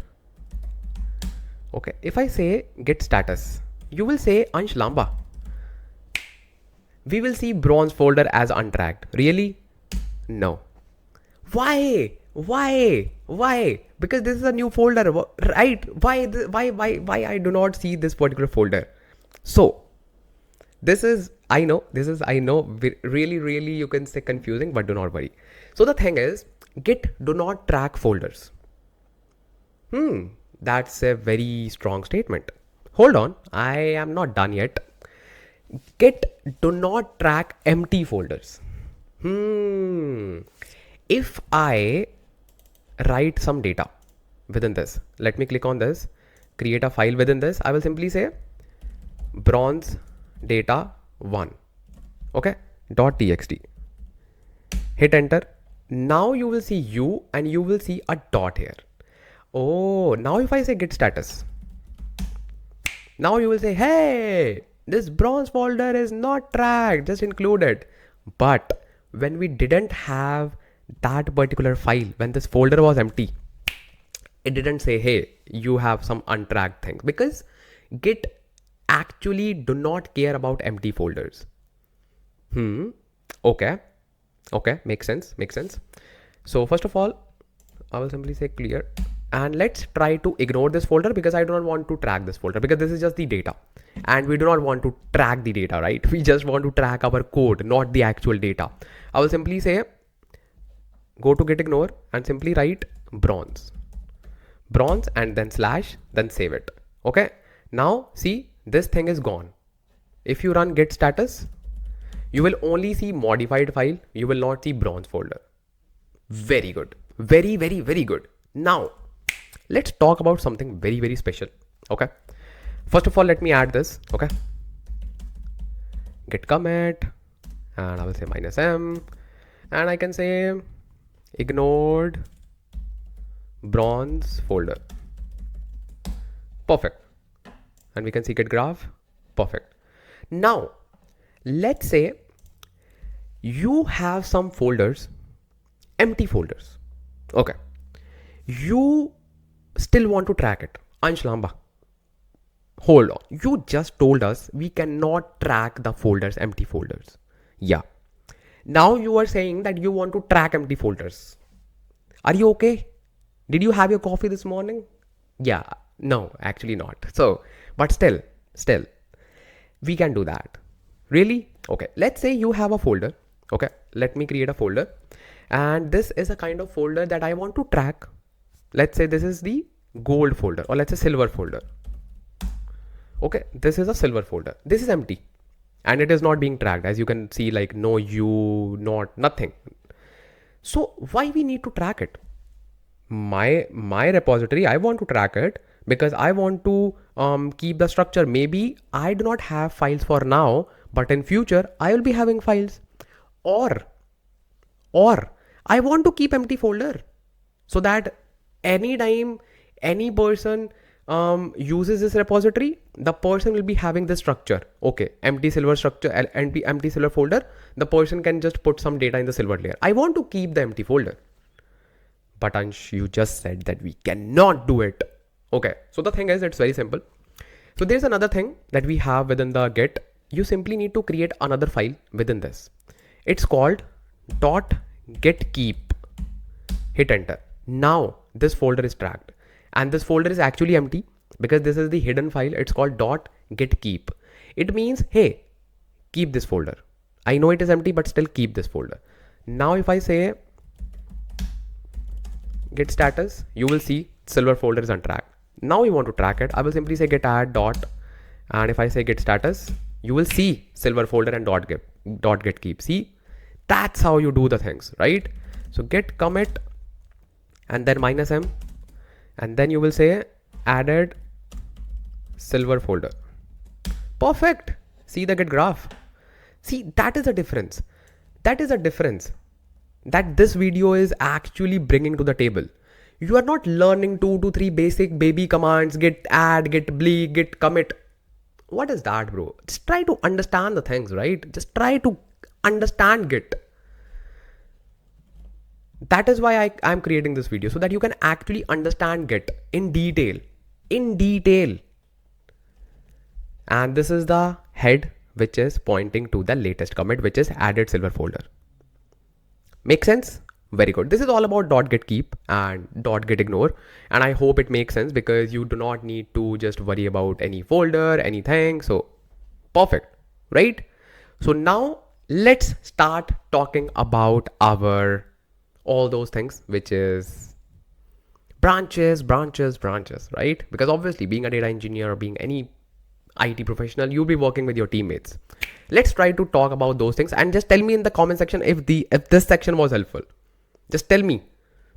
Okay, if I say git status, you will say Ansh Lamba. We will see bronze folder as untracked. Really? No. Why? Why? Why? Because this is a new folder, right? Why I do not see this particular folder? So this is, I know, really, you can say confusing, but do not worry. So the thing is, Git do not track folders. That's a very strong statement. Hold on, I am not done yet. Git do not track empty folders. If I write some data within this, let me click on this, create a file within this. I will simply say bronze data 1, okay, .txt, hit enter. Now you will see U and you will see a dot here. Oh, now if I say git status, now you will say, hey, this bronze folder is not tracked, just include it. But when we didn't have that particular file, when this folder was empty, it didn't say, hey, you have some untracked things, because Git actually do not care about empty folders. Okay, makes sense. So first of all, I will simply say clear, and let's try to ignore this folder, because I do not want to track this folder, because this is just the data and we do not want to track the data, right? We just want to track our code, not the actual data. I will simply say go to Gitignore and simply write bronze and then slash, then save it. Okay, now see, this thing is gone. if you run git status, you will only see modified file. You will not see bronze folder. Very good. Very, very, very good. Now, let's talk about something very, very special. Okay. First of all, let me add this. Okay. Git commit, and I will say -m, and I can say ignored bronze folder. Perfect. And we can see git graph. Perfect. Now, let's say you have some folders, empty folders. Okay. You still want to track it. Ansh Lamba, hold on. You just told us we cannot track the folders, empty folders. Yeah. Now you are saying that you want to track empty folders. Are you okay? Did you have your coffee this morning? Yeah. No, actually not. So, but still, we can do that. Really? Okay. Let's say you have a folder. Okay. Let me create a folder. And this is a kind of folder that I want to track. Let's say this is the gold folder, or let's say silver folder. Okay. This is a silver folder. This is empty. And it is not being tracked. As you can see, like no U, not nothing. So why we need to track it? My repository, I want to track it because I want to keep the structure. Maybe I do not have files for now, but in future I will be having files. Or I want to keep empty folder so that anytime any person uses this repository, the person will be having this structure. Okay, empty silver structure, empty silver folder. The person can just put some data in the silver layer. I want to keep the empty folder. But Ansh, you just said that we cannot do it. Okay, so the thing is, it's very simple. So there's another thing that we have within the Git. You simply need to create another file within this. It's called .gitkeep. Hit enter. Now this folder is tracked, and this folder is actually empty because this is the hidden file. It's called .gitkeep. It means, hey, keep this folder. I know it is empty, but still keep this folder. Now if I say git status, you will see silver folder is untracked. Now we want to track it. I will simply say git add dot, and if I say git status, you will see silver folder and .gitkeep. See, that's how you do the things, right? So git commit and then -m, and then you will say added silver folder. Perfect. See the git graph. See, that is a difference. That is a difference that this video is actually bringing to the table. You are not learning 2 to 3 basic baby commands, git add, git bleak, git commit. What is that, bro? Just try to understand the things, right? Just try to understand Git. That is why I'm creating this video, so that you can actually understand Git in detail. And this is the head which is pointing to the latest commit, which is added silver folder. Make sense? Very good. This is all about .gitkeep and .gitignore, and I hope it makes sense because you do not need to just worry about any folder, anything. So perfect, right? So now let's start talking about all those things, which is branches, right? Because obviously being a data engineer or being any IT professional, you'll be working with your teammates. Let's try to talk about those things, and just tell me in the comment section if this section was helpful. Just tell me,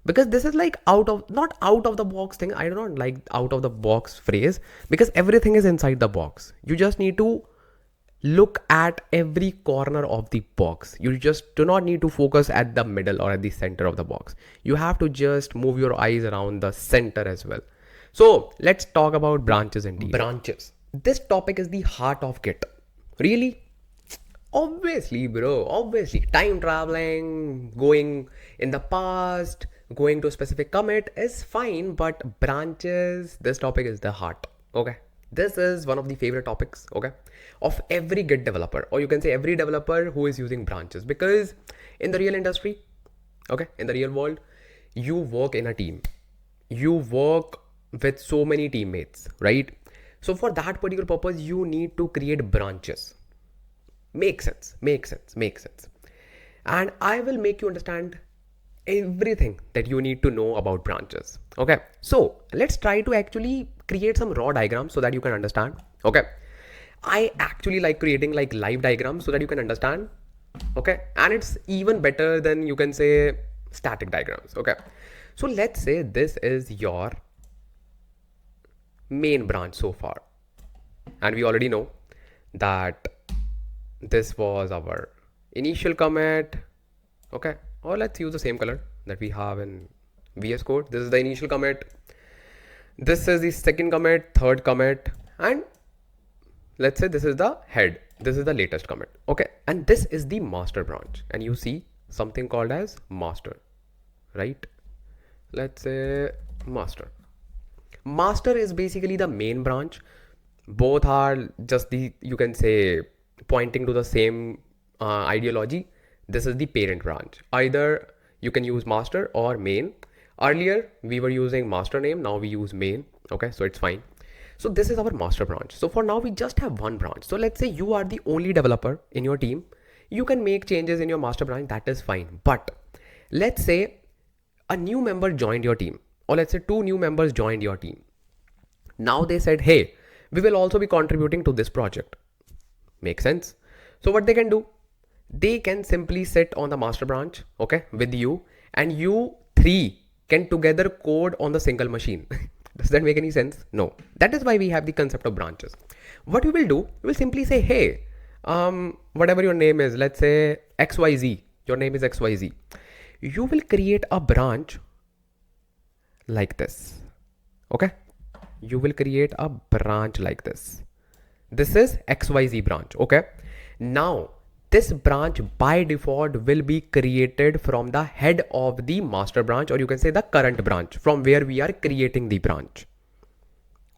because this is like not out of the box thing. I do not like out of the box phrase, because everything is inside the box. You just need to look at every corner of the box. You just do not need to focus at the middle or at the center of the box. You have to just move your eyes around the center as well. So let's talk about branches and branches. This topic is the heart of Git. Really? Obviously, bro. Obviously, time traveling, going in the past, going to a specific commit is fine, but branches, this topic is the heart. Okay. This is one of the favorite topics, okay, of every Git developer, or you can say every developer who is using branches, because in the real industry, okay, in the real world, you work in a team. You work with so many teammates, right? So for that particular purpose, you need to create branches. Makes sense. And I will make you understand everything that you need to know about branches. Okay, so let's try to actually create some raw diagrams so that you can understand. Okay, I actually like creating like live diagrams so that you can understand. Okay, and it's even better than you can say static diagrams. Okay, so let's say this is your main branch so far, and we already know that this was our initial commit. Okay, or let's use the same color that we have in VS Code. This is the initial commit, this is the second commit, third commit, and let's say this is the head, this is the latest commit. Okay, and this is the master branch, and you see something called as master, right? Let's say master is basically the main branch. Both are just the, you can say, pointing to the same ideology. This is the parent branch. Either you can use master or main. Earlier we were using master name, now we use main. Okay, so it's fine. So this is our master branch. So for now we just have one branch. So let's say you are the only developer in your team. You can make changes in your master branch, that is fine. But let's say a new member joined your team, or let's say two new members joined your team. Now they said, hey, we will also be contributing to this project. Make sense? So what they can do, they can simply sit on the master branch, okay, with you, and you three can together code on the single machine. Does that make any sense? No. That is why we have the concept of branches. What we will do, we will simply say, hey, whatever your name is, let's say XYZ, your name is XYZ. You will create a branch like this. Okay. You will create a branch like this. This is XYZ branch. Okay. Now this branch by default will be created from the head of the master branch, or you can say the current branch from where we are creating the branch.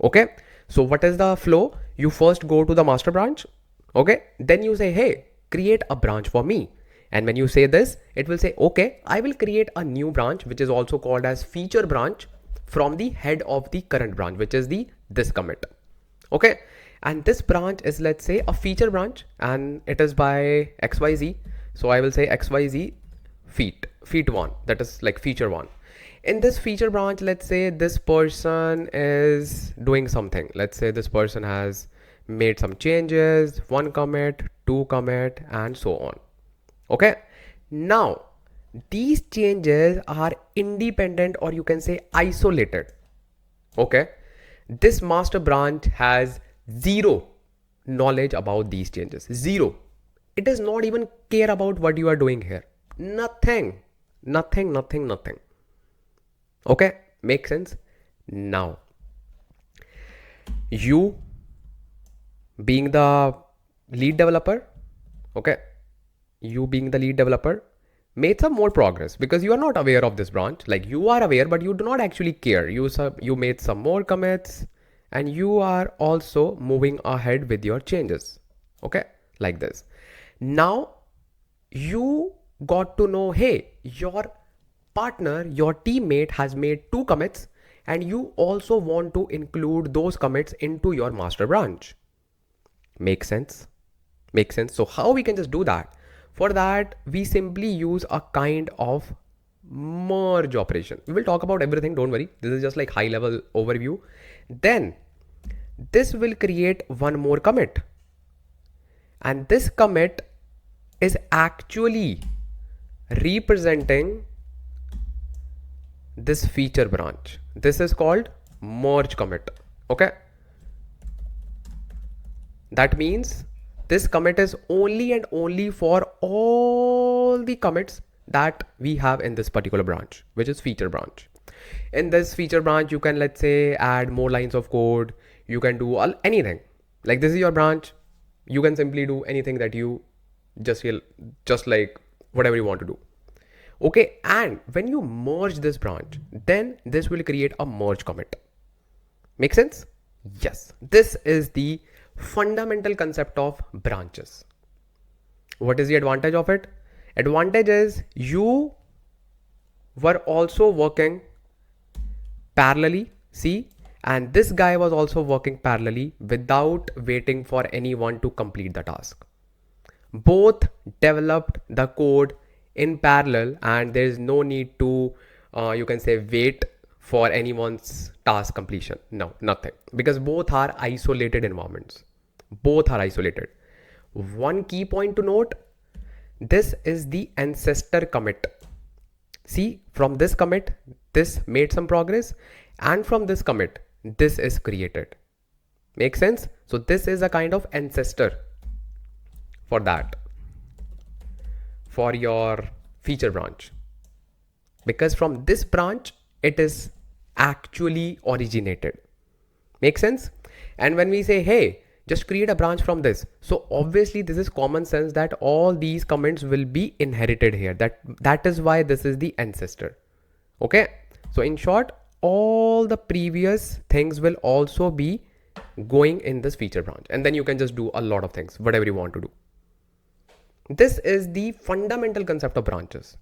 Okay. So what is the flow? You first go to the master branch. Okay. Then you say, hey, create a branch for me. And when you say this, it will say, okay, I will create a new branch, which is also called as feature branch, from the head of the current branch, which is this commit. Okay. And this branch is, let's say, a feature branch, and it is by XYZ. So I will say XYZ feat 1, that is like feature 1. In this feature branch, let's say this person is doing something. Let's say this person has made some changes, 1 commit, 2 commit, and so on. Okay. Now these changes are independent, or you can say isolated. Okay. This master branch has zero knowledge about these changes. Zero. It does not even care about what you are doing here. Nothing. Okay. Make sense? Now, you being the lead developer, okay, you being the lead developer made some more progress because you are not aware of this branch. Like, you are aware, but you do not actually care. You made some more commits, and you are also moving ahead with your changes. Okay, like this. Now you got to know, hey, your partner, your teammate has made 2 commits, and you also want to include those commits into your master branch. Make sense? Make sense? So how we can just do that? For that, we simply use a kind of merge operation. We will talk about everything, don't worry. This is just like high level overview. Then this will create one more commit, and this commit is actually representing this feature branch. This is called merge commit. Okay. That means this commit is only and only for all the commits that we have in this particular branch, which is feature branch. In this feature branch, you can, let's say, add more lines of code. You can do anything. Like, this is your branch. You can simply do anything that you just feel, just like whatever you want to do. Okay. And when you merge this branch, then this will create a merge commit. Make sense? Yes. This is the fundamental concept of branches. What is the advantage of it? Advantage is you were also working parallelly, see, and this guy was also working parallelly without waiting for anyone to complete the task. Both developed the code in parallel, and there is no need to you can say wait for anyone's task completion. No, nothing, because both are isolated environments. Both are isolated. One key point to note, this is the ancestor commit. See, from this commit, this made some progress, and from this commit, this is created. Make sense? So this is a kind of ancestor for that, for your feature branch, because from this branch, it is actually originated. Make sense? And when we say, hey, just create a branch from this, so obviously this is common sense that all these comments will be inherited here. That is why this is the ancestor. Okay, so in short, all the previous things will also be going in this feature branch, and then you can just do a lot of things, whatever you want to do. This is the fundamental concept of branches.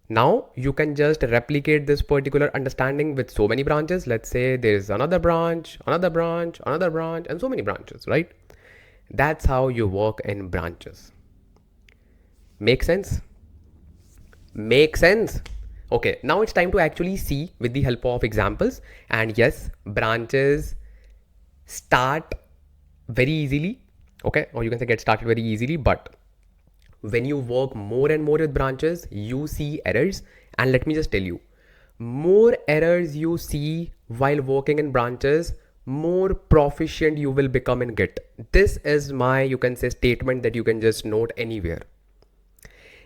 Now you can just replicate this particular understanding with so many branches. Let's say there is another branch, another branch, another branch, and so many branches, right? That's how you work in branches. Make sense? Make sense? Okay, now it's time to actually see with the help of examples. And yes, branches start very easily, okay? Or you can say get started very easily, but when you work more and more with branches, you see errors. And let me just tell you, more errors you see while working in branches, more proficient you will become in Git. This is my, you can say, statement that you can just note anywhere.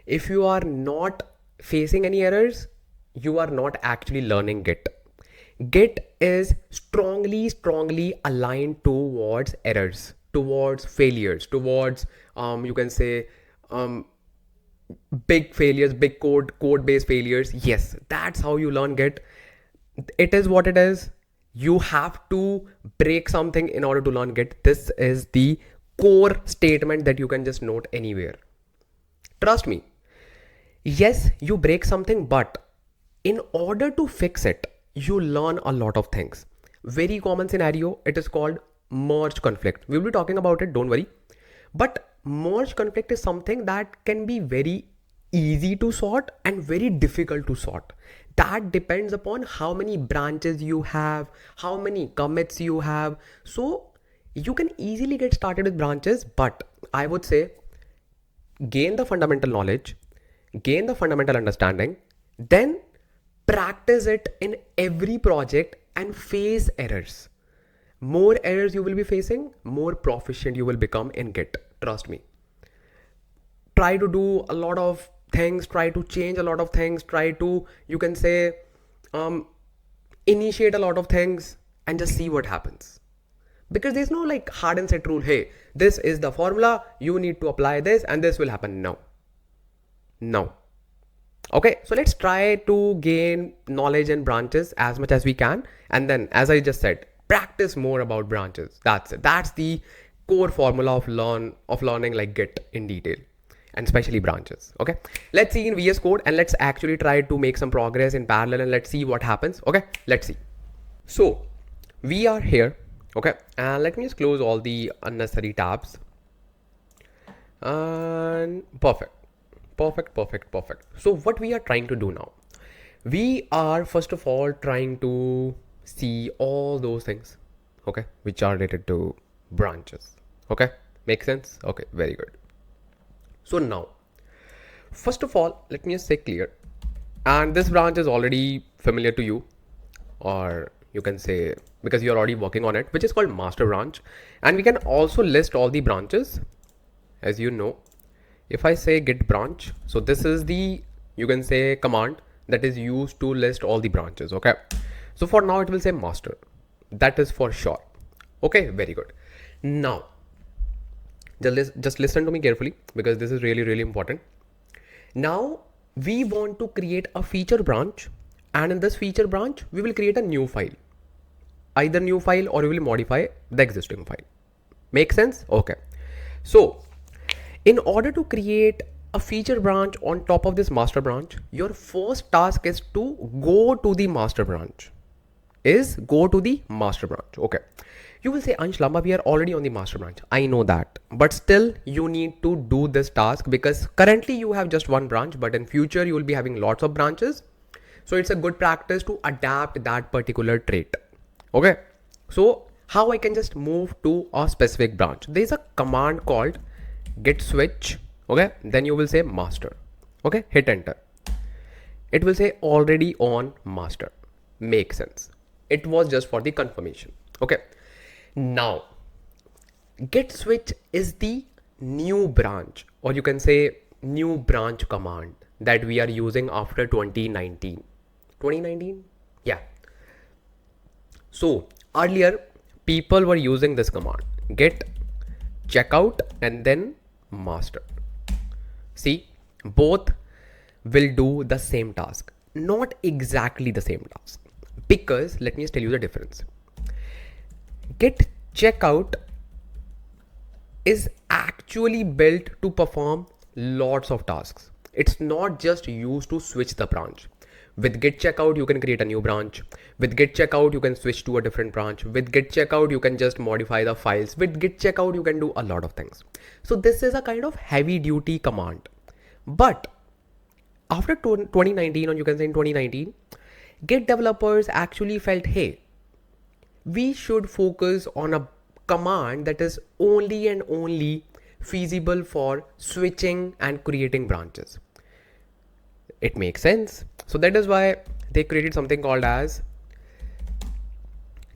If you are not facing any errors, you are not actually learning Git. Git is strongly aligned towards errors, towards failures, towards, you can say, big failures, big code based failures. Yes, that's how you learn Git. It is what it is. You have to break something in order to learn Git. This is the core statement that you can just note anywhere. Trust me. Yes, you break something, but in order to fix it, you learn a lot of things. Very common scenario, it is called merge conflict. We'll be talking about it, don't worry. But merge conflict is something that can be very easy to sort and very difficult to sort. That depends upon how many branches you have, how many commits you have. So you can easily get started with branches, but I would say gain the fundamental knowledge, gain the fundamental understanding, then practice it in every project and face errors. More errors you will be facing, more proficient you will become in Git. Trust me. Try to do a lot of things, try to change a lot of things, try to, you can say, initiate a lot of things and just see what happens. Because there's no like hard and set rule, hey, this is the formula, you need to apply this and this will happen. No. Okay, so let's try to gain knowledge in branches as much as we can. And then, as I just said, practice more about branches. That's it. That's the core formula of learning like Git in detail, and especially branches. Okay, let's see in VS Code and let's actually try to make some progress in parallel and let's see what happens. Okay, let's see. So we are here. Okay, and let me just close all the unnecessary tabs. And perfect. So what we are trying to do now, we are first of all trying to see all those things, okay, which are related to branches. Okay, make sense? Okay, very good. So now, first of all, let me just say clear, and this branch is already familiar to you, or you can say because you're already working on it, which is called master branch. And we can also list all the branches, as you know. If I say git branch, so this is the, you can say, command that is used to list all the branches. Okay, so for now it will say master, that is for sure. Okay, very good. Now just listen to me carefully because this is really important. Now we want to create a feature branch, and in this feature branch we will create a new file, either new file or we will modify the existing file. Make sense? Okay, so in order to create a feature branch on top of this master branch, your first task is to go to the master branch. Okay, you will say, Ansh, Lamba, we are already on the master branch. I know that, but still you need to do this task because currently you have just one branch, but in future you will be having lots of branches. So it's a good practice to adapt that particular trait. Okay, so how I can just move to a specific branch. There's a command called git switch. Okay, then you will say master. Okay, hit enter. It will say already on master. Makes sense. It was just for the confirmation. Okay, now git switch is the new branch, or you can say new branch command that we are using after 2019. 2019? Yeah. So earlier people were using this command, git checkout and then master. See, both will do the same task, not exactly the same task, because let me just tell you the difference. Git checkout is actually built to perform lots of tasks. It's not just used to switch the branch. With git checkout, you can create a new branch. With git checkout, you can switch to a different branch. With git checkout, you can just modify the files. With git checkout, you can do a lot of things. So this is a kind of heavy duty command. But after 2019, or you can say in 2019, Git developers actually felt, hey, we should focus on a command that is only and only feasible for switching and creating branches. It makes sense. So that is why they created something called as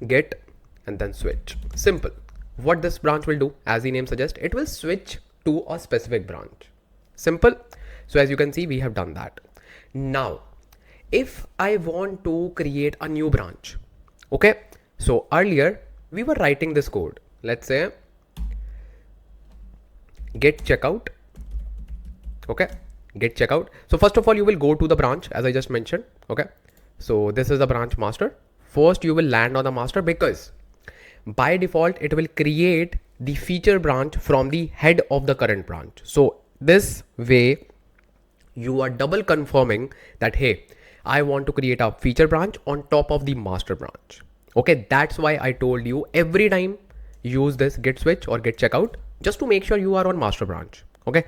git and then switch. Simple. What this branch will do, as the name suggests, it will switch to a specific branch. Simple. So as you can see, we have done that. Now, if I want to create a new branch, okay, so earlier we were writing this code. Let's say git checkout. Okay, git checkout. So first of all, you will go to the branch as I just mentioned. Okay, so this is the branch master. First, you will land on the master because by default, it will create the feature branch from the head of the current branch. So this way, you are double confirming that, hey, I want to create a feature branch on top of the master branch. Okay, that's why I told you every time use this git switch or git checkout just to make sure you are on master branch. Okay,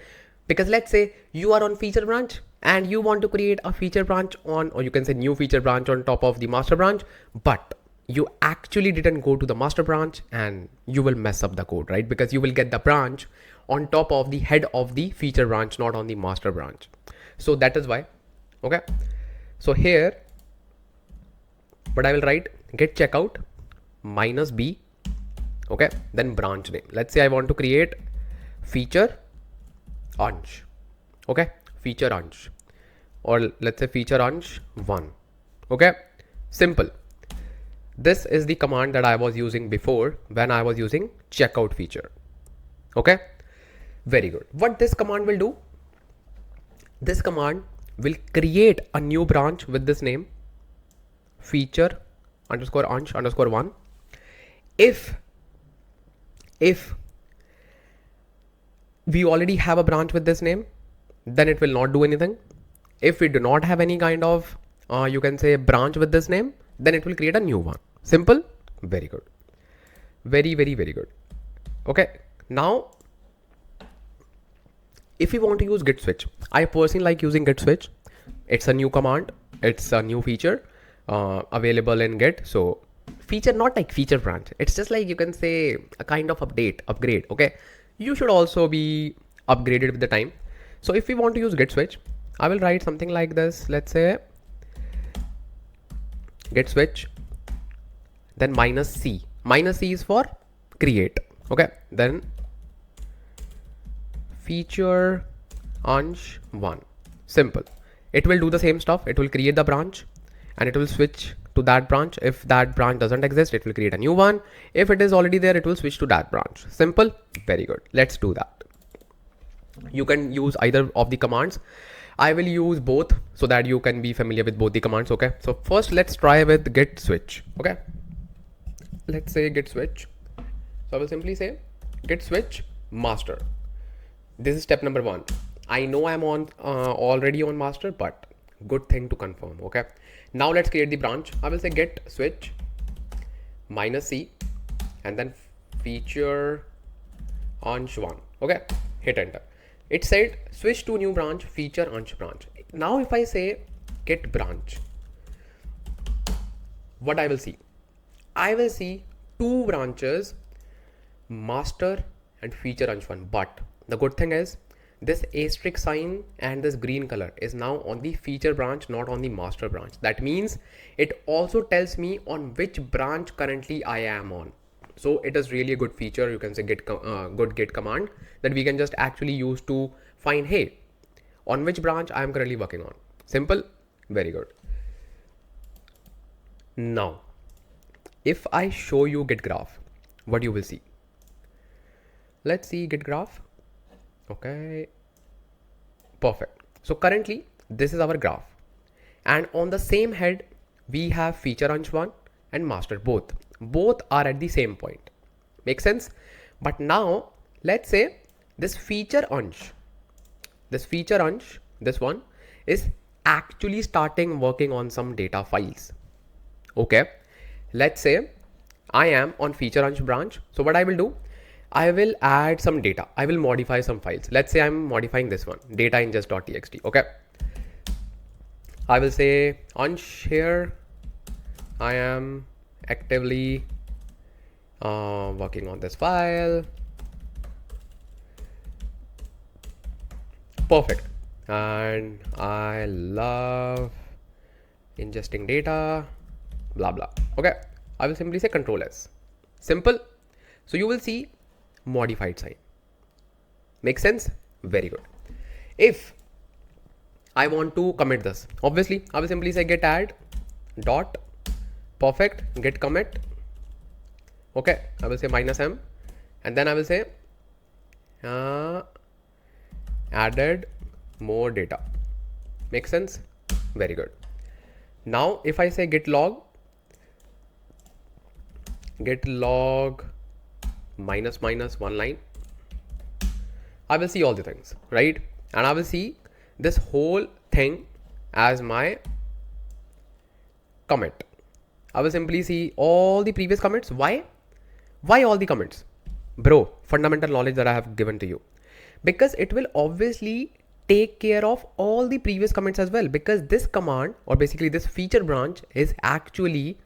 because let's say you are on feature branch and you want to create a feature branch on, or you can say new feature branch on top of the master branch, but you actually didn't go to the master branch and you will mess up the code, right? Because you will get the branch on top of the head of the feature branch, not on the master branch. So that is why. Okay, so here what I will write, git checkout minus b, okay, then branch name. Let's say I want to create feature Ansh. Okay, feature Ansh, or let's say feature Ansh 1. Okay, simple. This is the command that I was using before when I was using checkout feature. Okay, very good. What this command will do, this command will create a new branch with this name, feature underscore Ansh underscore 1. If we already have a branch with this name, then it will not do anything. If we do not have any kind of you can say branch with this name, then it will create a new one. Simple. Very good. Very good. Okay, now if you want to use git switch, I personally like using git switch. It's a new command, it's a new feature available in Git. So feature, not like feature branch, it's just like you can say a kind of upgrade. Okay, you should also be upgraded with the time. So if we want to use git switch, I will write something like this. Let's say git switch, then minus c is for create. Okay, then feature Ansh 1. Simple. It will do the same stuff. It will create the branch and it will switch to that branch. If that branch doesn't exist, it will create a new one. If it is already there, it will switch to that branch. Simple. Very good. Let's do that. You can use either of the commands. I will use both so that you can be familiar with both the commands. Okay, so first let's try with git switch. Okay, let's say git switch. So I will simply say git switch master. This is step number 1. I know I'm on already on master, but good thing to confirm. Okay, now let's create the branch. I will say git switch minus c and then feature Ansh 1. Okay, hit enter. It said switch to new branch, feature Ansh branch. Now if I say git branch, what I will see? I will see two branches, master and feature Ansh one. But the good thing is this asterisk sign and this green color is now on the feature branch, not on the master branch. That means it also tells me on which branch currently I am on. So it is really a good feature. You can say good git command that we can just actually use to find, hey, on which branch I am currently working on. Simple, very good. Now, if I show you git graph, what you will see? Let's see git graph. Okay, perfect. So currently this is our graph, and on the same head we have feature Ansh one and master, both are at the same point. Make sense? But now let's say this feature Ansh, this one is actually starting working on some data files. Okay, let's say I am on feature Ansh branch. So what I will do, I will add some data. I will modify some files. Let's say I'm modifying this one, data ingest.txt. Okay, I will say Ansh here, I am actively working on this file. Perfect. And I love ingesting data, blah blah. Okay, I will simply say Control S. Simple. So you will see modified sign. Make sense? Very good. If I want to commit this, obviously I will simply say git add dot perfect git commit. Okay, I will say -m, and then I will say added more data. Make sense? Very good. Now if I say git log -1 line, I will see all the things, right? And I will see this whole thing as my commit. I will simply see all the previous commits. Why all the commits? Bro, fundamental knowledge that I have given to you, because it will obviously take care of all the previous commits as well, because this command, or basically this feature branch, is actually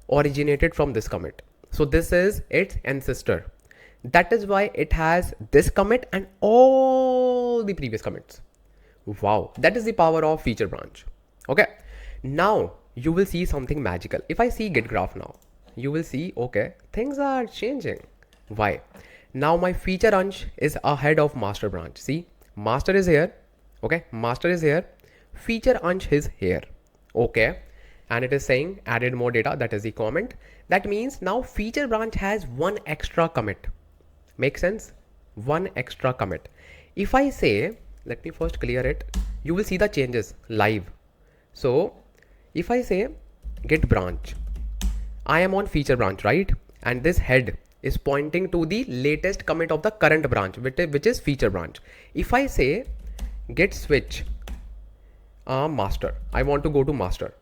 originated from this commit. So this is its ancestor. That is why it has this commit and all the previous commits. Wow, that is the power of feature branch. Okay, now you will see something magical. If I see git graph now, you will see, okay, things are changing. Why? Now my feature Ansh is ahead of master branch. See, master is here. Okay, master is here. Feature Ansh is here. Okay, and it is saying added more data. That is the comment. That means now feature branch has one extra commit. Make sense? One extra commit. If I say, let me first clear it, you will see the changes live. So if I say git branch, I am on feature branch, right? And this head is pointing to the latest commit of the current branch, which is feature branch. If I say git switch master, I want to go to master,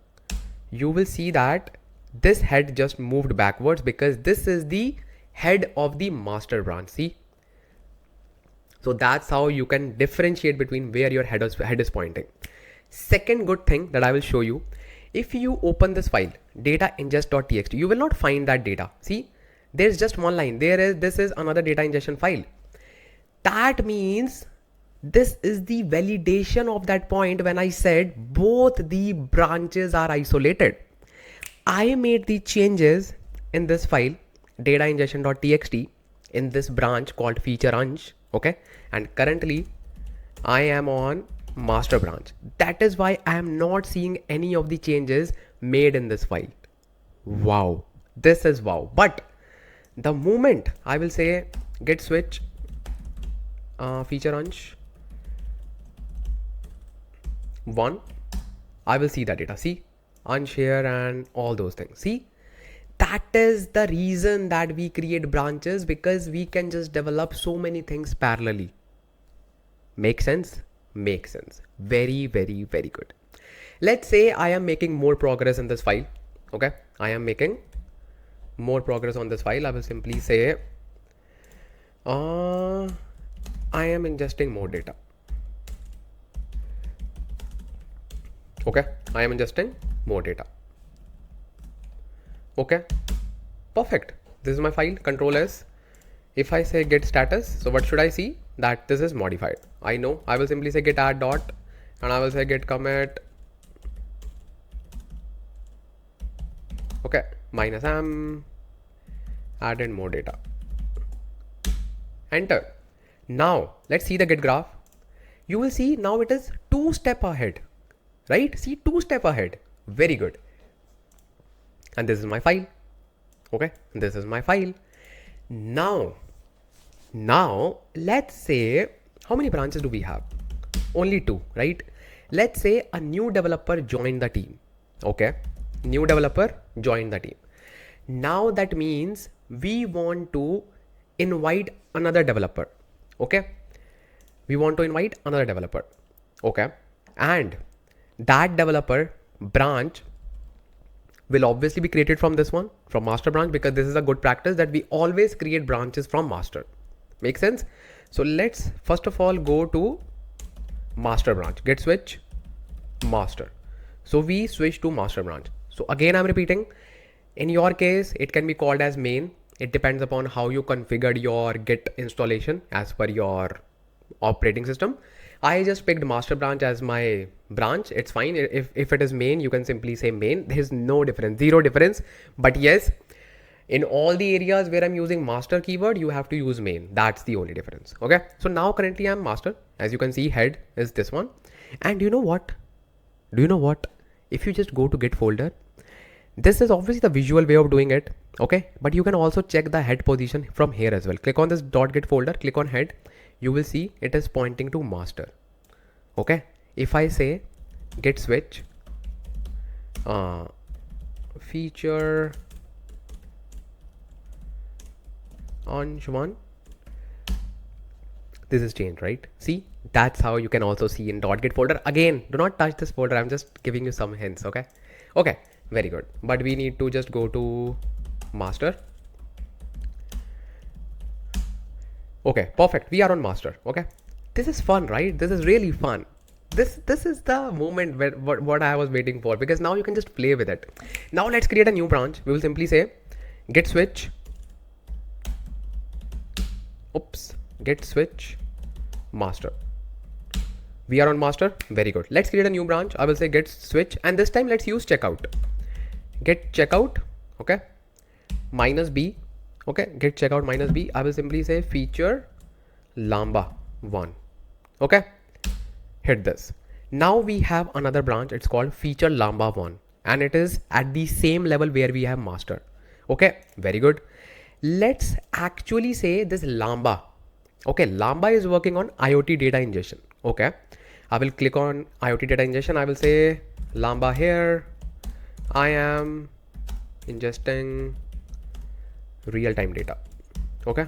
you will see that this head just moved backwards because this is the head of the master branch. See, so that's how you can differentiate between where your head is pointing. Second good thing that I will show you, if you open this file data ingest.txt, you will not find that data. See, there's just one line. This is another data ingestion file. That means this is the validation of that point when I said both the branches are isolated. I made the changes in this file data ingestion.txt in this branch called feature Ansh. Okay, and currently I am on master branch. That is why I am not seeing any of the changes made in this file. Wow, this is wow. But the moment I will say git switch feature Ansh 1, I will see that data. See, Ansh here and all those things. See, that is the reason that we create branches, because we can just develop so many things parallelly. Make sense? Make sense. Very, very, very good. Let's say I am making more progress in this file. Okay, I am making more progress on this file. I will simply say I am ingesting more data. Okay, I am ingesting more data. Okay, Perfect. This is my file, control S. If I say git status, so what should I see? That this is modified. I know, I will simply say git add dot, and I will say git commit. Okay, -m, added more data. Enter. Now let's see the git graph. You will see now it is 2 steps ahead, right? See, 2 steps ahead. Very good. And this is my file. Okay, this is my file. Now let's say, how many branches do we have? Only 2, right? Let's say a new developer joined the team. Okay, new developer joined the team. Now that means we want to invite another developer. Okay, we want to invite another developer. Okay, and that developer branch will obviously be created from this one, from master branch, because this is a good practice that we always create branches from master. Make sense? So let's first of all go to master branch, git switch master. So we switch to master branch. So again, I'm repeating, in your case, it can be called as main. It depends upon how you configured your Git installation as per your operating system. I just picked master branch as my branch. It's fine. If it is main, you can simply say main. There's no difference, zero difference. But yes, in all the areas where I'm using master keyword, you have to use main. That's the only difference. Okay. So now currently I'm master. As you can see, head is this one. And you know what? Do you know what? If you just go to Git folder, this is obviously the visual way of doing it. Okay. But you can also check the head position from here as well. Click on this .git folder, click on head. You will see it is pointing to master. Okay. If I say git switch feature Ansh 1, this is changed, right? See, that's how you can also see in .git folder. Again, do not touch this folder. I'm just giving you some hints. Okay. Okay. Very good. But we need to just go to master. Okay, perfect. We are on master. Okay, this is fun, right? This is really fun. This is the moment where what I was waiting for, because now you can just play with it. Now let's create a new branch. We will simply say git switch. Oops, git switch master. We are on master. Very good. Let's create a new branch. I will say git switch, and this time let's use checkout. Git checkout. Okay, -b. Okay, git checkout -b. I will simply say feature Lamba 1. Okay, hit this. Now we have another branch. It's called feature Lamba 1, and it is at the same level where we have master. Okay, very good. Let's actually say this Lamba. Okay, Lamba is working on IoT data ingestion. Okay, I will click on IoT data ingestion. I will say Lamba here. I am ingesting real-time data. Okay,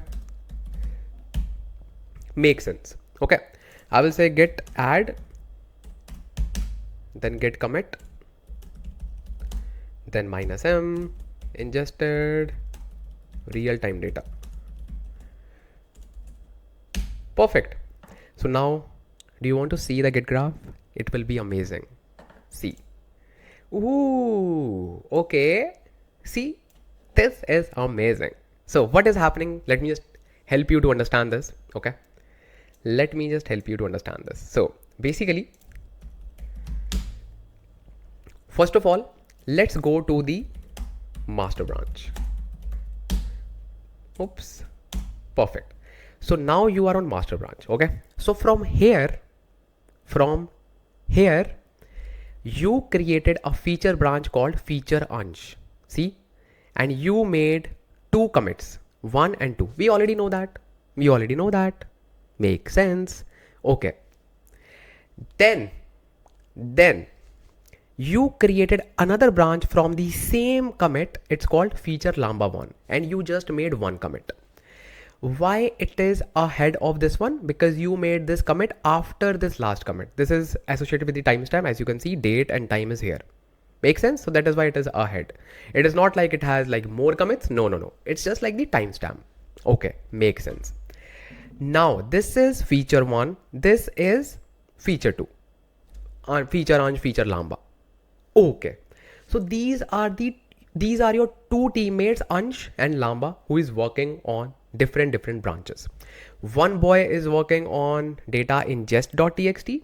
makes sense. Okay, I will say git add, then git commit, then -m ingested real-time data. Perfect. So now, do you want to see the git graph? It will be amazing. See. Ooh, okay. See, this is amazing. So what is happening? Let me just help you to understand this. Okay, let me just help you to understand this. So basically, first of all, let's go to the master branch. Oops, perfect. So now you are on master branch. Okay, so from here, you created a feature branch called feature Ansh. See, and you made 2 commits, 1 and 2. We already know that. Makes sense. Okay. Then you created another branch from the same commit. It's called feature Lamba 1, and you just made 1 commit. Why it is ahead of this one? Because you made this commit after this last commit. This is associated with the timestamp. As you can see, date and time is here. Makes sense? So that is why it is ahead. It is not like it has like more commits. No. It's just like the timestamp. Okay, makes sense. Now this is feature 1. This is feature 2. Feature Ansh, feature Lamba. Okay. So these are the these are your two teammates, Ansh and Lamba, who is working on different branches. One boy is working on data ingest.txt.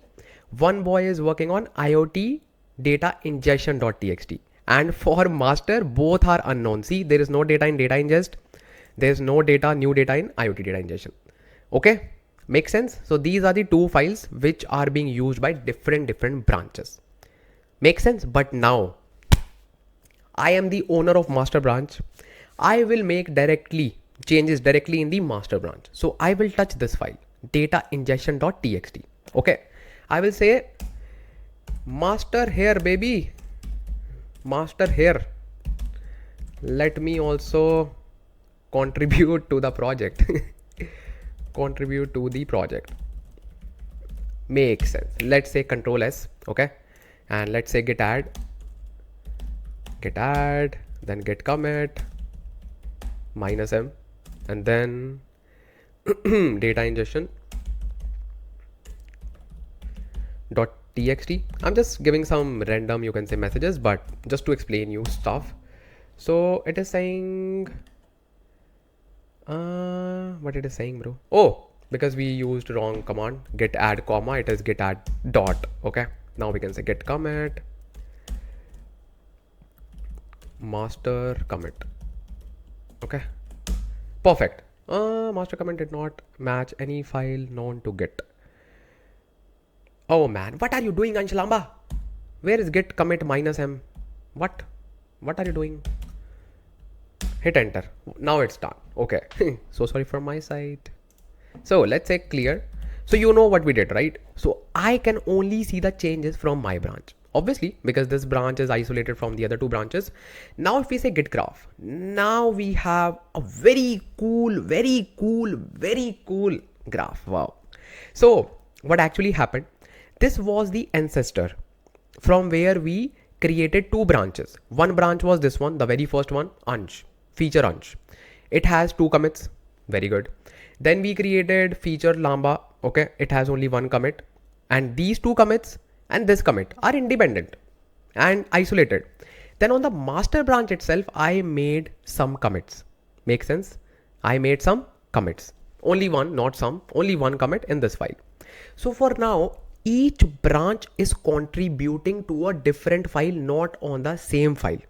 One boy is working on IoT data ingestion.txt. And for master, both are unknown. See, there is no data in data ingest. There's no new data in IoT data ingestion. Okay, makes sense? So these are the two files which are being used by different branches. Makes sense? But now I am the owner of master branch. I will make changes directly in the master branch. So I will touch this file, data ingestion.txt. Okay, I will say master here, baby, master here. Let me also contribute to the project. Contribute to the project. Makes sense. Let's say Control S. Okay, and let's say git add, then git commit -m, and then data ingestion .txt. I'm just giving some random, you can say, messages, but just to explain you stuff. So it is saying what it is saying, bro? Oh, because we used wrong command, git add comma, it is git add dot. Okay, now we can say git commit master commit. Okay, perfect. Master commit did not match any file known to git. Oh man, what are you doing, Ansh? Where is git commit -m? What are you doing? Hit enter. Now it's done. Okay. So sorry from my side. So let's say clear. So you know what we did, right? So I can only see the changes from my branch, obviously, because this branch is isolated from the other two branches. Now if we say git graph, now we have a very cool graph. Wow. So what actually happened? This was the ancestor from where we created two branches. One branch was this one, the very first one, Ansh, feature Ansh. It has two commits. Very good. Then we created feature Lamba. Okay, it has only one commit, and these two commits and this commit are independent and isolated. Then on the master branch itself, I made some commits. Make sense? I made some commits. Only one, not some, only one commit in this file. So for now, each branch is contributing to a different file, not on the same file.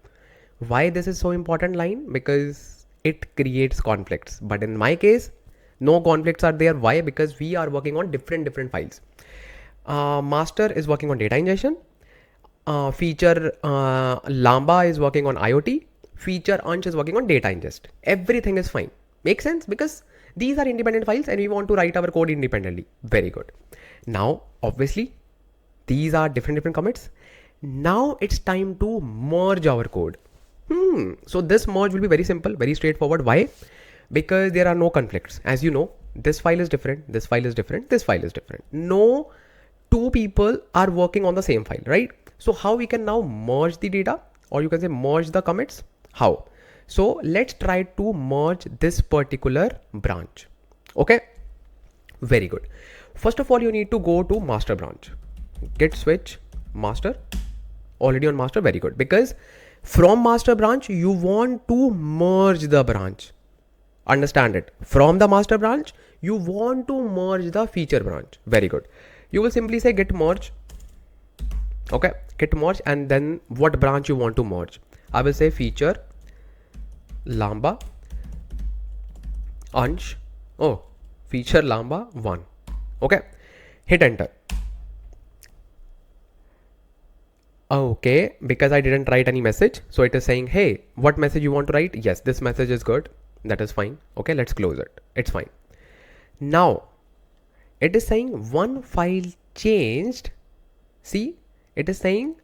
Why this is so important line? Because it creates conflicts. But in my case, no conflicts are there. Why? Because we are working on different files. Master is working on data ingestion. Feature Lamba is working on IoT. Feature Ansh is working on data ingest. Everything is fine. Makes sense? Because these are independent files and we want to write our code independently. Very good. Now, obviously, these are different commits. Now it's time to merge our code. So this merge will be very simple, very straightforward. Why? Because there are no conflicts. As you know, this file is different, this file is different, this file is different. No two people are working on the same file, right? So how we can now merge the data, or you can say merge the commits? How? So let's try to merge this particular branch. Okay, very good. First of all, you need to go to master branch, git switch master, already on master. Very good, because from master branch you want to merge the branch. Understand it. From the master branch you want to merge the feature branch. Very good. You will simply say git merge. Okay, git merge, and then what branch you want to merge. I will say feature Lamba Ansh. Oh, feature Lamba 1. Okay, hit enter. Okay, because I didn't write any message, so it is saying, hey, what message you want to write? Yes, this message is good. That is fine. Okay, let's close it. It's fine. Now it is saying one file changed. See, it is saying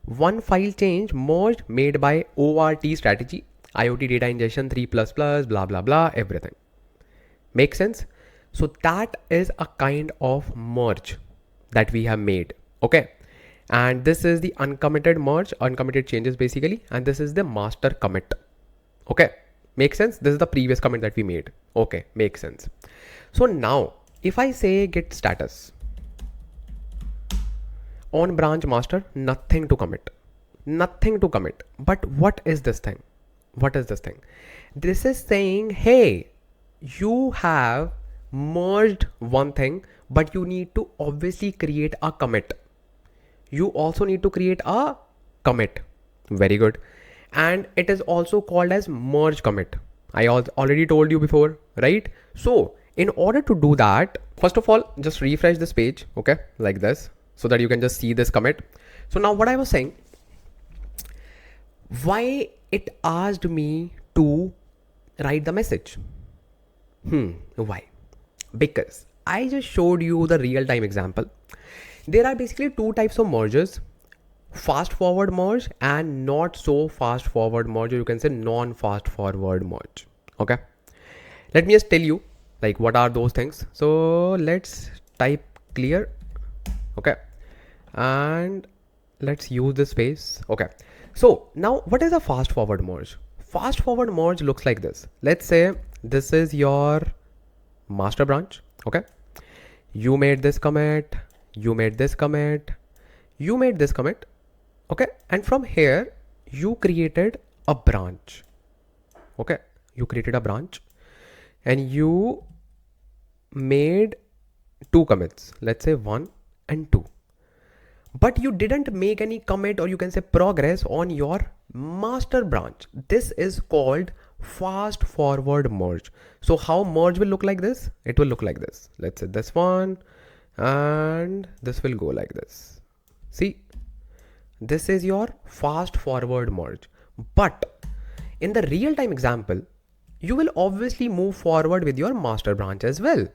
one file change merged made by ORT strategy, IoT data ingestion 3++, blah blah blah, everything. Make sense? So that is a kind of merge that we have made. Okay, and this is the uncommitted merge, uncommitted changes basically, and this is the master commit. Okay, makes sense? This is the previous commit that we made. Okay, makes sense. So now if I say git status on branch master, nothing to commit. nothing to commit. But what is this thing? What is this thing? This is saying, hey, you have merged one thing, but you need to obviously create a commit. You also need to create a commit. Very good. And it is also called as merge commit. I already told you before, right? So in order to do that, first of all, just refresh this page, okay, like this, so that you can just see this commit. So now what I was saying, why it asked me to write the message? Why? Because I just showed you the real-time example. There are basically two types of merges: fast forward merge and not so fast forward merge, or you can say non-fast forward merge. Okay, let me just tell you like what are those things. So let's type clear, okay, and let's use this space. Okay, so now what is a fast forward merge? Fast forward merge looks like this. Let's say this is your master branch. Okay, you made this commit, you made this commit, you made this commit. Okay, and from here you created a branch. Okay, you created a branch and you made two commits, let's say 1 and 2, but you didn't make any commit, or you can say progress, on your master branch. This is called fast forward merge. So how merge will look like this? It will look like this. Let's say this one, and this will go like this. See, this is your fast forward merge. But in the real-time example, you will obviously move forward with your master branch as well.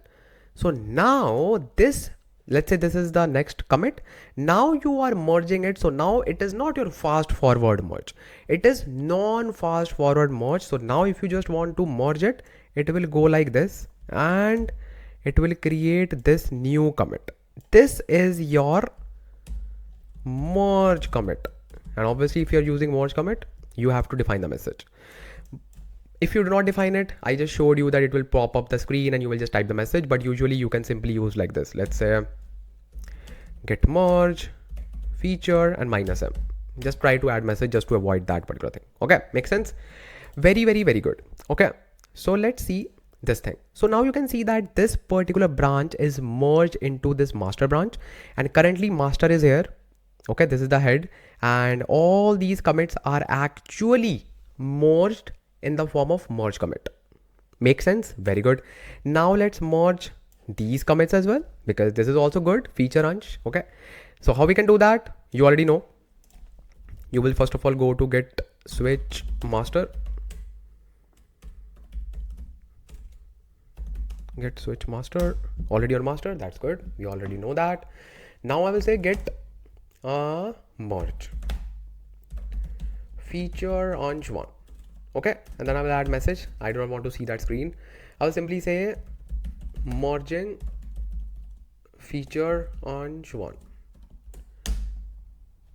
So now this, let's say this is the next commit. Now you are merging it. So now it is not your fast forward merge. It is non-fast forward merge. So now if you just want to merge it, it will go like this and it will create this new commit. This is your merge commit. And obviously if you're using merge commit, you have to define the message. If you do not define it, I just showed you that it will pop up the screen and you will just type the message, but usually you can simply use like this. Let's say git merge feature and -m. Just try to add message just to avoid that particular thing. Okay, makes sense? Very, very, very good. Okay, so let's see this thing. So now you can see that this particular branch is merged into this master branch, and currently master is here. Okay, this is the head, and all these commits are actually merged in the form of merge commit. Make sense? Very good. Now let's merge these commits as well, because this is also good feature Ansh. Okay, so how we can do that? You already know. You will first of all go to git switch master, git switch master, already on master. That's good. We already know that. Now I will say git merge feature Ansh 1. Okay, and then I will add message. I do not want to see that screen. I will simply say merging feature Ansh 1.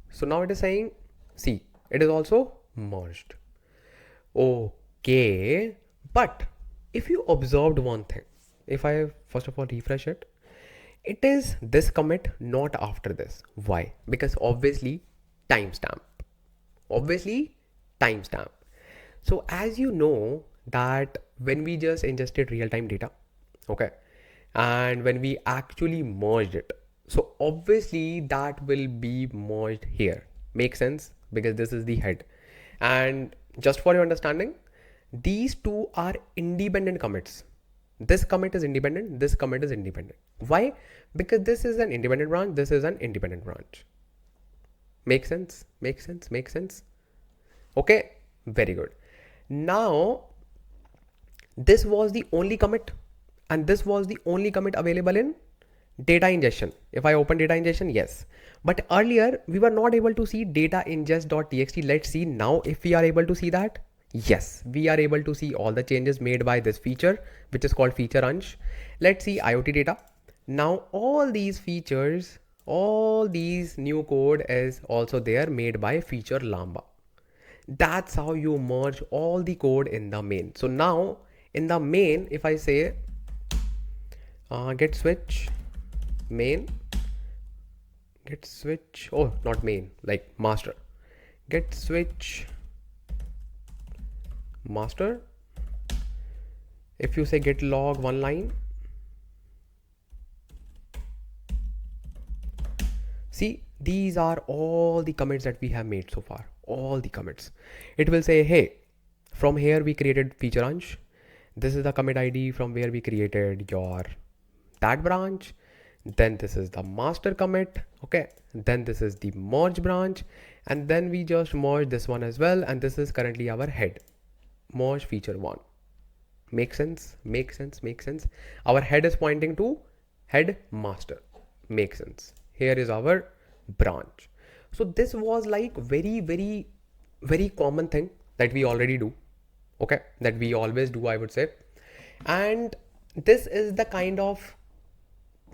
So now it is saying, see, it is also merged. Okay, but if you observed one thing, if I first of all refresh it, it is this commit, not after this. Why? Because obviously timestamp. Obviously timestamp. So as you know that when we just ingested real-time data, okay, and when we actually merged it, so obviously that will be merged here. Makes sense? Because this is the head. And just for your understanding, these two are independent commits. This commit is independent, this commit is independent. Why? Because this is an independent branch, this is an independent branch. Make sense? Make sense? Make sense? Okay, very good. Now, this was the only commit, and this was the only commit available in data ingestion. If I open data ingestion, yes. But earlier, we were not able to see data ingest.txt. Let's see now if we are able to see that. Yes, we are able to see all the changes made by this feature, which is called feature Ansh. Let's see IoT data. Now, all these features, all these new code is also there made by feature Lamba. That's how you merge all the code in the main. So now in the main, if I say git switch main, git switch, oh, not main, like master, git switch master. If you say git log one line, see, these are all the commits that we have made so far, all the commits. It will say, hey, from here we created feature Ansh. This is the commit ID from where we created that branch. Then this is the master commit. Okay. Then this is the merge branch. And then we just merge this one as well. And this is currently our head. Merge feature one. Make sense? Make sense? Make sense? Our head is pointing to head master. Make sense? Here is our branch. So this was like very common thing that we already do. Okay. That we always do, I would say. And this is the kind of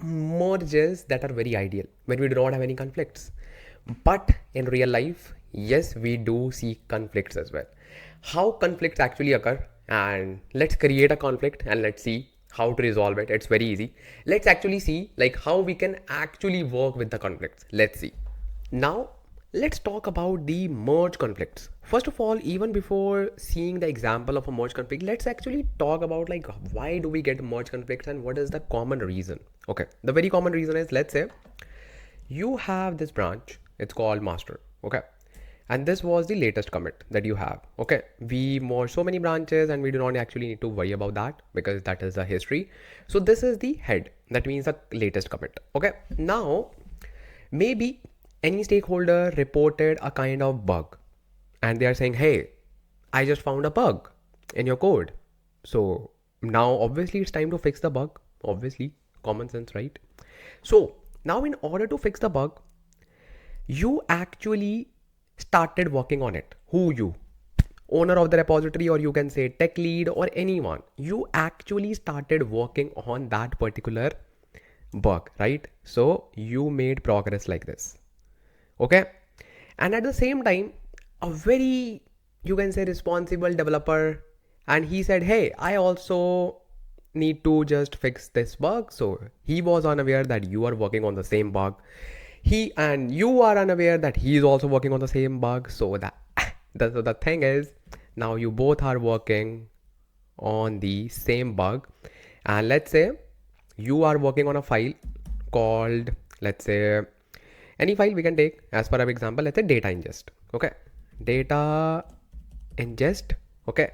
merges that are very ideal when we do not have any conflicts. But in real life, yes, we do see conflicts as well. How conflicts actually occur, and let's create a conflict and let's see how to resolve it. It's very easy. Let's actually see like how we can actually work with the conflicts. Let's see. Now let's talk about the merge conflicts. First of all, even before seeing the example of a merge conflict, let's actually talk about like why do we get merge conflicts and what is the common reason. Okay, the very common reason is, let's say you have this branch, it's called master. Okay, and this was the latest commit that you have. Okay, we merged so many branches and we do not actually need to worry about that because that is the history. So this is the head, that means the latest commit. Okay, now maybe any stakeholder reported a kind of bug and they are saying, hey, I just found a bug in your code. So now obviously it's time to fix the bug. Obviously, common sense, right? So now in order to fix the bug, you actually started working on it. Who? You, owner of the repository, or you can say tech lead or anyone. You actually started working on that particular bug, right? So you made progress like this. Okay, and at the same time, a very, you can say, responsible developer, and he said, hey, I also need to just fix this bug. So he was unaware that you are working on the same bug. He and you are unaware that he is also working on the same bug. So the thing is, now you both are working on the same bug. And let's say you are working on a file called, let's say, any file we can take as per our example. Let's say data ingest. Okay, data ingest. Okay,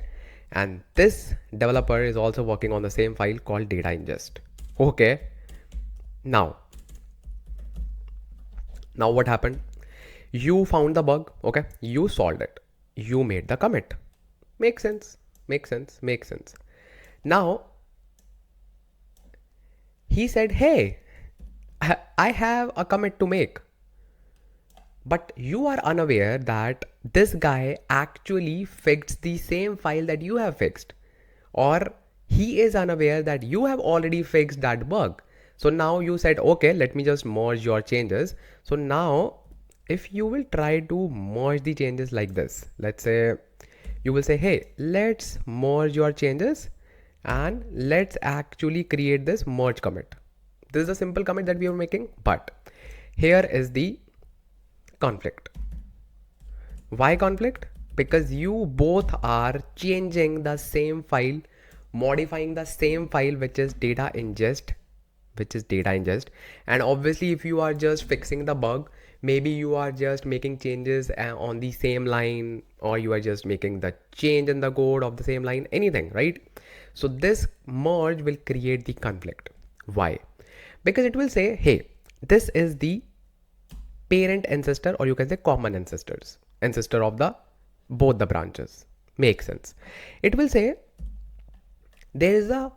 and this developer is also working on the same file called data ingest. Okay, now what happened? You found the bug. Okay, you solved it, you made the commit. Make sense? Make sense? Make sense? Now he said, hey, I have a commit to make. But you are unaware that this guy actually fixed the same file that you have fixed, or he is unaware that you have already fixed that bug. So now you said, okay, let me just merge your changes. So now if you will try to merge the changes like this, let's say you will say, hey, let's merge your changes and let's actually create this merge commit. This is a simple commit that we are making, but here is the conflict. Why conflict? Because you both are changing the same file, modifying the same file, which is data ingest, and obviously if you are just fixing the bug, maybe you are just making changes on the same line, or you are just making the change in the code of the same line, anything, right? So this merge will create the conflict. Why? Because it will say, hey, this is the parent ancestor, or you can say common ancestor of the both the branches. Make sense? It will say there is a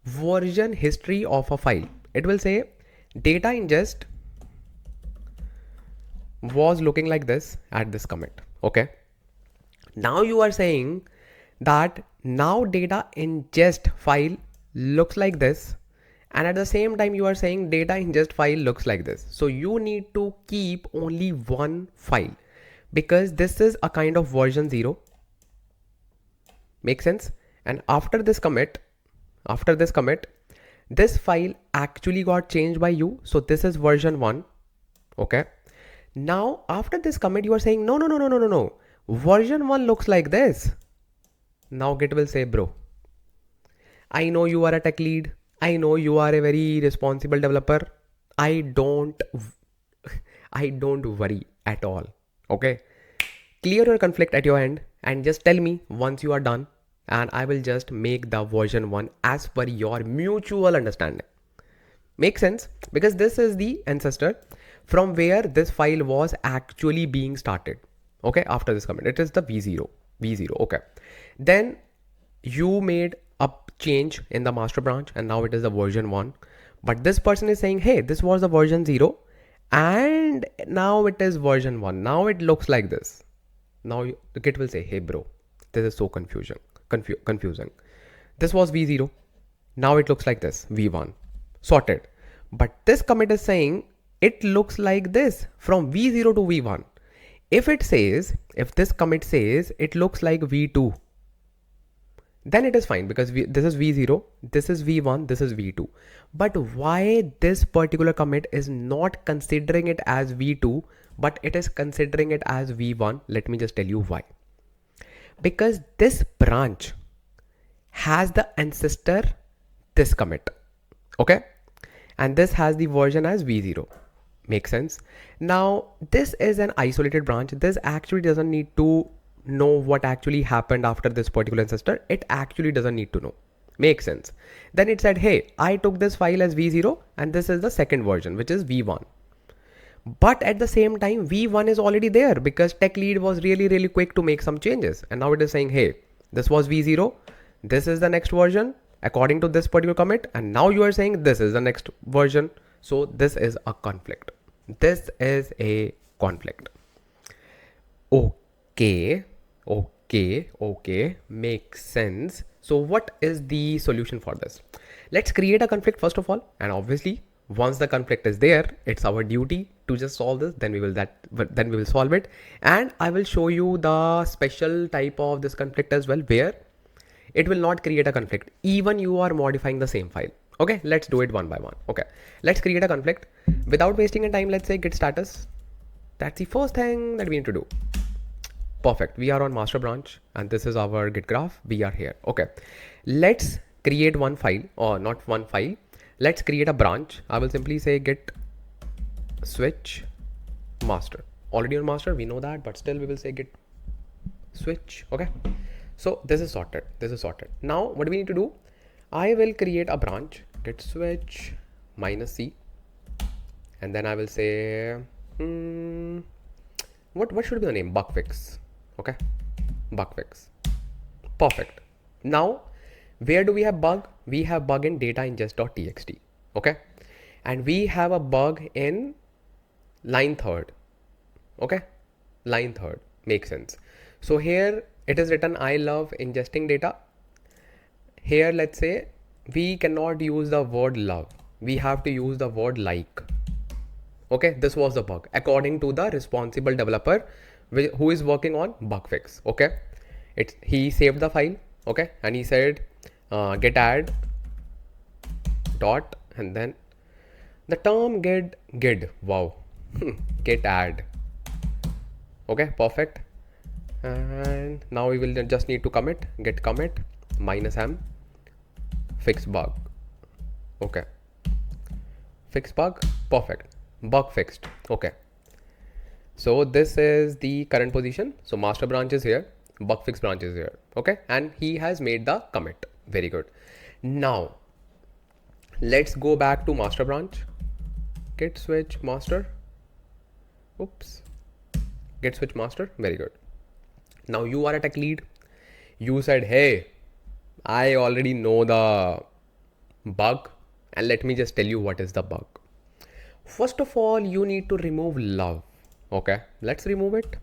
version history of a file. It will say data ingest was looking like this at this commit. Okay, now you are saying that now data ingest file looks like this, and at the same time you are saying data ingest file looks like this. So you need to keep only one file, because this is a kind of version 0. Make sense? And after this commit, this file actually got changed by you. So this is version 1. Okay, Now after this commit, you are saying no. Version 1 looks like this. Now Git will say, bro, I know you are a tech lead. I know you are a very responsible developer. I don't worry at all. Okay. Clear your conflict at your end and just tell me once you are done, and I will just make the version 1 as per your mutual understanding. Makes sense? Because this is the ancestor from where this file was actually being started. Okay, after this commit, it is the v0. Okay, then you made a change in the master branch and now it is the version 1, but this person is saying, hey, this was the version 0 and now it is version 1. Now it looks like this. Now the Git will say, hey bro, this is so confusing. This was v0, now it looks like this, v1. Sorted. But this commit is saying it looks like this from v0 to v1. If this commit says it looks like v2, then it is fine because this is v0, this is v1, this is v2. But why this particular commit is not considering it as v2, but it is considering it as v1? Let me just tell you why. Because this branch has the ancestor this commit. Okay, and this has the version as v0. Makes sense? Now this is an isolated branch. This actually doesn't need to know what actually happened after this particular ancestor. It actually doesn't need to know. Makes sense? Then it said, hey, I took this file as v0 and this is the second version, which is v1. But at the same time, v1 is already there because tech lead was really quick to make some changes. And now it is saying, hey, this was v0. This is the next version according to this particular commit. And now you are saying this is the next version. So this is a conflict. This is a conflict. Okay. Makes sense. So what is the solution for this? Let's create a conflict first of all. And obviously, once the conflict is there, it's our duty to just solve this. Then we will solve it. And I will show you the special type of this conflict as well, where it will not create a conflict even you are modifying the same file. Okay, let's do it one by one. Okay, let's create a conflict without wasting any time. Let's say git status. That's the first thing that we need to do. Perfect. We are on master branch and this is our Git graph. We are here. Okay, let's create one file, or not one file. Let's create a branch. I will simply say git switch master. Already on master, we know that, but still we will say git switch. Okay, so this is sorted. Now what do we need to do? I will create a branch, git switch -c, and then I will say what should be the name? Bug fix. Okay, bug fix. Perfect. Now where do we have bug? We have bug in data ingest.txt. Okay, and we have a bug in line 3rd. Okay, line 3rd. Makes sense. So here it is written, I love ingesting data. Here let's say we cannot use the word love, we have to use the word like. Okay, this was the bug according to the responsible developer who is working on bug fix. Okay, he saved the file. Okay, and he said git add dot, and then the term git wow git add. Okay, perfect. And now we will just need to commit git commit -m fix bug. Okay, fix bug. Perfect. Bug fixed. Okay, so this is the current position. So master branch is here, bug fix branch is here. Okay, and he has made the commit. Very good. Now let's go back to master branch, git switch master. Oops, git switch master. Very good. Now you are a tech lead. You said, hey, I already know the bug, and let me just tell you what is the bug. First of all, you need to remove love. Okay, let's remove it.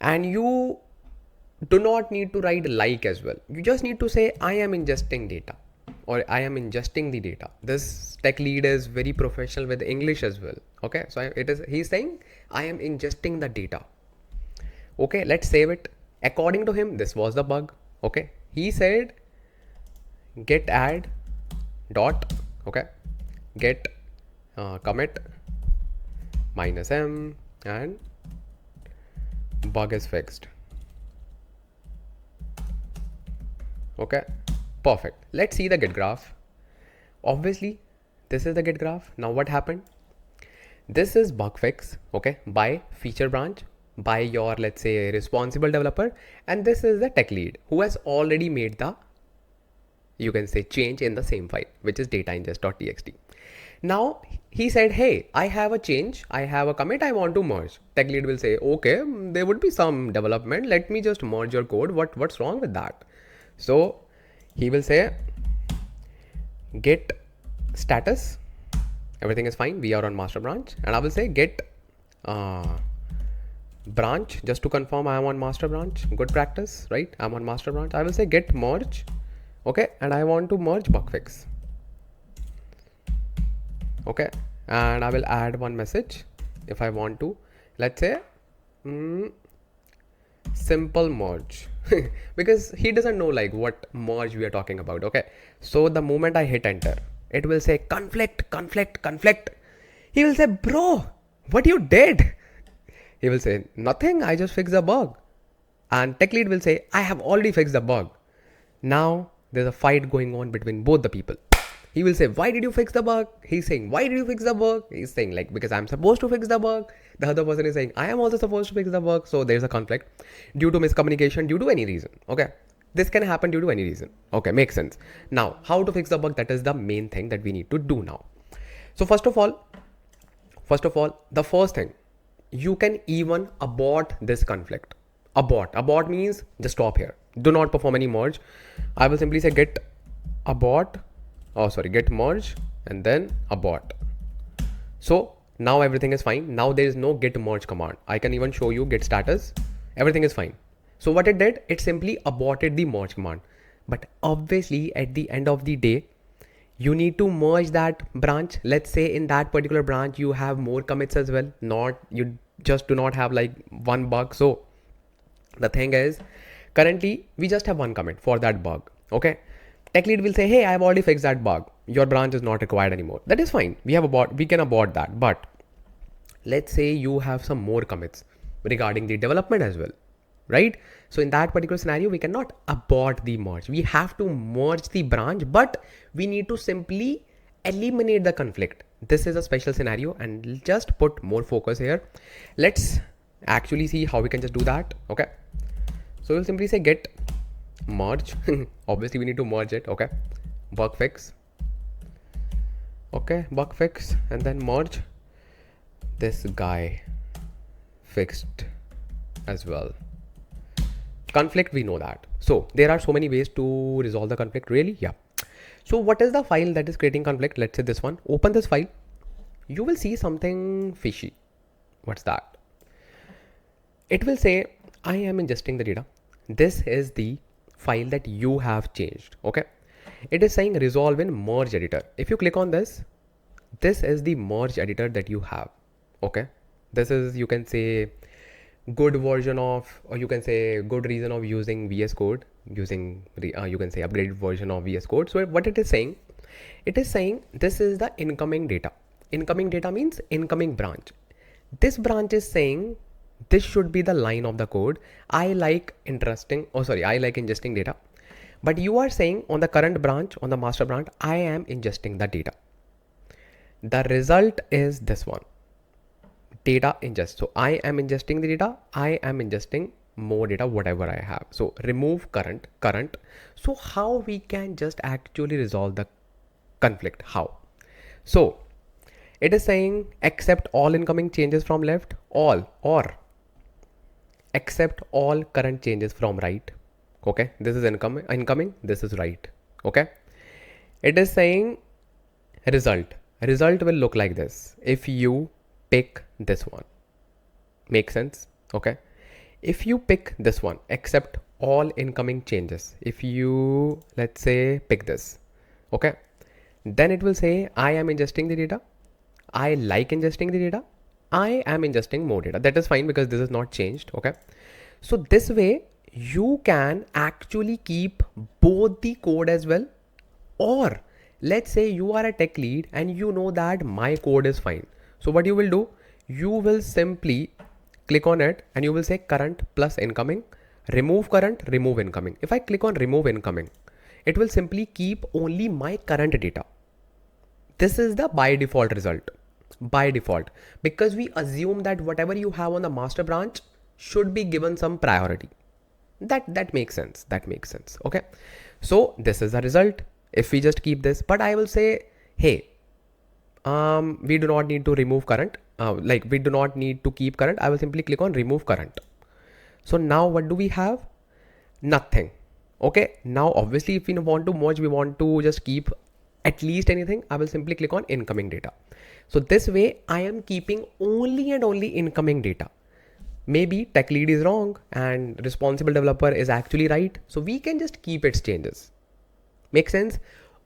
And you do not need to write like as well. You just need to say, I am ingesting data, or I am ingesting the data. This tech lead is very professional with English as well. Okay, so he's saying, I am ingesting the data. Okay, let's save it. According to him, this was the bug. Okay, he said git add dot, okay, git commit -m and bug is fixed. Okay, perfect. Let's see the Git graph. Obviously, this is the Git graph. Now what happened? This is bug fix, okay, by feature branch, by your, let's say, responsible developer, and this is the tech lead who has already made the, you can say, change in the same file, which is dataingest.txt. Now he said, hey, I have a change, I have a commit, I want to merge. Tech lead will say, okay, there would be some development, let me just merge your code. What's wrong with that? So he will say git status, everything is fine, we are on master branch, and I will say git branch, just to confirm I am on master branch, good practice, right? I'm on master branch. I will say git merge, okay, and I want to merge bug fix, okay, and I will add one message if I want to, let's say simple merge because he doesn't know like what merge we are talking about. Okay, so the moment I hit enter, it will say conflict. He will say, bro, what you did? He will say, nothing, I just fixed the bug. And tech lead will say, I have already fixed the bug. Now there's a fight going on between both the people. He will say, why did you fix the bug? He's saying, why did you fix the bug? He's saying, like, because I'm supposed to fix the bug. The other person is saying, I am also supposed to fix the bug. So there's a conflict due to miscommunication, due to any reason. Okay, this can happen due to any reason. Okay, makes sense. Now, how to fix the bug? That is the main thing that we need to do now. So first of all, the first thing, you can even abort this conflict. Abort means just stop here. Do not perform any merge. I will simply say git merge and then abort. So now everything is fine. Now there is no git merge command. I can even show you git status. Everything is fine. So what it did, it simply aborted the merge command. But obviously at the end of the day, you need to merge that branch. Let's say in that particular branch, you have more commits as well. You just do not have like one bug. So the thing is, currently we just have one commit for that bug. Okay. Tech lead will say, hey, I've already fixed that bug. Your branch is not required anymore. That is fine. We can abort that. But let's say you have some more commits regarding the development as well, right? So in that particular scenario, we cannot abort the merge. We have to merge the branch, but we need to simply eliminate the conflict. This is a special scenario and just put more focus here. Let's actually see how we can just do that. Okay. So we'll simply say git merge. Obviously we need to merge it. Okay, bug fix. Okay, bug fix and then merge. This guy fixed as well. Conflict, we know that. So there are so many ways to resolve the conflict, really. Yeah. So what is the file that is creating conflict? Let's say this one. Open this file. You will see something fishy. What's that? It will say, I am ingesting the data. This is the file that you have changed. Okay, it is saying resolve in merge editor. If you click on this, this is the merge editor that you have. Okay, this is, you can say, good version of, or you can say good reason of using VS Code, using you can say upgraded version of VS Code. So what it is saying this is the incoming data. Incoming data means incoming branch. This branch is saying this should be the line of the code. I like ingesting data. But you are saying on the current branch, on the master branch, I am ingesting the data. The result is this one, data ingest. So I am ingesting the data. I am ingesting more data, whatever I have. So remove current. So how we can just actually resolve the conflict? How? So it is saying accept all incoming changes from left, all, or accept all current changes from right. Okay, this is incoming, this is right. Okay, it is saying result will look like this if you pick this one. Make sense? Okay, if you pick this one, accept all incoming changes, if you, let's say, pick this, okay, then it will say I am ingesting the data, I like ingesting the data, I am ingesting more data. That is fine because this is not changed. Okay, so this way you can actually keep both the code as well. Or let's say you are a tech lead and you know that my code is fine. So what you will do, you will simply click on it and you will say current plus incoming, remove current, remove incoming. If I click on remove incoming, it will simply keep only my current data. This is the by default result. By default, because we assume that whatever you have on the master branch should be given some priority. That makes sense. That makes sense. Okay. So this is the result. If we just keep this, but I will say, hey, we do not need to remove current. Like we do not need to keep current. I will simply click on remove current. So now what do we have? Nothing. Okay. Now obviously if we want to merge, we want to just keep at least anything. I will simply click on incoming data. So this way I am keeping only and only incoming data. Maybe tech lead is wrong and responsible developer is actually right. So we can just keep its changes. Make sense?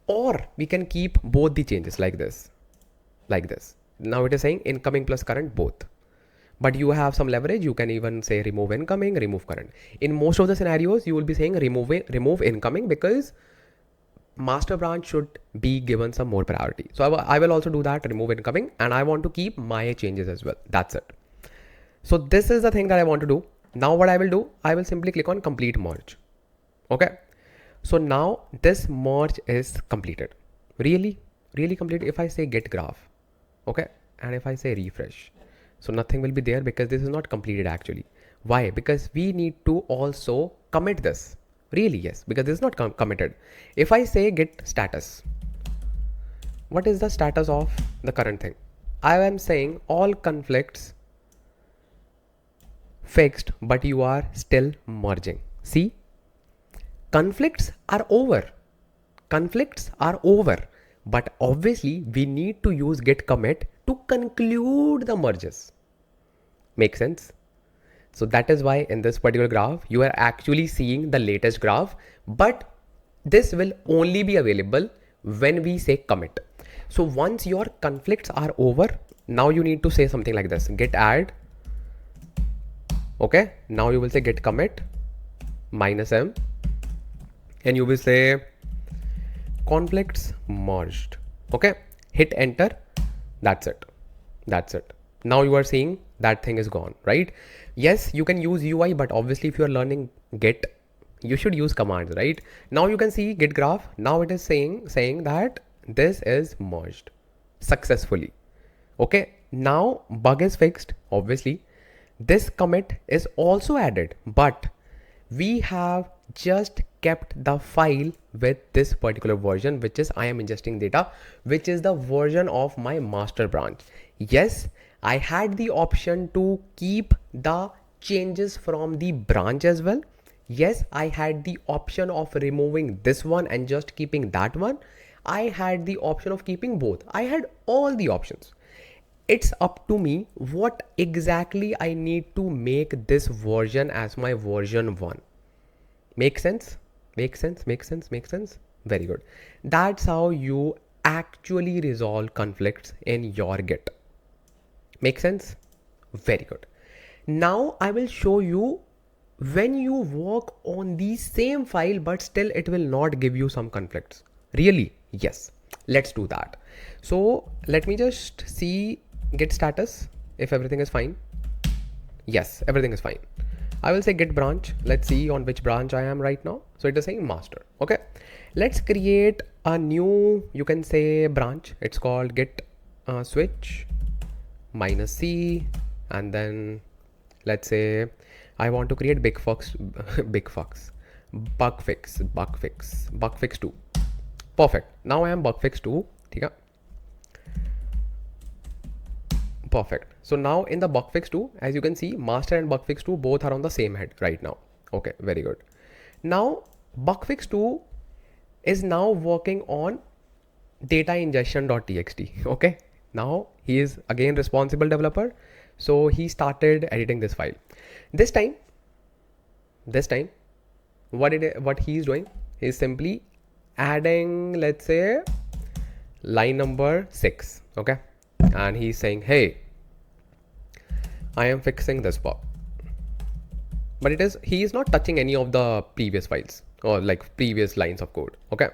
Or we can keep both the changes like this. Like this. Now it is saying incoming plus current both. But you have some leverage. You can even say remove incoming, remove current. In most of the scenarios, you will be saying remove incoming because master branch should be given some more priority. So I will also do that, remove incoming, and I want to keep my changes as well. That's it. So this is the thing that I want to do. Now what I will do, I will simply click on complete merge. Okay. So now this merge is completed. Really completed. If I say get graph, okay. And if I say refresh, so nothing will be there because this is not completed actually. Why? Because we need to also commit this. Really, yes, because this is not committed. If I say git status, what is the status of the current thing? I am saying all conflicts fixed, but you are still merging. See, conflicts are over. Conflicts are over. But obviously we need to use git commit to conclude the merges. Make sense? So that is why in this particular graph, you are actually seeing the latest graph, but this will only be available when we say commit. So once your conflicts are over, now you need to say something like this, git add. Okay. Now you will say git commit -m and you will say conflicts merged. Okay. Hit enter. That's it. That's it. Now you are seeing that thing is gone, right? Yes, you can use UI, but obviously if you are learning Git, you should use commands, right? Now you can see Git graph. Now it is saying that this is merged successfully. Okay. Now bug is fixed. Obviously this commit is also added, but we have just kept the file with this particular version, which is I am ingesting data, which is the version of my master branch. Yes, I had the option to keep the changes from the branch as well. Yes, I had the option of removing this one and just keeping that one. I had the option of keeping both. I had all the options. It's up to me what exactly I need to make this version as my version 1. Make sense? Make sense? Make sense? Make sense? Very good. That's how you actually resolve conflicts in your Git. Make sense? Very good. Now I will show you when you work on the same file, but still it will not give you some conflicts. Really? Yes. Let's do that. So let me just see git status if everything is fine. Yes, everything is fine. I will say git branch. Let's see on which branch I am right now. So it is saying master. Okay. Let's create a new, you can say branch. It's called git switch -c, and then let's say I want to create bug fix 2. Perfect. Now I am bug fix 2. Okay. Perfect. So now in the bug fix 2, as you can see, master and bug fix 2 both are on the same head right now. Okay, very good. Now bug fix 2 is now working on data ingestion.txt. Okay. Now he is again responsible developer. So he started editing this file. This time, what he's doing is simply adding, let's say, line number 6. Okay. And he's saying, hey, I am fixing this bug. But he is not touching any of the previous files or like previous lines of code. Okay.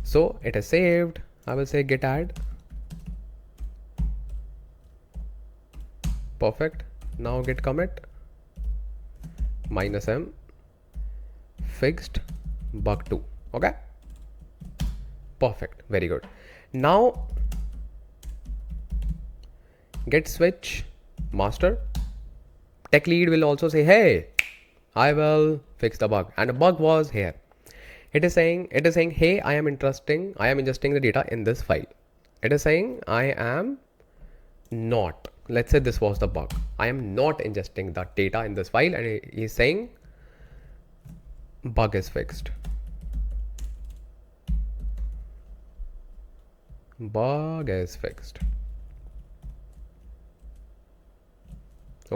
So it is saved. I will say git add. Perfect. Now git commit -m fixed bug 2. Okay, perfect, very good. Now git switch master. Tech lead will also say, hey, I will fix the bug, and the bug was here. It is saying, hey, I am ingesting the data in this file. It is saying I am not, let's say this was the bug, I am not ingesting the data in this file, and he is saying bug is fixed. Bug is fixed.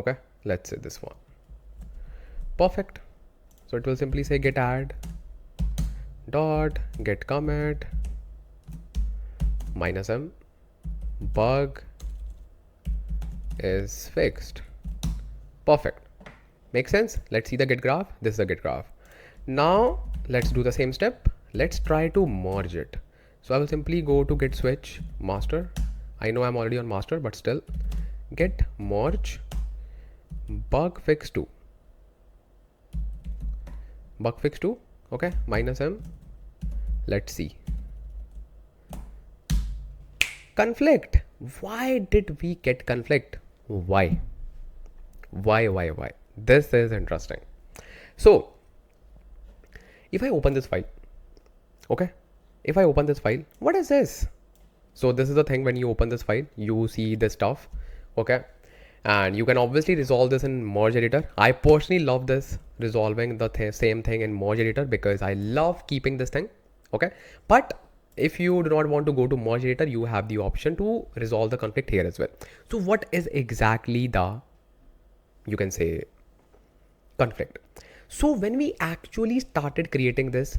Okay, let's say this one. Perfect. So it will simply say git add dot git commit -m bug is fixed. Perfect. Makes sense. Let's see the git graph. This is the git graph. Now let's do the same step. Let's try to merge it. So I will simply go to git switch master. I know I'm already on master, but still git merge bug fix 2. Bug fix 2. Okay, -m. Let's see. Conflict. Why did we get conflict? Why? This is interesting. So if I open this file, okay, if I open this file, what is this? So this is the thing, when you open this file, you see this stuff, okay, and you can obviously resolve this in merge editor. I personally love this, resolving the same thing in merge editor, because I love keeping this thing, okay. But if you do not want to go to merge editor, you have the option to resolve the conflict here as well. So what is exactly the, you can say, conflict? So when we actually started creating this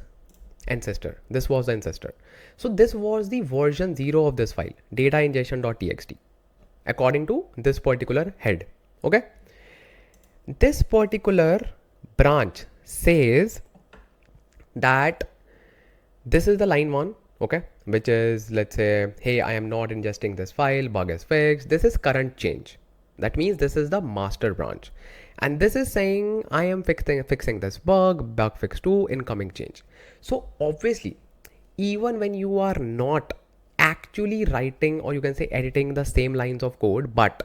ancestor, this was the ancestor. So this was the version 0 of this file, data ingestion.txt, according to this particular head. Okay, this particular branch says that this is the line 1, okay, which is, let's say, hey, I am not ingesting this file, bug is fixed. This is current change. That means this is the master branch, and this is saying I am fixing this bug fix 2, incoming change. So obviously, even when you are not actually writing, or you can say editing the same lines of code, but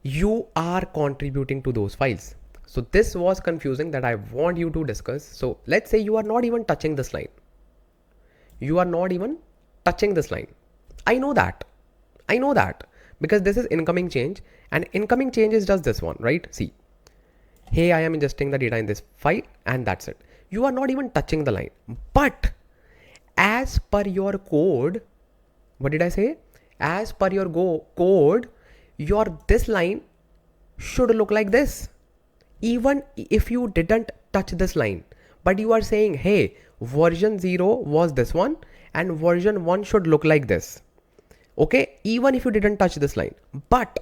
you are contributing to those files. So this was confusing that I want you to discuss. So let's say you are not even touching this line. You are not even touching this line. I know that because this is incoming change, and incoming change is just this one, right? See, hey, I am ingesting the data in this file, and that's it. You are not even touching the line. But as per your code, what did I say? As per your code, this line should look like this. Even if you didn't touch this line, but you are saying, hey, version 0 was this one, and version 1 should look like this. Okay, even if you didn't touch this line, but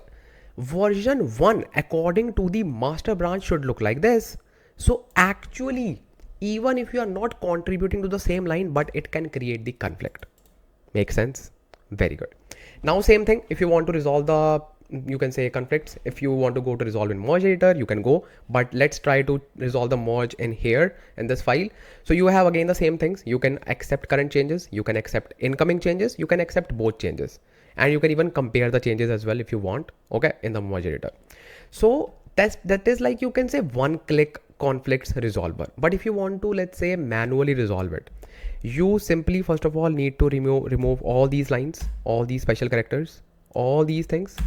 version 1 according to the master branch should look like this. So actually, even if you are not contributing to the same line, but it can create the conflict. Make sense? Very good. Now same thing, if you want to resolve the, you can say, conflicts, if you want to go to resolve in merge editor, you can go, but let's try to resolve the merge in here in this file. So you have again the same things. You can accept current changes, you can accept incoming changes, you can accept both changes, and you can even compare the changes as well if you want, okay, in the merge editor. So that is like, you can say, one click conflicts resolver. But if you want to, let's say, manually resolve it, you simply first of all need to remove all these lines, all these special characters, all these things,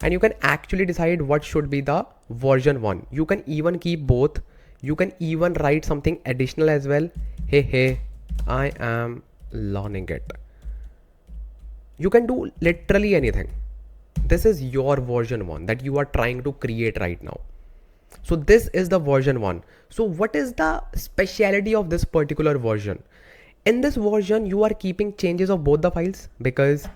and you can actually decide what should be the version 1. You can even keep both. You can even write something additional as well. Hey, I am learning it. You can do literally anything. This is your version 1 that you are trying to create right now. So this is the version 1. So what is the speciality of this particular version? In this version, you are keeping changes of both the files, because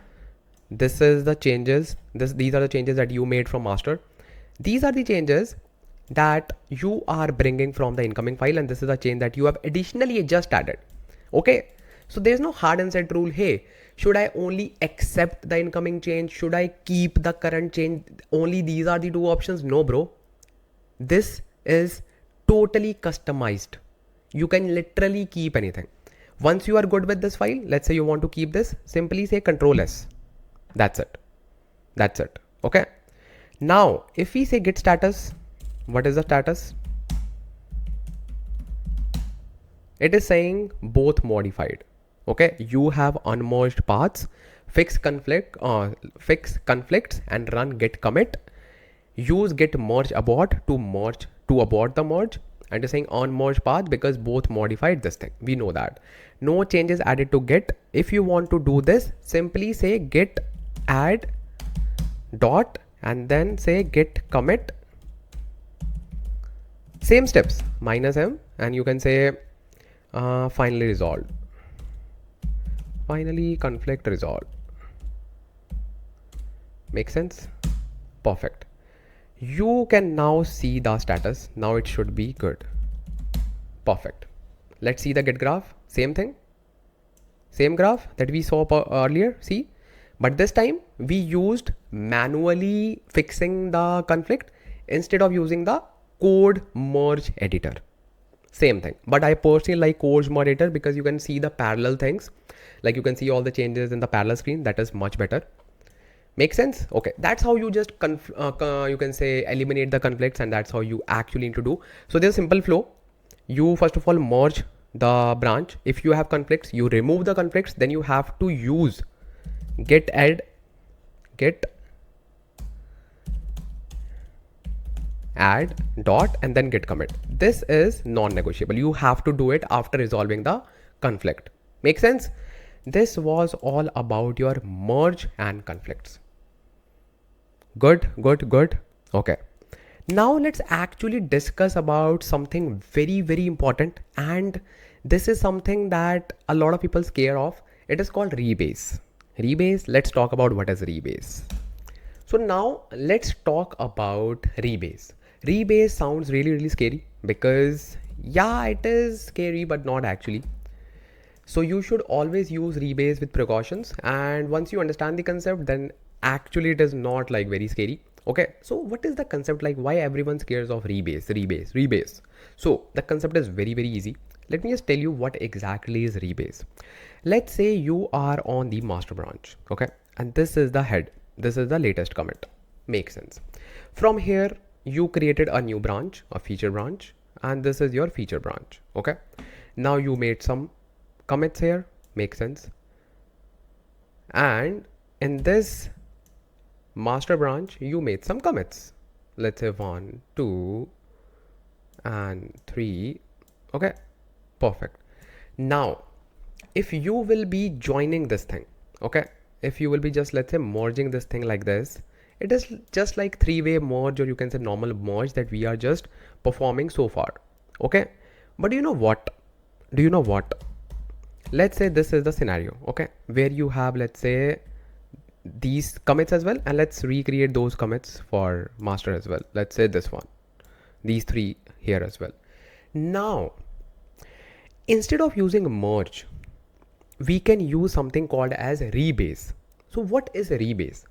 this is the changes. These are the changes that you made from master. These are the changes that you are bringing from the incoming file, and this is a change that you have additionally just added. Okay. So there's no hard and set rule. Hey, should I only accept the incoming change? Should I keep the current change? Only these are the two options. No, bro. This is totally customized. You can literally keep anything. Once you are good with this file, let's say you want to keep this, simply say Control S. That's it. That's it. Okay. Now, if we say git status, what is the status? It is saying both modified. Okay. You have unmerged paths, fix conflicts and run git commit. Use git merge abort to abort the merge, and is saying on merge path because both modified this thing. We know that. No changes added to git. If you want to do this, simply say git add dot and then say git commit. Same steps, -m, and you can say finally resolved. Finally conflict resolved. Make sense? Perfect. You can now see the status. Now it should be good. Perfect. Let's see the git graph. Same thing. Same graph that we saw earlier. See? But this time we used manually fixing the conflict instead of using the code merge editor. Same thing. But I personally like code merge editor because you can see the parallel things. Like you can see all the changes in the parallel screen. That is much better. Make sense? Okay, that's how you just you can say eliminate the conflicts, and that's how you actually need to do. So there's a simple flow. You first of all merge the branch. If you have conflicts, you remove the conflicts. Then you have to use git add dot and then git commit. This is non-negotiable. You have to do it after resolving the conflict. Make sense? This was all about your merge and conflicts. Good. Okay. Now let's actually discuss about something very important, and this is something that a lot of people scare of. It is called rebase. Rebase. Let's talk about what is rebase. So now let's talk about rebase. Rebase sounds really scary because yeah, it is scary, but not actually. So you should always use rebase with precautions, and once you understand the concept, then actually it is not like very scary. Okay, so what is the concept? Like why everyone scares of rebase? So the concept is very easy. Let me just tell you what exactly is rebase. Let's say you are on the master branch, okay, and this is the head. This is the latest commit. Makes sense. From here you created a new branch, a feature branch, and this is your feature branch. Okay, now you made some commits here. Makes sense. And in this master branch you made some commits. Let's say 1, 2 and 3. Okay, perfect. Now if you will be joining this thing, okay, if you will be just let's say merging this thing like this, it is just like three-way merge, or you can say normal merge that we are just performing so far. Okay, but do you know what? Let's say this is the scenario, okay, where you have let's say these commits as well, and let's recreate those commits for master as well. Let's say this one, these 3 here as well. Now instead of using merge, we can use something called as rebase. So what is a rebase?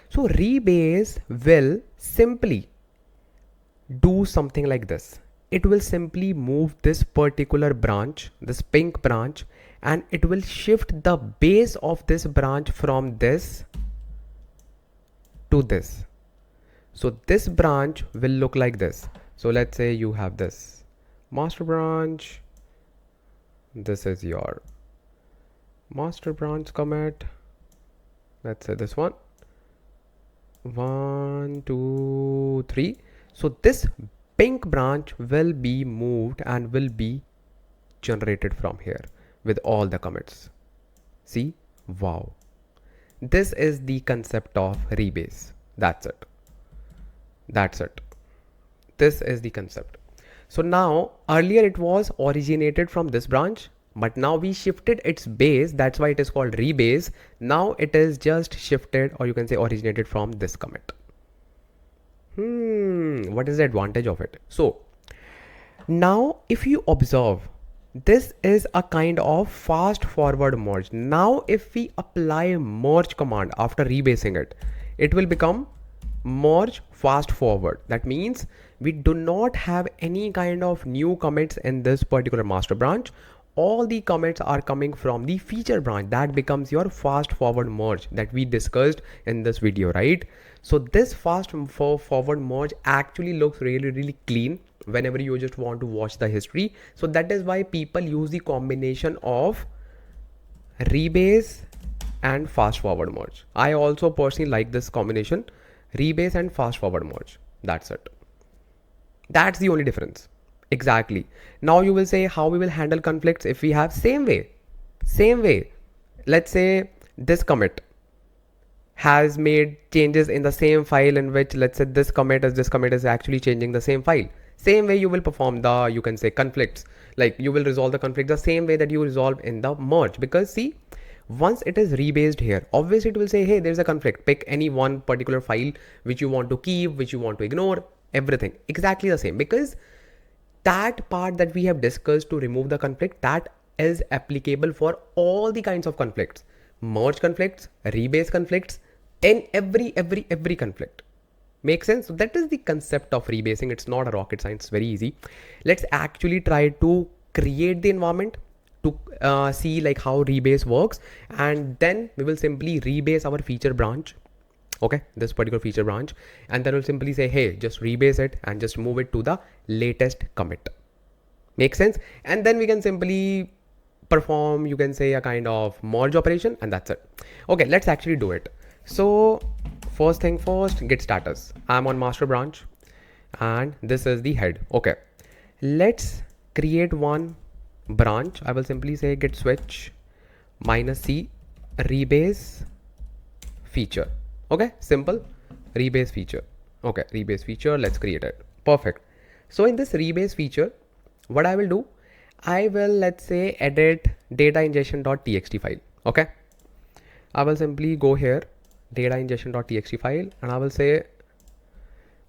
So rebase will simply do something like this. It will simply move this particular branch, this pink branch, and it will shift the base of this branch from this to this. So this branch will look like this. So let's say you have this master branch. This is your master branch commit. Let's say this one. 1, 2, 3. So this pink branch will be moved and will be generated from here with all the commits. See? Wow. This is the concept of rebase. That's it. This is the concept. So now earlier it was originated from this branch, but now we shifted its base. That's why it is called rebase. Now it is just shifted, or you can say originated from this commit. What is the advantage of it? So now if you observe, This is a kind of fast forward merge. Now if we apply merge command after rebasing it, it will become merge fast forward. That means we do not have any kind of new commits in this particular master branch. All the commits are coming from the feature branch. That becomes your fast forward merge that we discussed in this video, right? So this fast forward merge actually looks really clean whenever you just want to watch the history. So that is why people use the combination of rebase and fast forward merge. I also personally like this combination, rebase and fast forward merge. That's it. That's the only difference. Exactly. Now you will say how we will handle conflicts if we have same way. Let's say this commit has made changes in the same file in which, let's say this commit is actually changing the same file. Same way you will perform the, you can say, conflicts. Like you will resolve the conflict the same way that you resolve in the merge, because see, once it is rebased here, obviously it will say, hey, there's a conflict. Pick any one particular file which you want to keep, which you want to ignore, everything exactly the same, because that part that we have discussed to remove the conflict, that is applicable for all the kinds of conflicts, merge conflicts, rebase conflicts, in every conflict. Make sense? So that is the concept of rebasing. It's not a rocket science, it's very easy. Let's actually try to create the environment to see like how rebase works, and then we will simply rebase our feature branch. Okay, this particular feature branch, and then we'll simply say, hey, just rebase it and just move it to the latest commit. Make sense? And then we can simply perform, you can say, a kind of merge operation, and that's it. Okay, let's actually do it. So first thing first, git status. I'm on master branch and this is the head. Okay, let's create one branch. I will simply say git switch -c rebase feature. Okay, simple, rebase feature. Okay, rebase feature, let's create it. Perfect. So in this rebase feature, what I will do, I will, let's say, edit data ingestion.txt file. Okay, I will simply go here, data ingestion.txt file, and I will say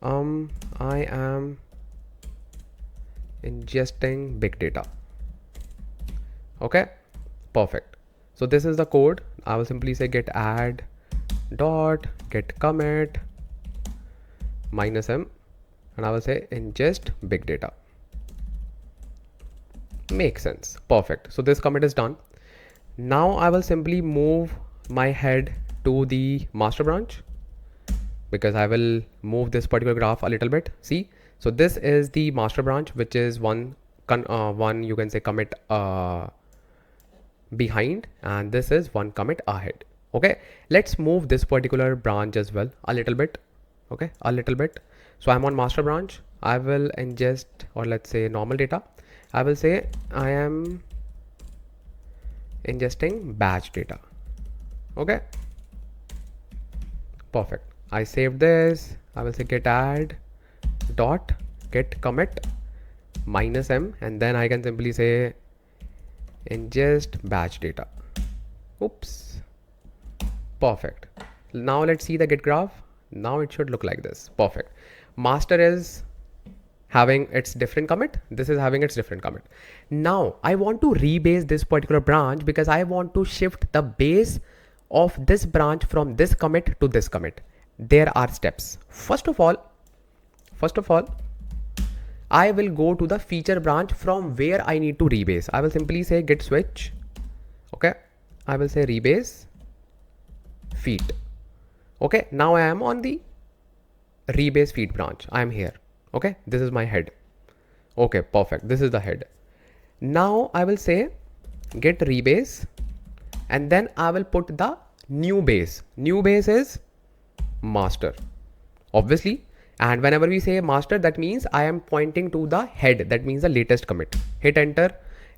I am ingesting big data. Okay, perfect. So this is the code. I will simply say git add dot get commit -m, and I will say ingest big data. Makes sense. Perfect. So this commit is done. Now I will simply move my head to the master branch, because I will move this particular graph a little bit. See, so this is the master branch, which is one you can say commit behind, and this is one commit ahead. Okay, let's move this particular branch as well a little bit. Okay, a little bit. So I'm on master branch. I will ingest, or let's say normal data. I will say I am ingesting batch data. Okay, perfect. I saved this. I will say git add dot get commit -m, and then I can simply say ingest batch data. Oops. Perfect. Now let's see the git graph. Now it should look like this. Perfect. Master is having its different commit. This is having its different commit. Now I want to rebase this particular branch, because I want to shift the base of this branch from this commit to this commit. There are steps. First of all, I will go to the feature branch from where I need to rebase. I will simply say git switch. Okay, I will say rebase feet. Okay, now I am on the rebase feet branch. I am here. Okay, this is my head. Okay, perfect. This is the head. Now I will say git rebase, and then I will put the new base. New base is master, obviously. And whenever we say master, that means I am pointing to the head. That means the latest commit. Hit enter.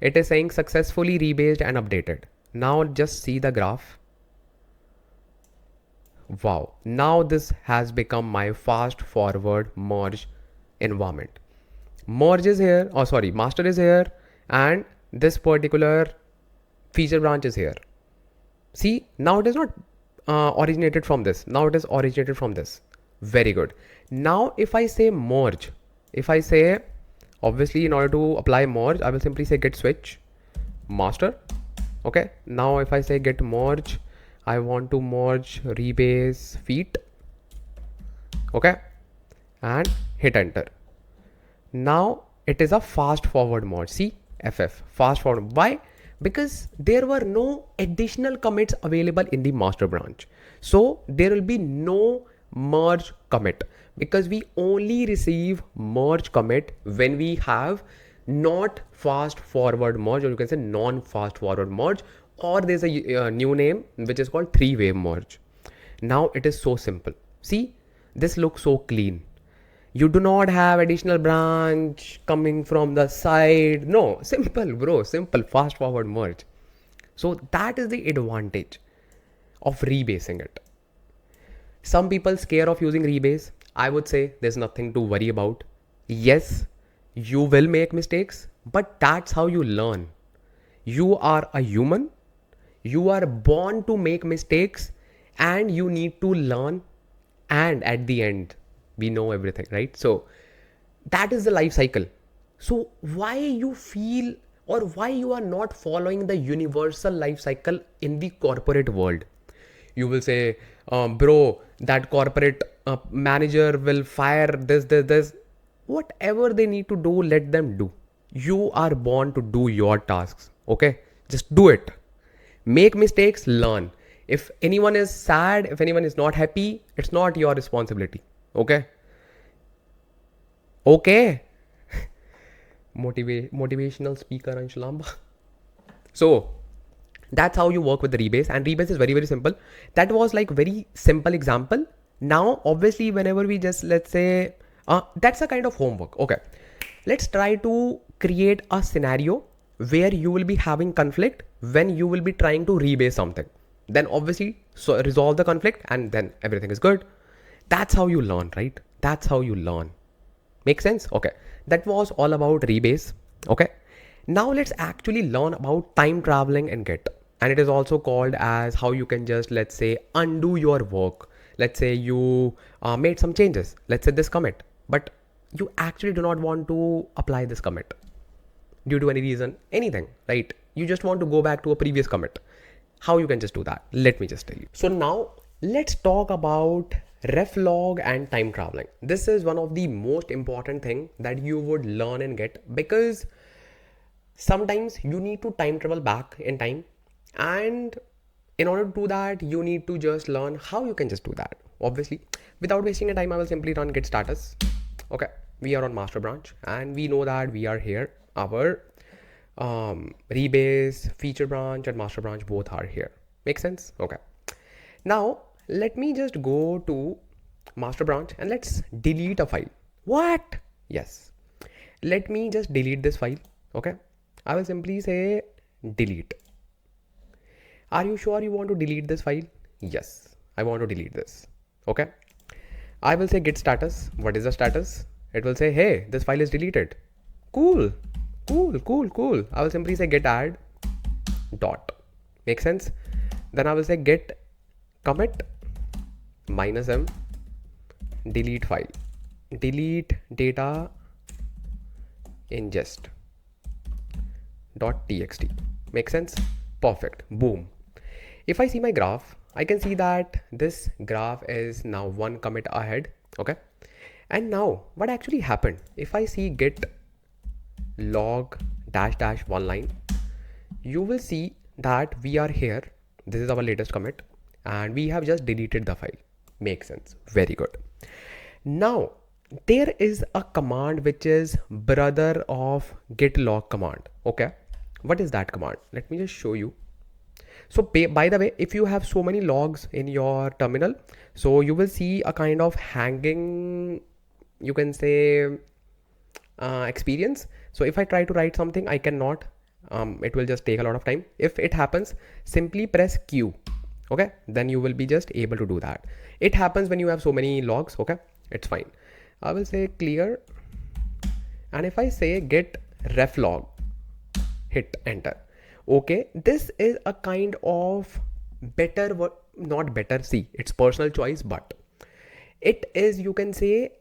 It is saying successfully rebased and updated. Now just see the graph. Wow, now this has become my fast forward merge environment. Merge is here, oh sorry, master is here, and this particular feature branch is here. See, now it is not originated from this. Now it is originated from this. Very good. Now if I say merge, if I say Obviously, in order to apply merge, I will simply say git switch master. Okay, now if I say git merge, I want to merge rebase feet. Okay, and hit enter. Now it is a fast forward merge. See, FF, fast forward. Why? Because there were no additional commits available in the master branch. So there will be no merge commit, because we only receive merge commit when we have not fast forward merge, or you can say non fast forward merge, or there's a new name which is called three-way merge. Now it is so simple. See, this looks so clean. You do not have additional branch coming from the side. No, simple, bro, simple, fast forward merge. So that is the advantage of rebasing it. Some people scare of using rebase. I would say there's nothing to worry about. Yes, you will make mistakes, but that's how you learn. You are a human. You are born to make mistakes, and you need to learn. And at the end, we know everything, right? So that is the life cycle. So why you feel, or why you are not following the universal life cycle in the corporate world? You will say, bro, that corporate manager will fire this. Whatever they need to do, let them do. You are born to do your tasks. Okay, just do it. Make mistakes, learn. If anyone is sad, if anyone is not happy, it's not your responsibility. Okay. Motivational speaker Ansh Lamba. So that's how you work with the rebase, and rebase is very, very simple. That was like very simple example. Now, obviously, whenever we just, let's say, that's a kind of homework. Okay. Let's try to create a scenario where you will be having conflict when you will be trying to rebase something. Then obviously, so resolve the conflict, and then everything is good. That's how you learn, right? That's how you learn. Make sense? Okay. That was all about rebase. Okay. Now let's actually learn about time traveling in Git. And it is also called as how you can just, let's say, undo your work. Let's say you made some changes. Let's say this commit, but you actually do not want to apply this commit due to any reason, anything, right? You just want to go back to a previous commit. How you can just do that? Let me just tell you. So now let's talk about Reflog and time traveling. This is one of the most important thing that you would learn and get, because sometimes you need to time travel back in time, and in order to do that, you need to just learn how you can just do that. Obviously, without wasting a time, I will simply run git status. Okay, we are on master branch, and we know that we are here. Our rebase, feature branch, and master branch both are here. Make sense? Okay. Now let me just go to master branch and let's delete a file. What? Yes. Let me just delete this file. Okay. I will simply say delete. Are you sure you want to delete this file? Yes, I want to delete this. Okay. I will say git status. What is the status? It will say, hey, this file is deleted. Cool. Cool. I will simply say git add dot. Make sense? Then I will say git commit -m delete file, delete data ingest .txt. Make sense? Perfect. Boom. If I see my graph, I can see that this graph is now one commit ahead. Okay. And now what actually happened? If I see git log -- one line, you will see that we are here. This is our latest commit, and we have just deleted the file. Makes sense. Very good. Now there is a command which is brother of git log command. Okay. What is that command? Let me just show you. So by the way, if you have so many logs in your terminal, so you will see a kind of hanging, you can say, experience. So if I try to write something, I cannot. It will just take a lot of time. If it happens, simply press Q. Okay, then you will be just able to do that. It happens when you have so many logs. Okay, it's fine. I will say clear, and if I say git reflog, hit enter. Okay, this is a kind of better, not better, see, it's personal choice, but it is, you can say,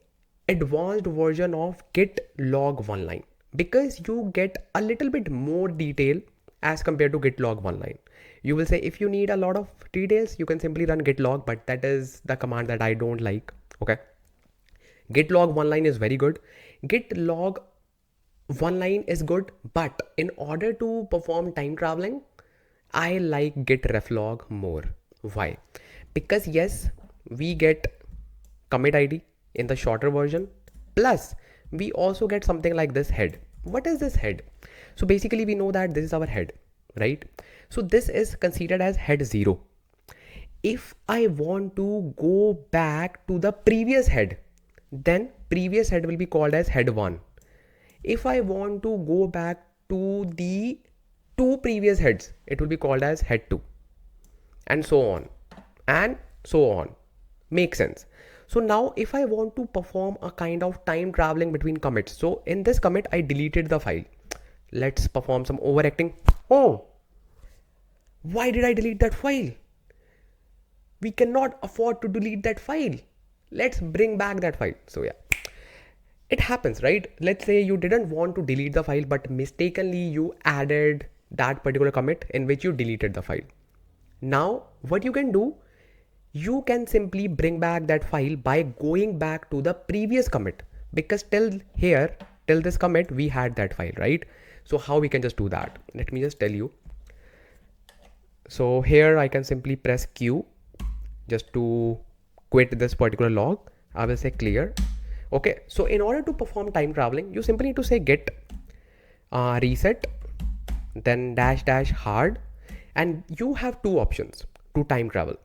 advanced version of Git Log one line, because you get a little bit more detail as compared to Git Log one line. You will say if you need a lot of details, you can simply run Git Log, but that is the command that I don't like. Okay. Git Log one line is very good. Git Log one line is good, but in order to perform time traveling, I like Git Reflog more. Why? Because yes, we get commit ID in the shorter version, plus we also get something like this head. What is this head? So basically we know that this is our head, right? So this is considered as head 0. If I want to go back to the previous head, then previous head will be called as head 1. If I want to go back to the 2 previous heads, it will be called as head 2, and so on and so on. Makes sense. So now if I want to perform a kind of time traveling between commits, so in this commit I deleted the file. Let's perform some overacting. Oh, why did I delete that file? We cannot afford to delete that file. Let's bring back that file. So yeah, it happens, right? Let's say you didn't want to delete the file, but mistakenly you added that particular commit in which you deleted the file. Now what you can do, you can simply bring back that file by going back to the previous commit, because till here, till this commit, we had that file, right? So how we can just do that? Let me just tell you. So here I can simply press Q just to quit this particular log. I will say clear. Okay, so in order to perform time traveling, you simply need to say git reset, then -- hard, and you have two options to time travel.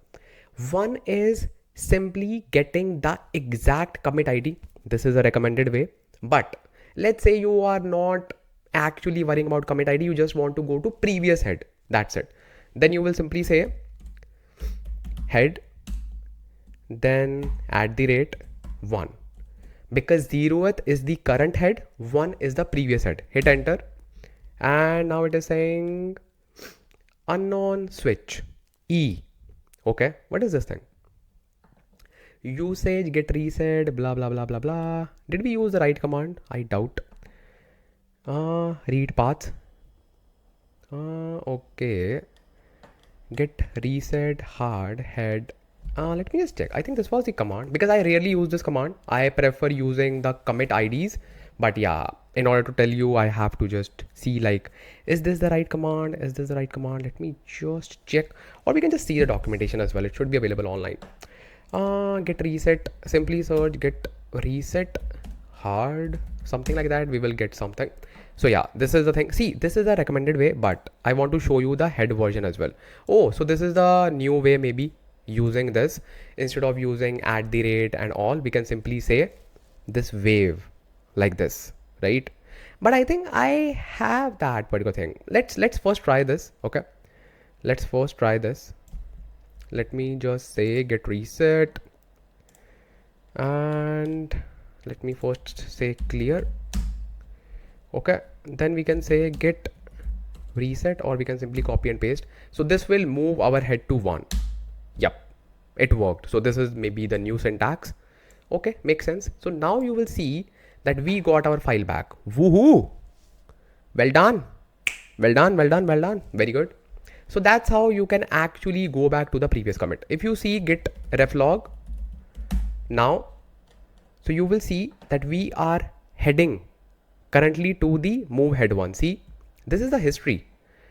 One is simply getting the exact commit ID. This is a recommended way, but let's say you are not actually worrying about commit ID, you just want to go to previous head, that's it. Then you will simply say head, then @1, because 0th is the current head, 1 is the previous head. Hit enter, and now it is saying unknown switch E. Okay, what is this thing? Usage git reset blah blah blah blah blah. Did we use the right command? I doubt. Read path. Okay, git reset hard head. Let me just check. I think this was the command, because I rarely use this command. I prefer using the commit IDs, but yeah, in order to tell you, I have to just see like, is this the right command? Is this the right command? Let me just check, or we can just see the documentation as well. It should be available online. Git reset, simply search git reset hard, something like that. We will get something. So yeah, this is the thing. See, this is the recommended way, but I want to show you the head version as well. Oh, so this is the new way, maybe using this instead of using @ and all, we can simply say this wave like this, right? But I think I have that particular thing. Let's first try this. Okay, let's first try this. Let me just say git reset, and let me first say clear. Okay, then we can say git reset, or we can simply copy and paste. So this will move our head to 1. Yep, it worked. So this is maybe the new syntax. Okay, makes sense. So now you will see that we got our file back. Woohoo! Well done. Well done, well done, well done. Very good. So that's how you can actually go back to the previous commit. If you see git reflog now, so you will see that we are heading currently to the move head 1. See, this is the history.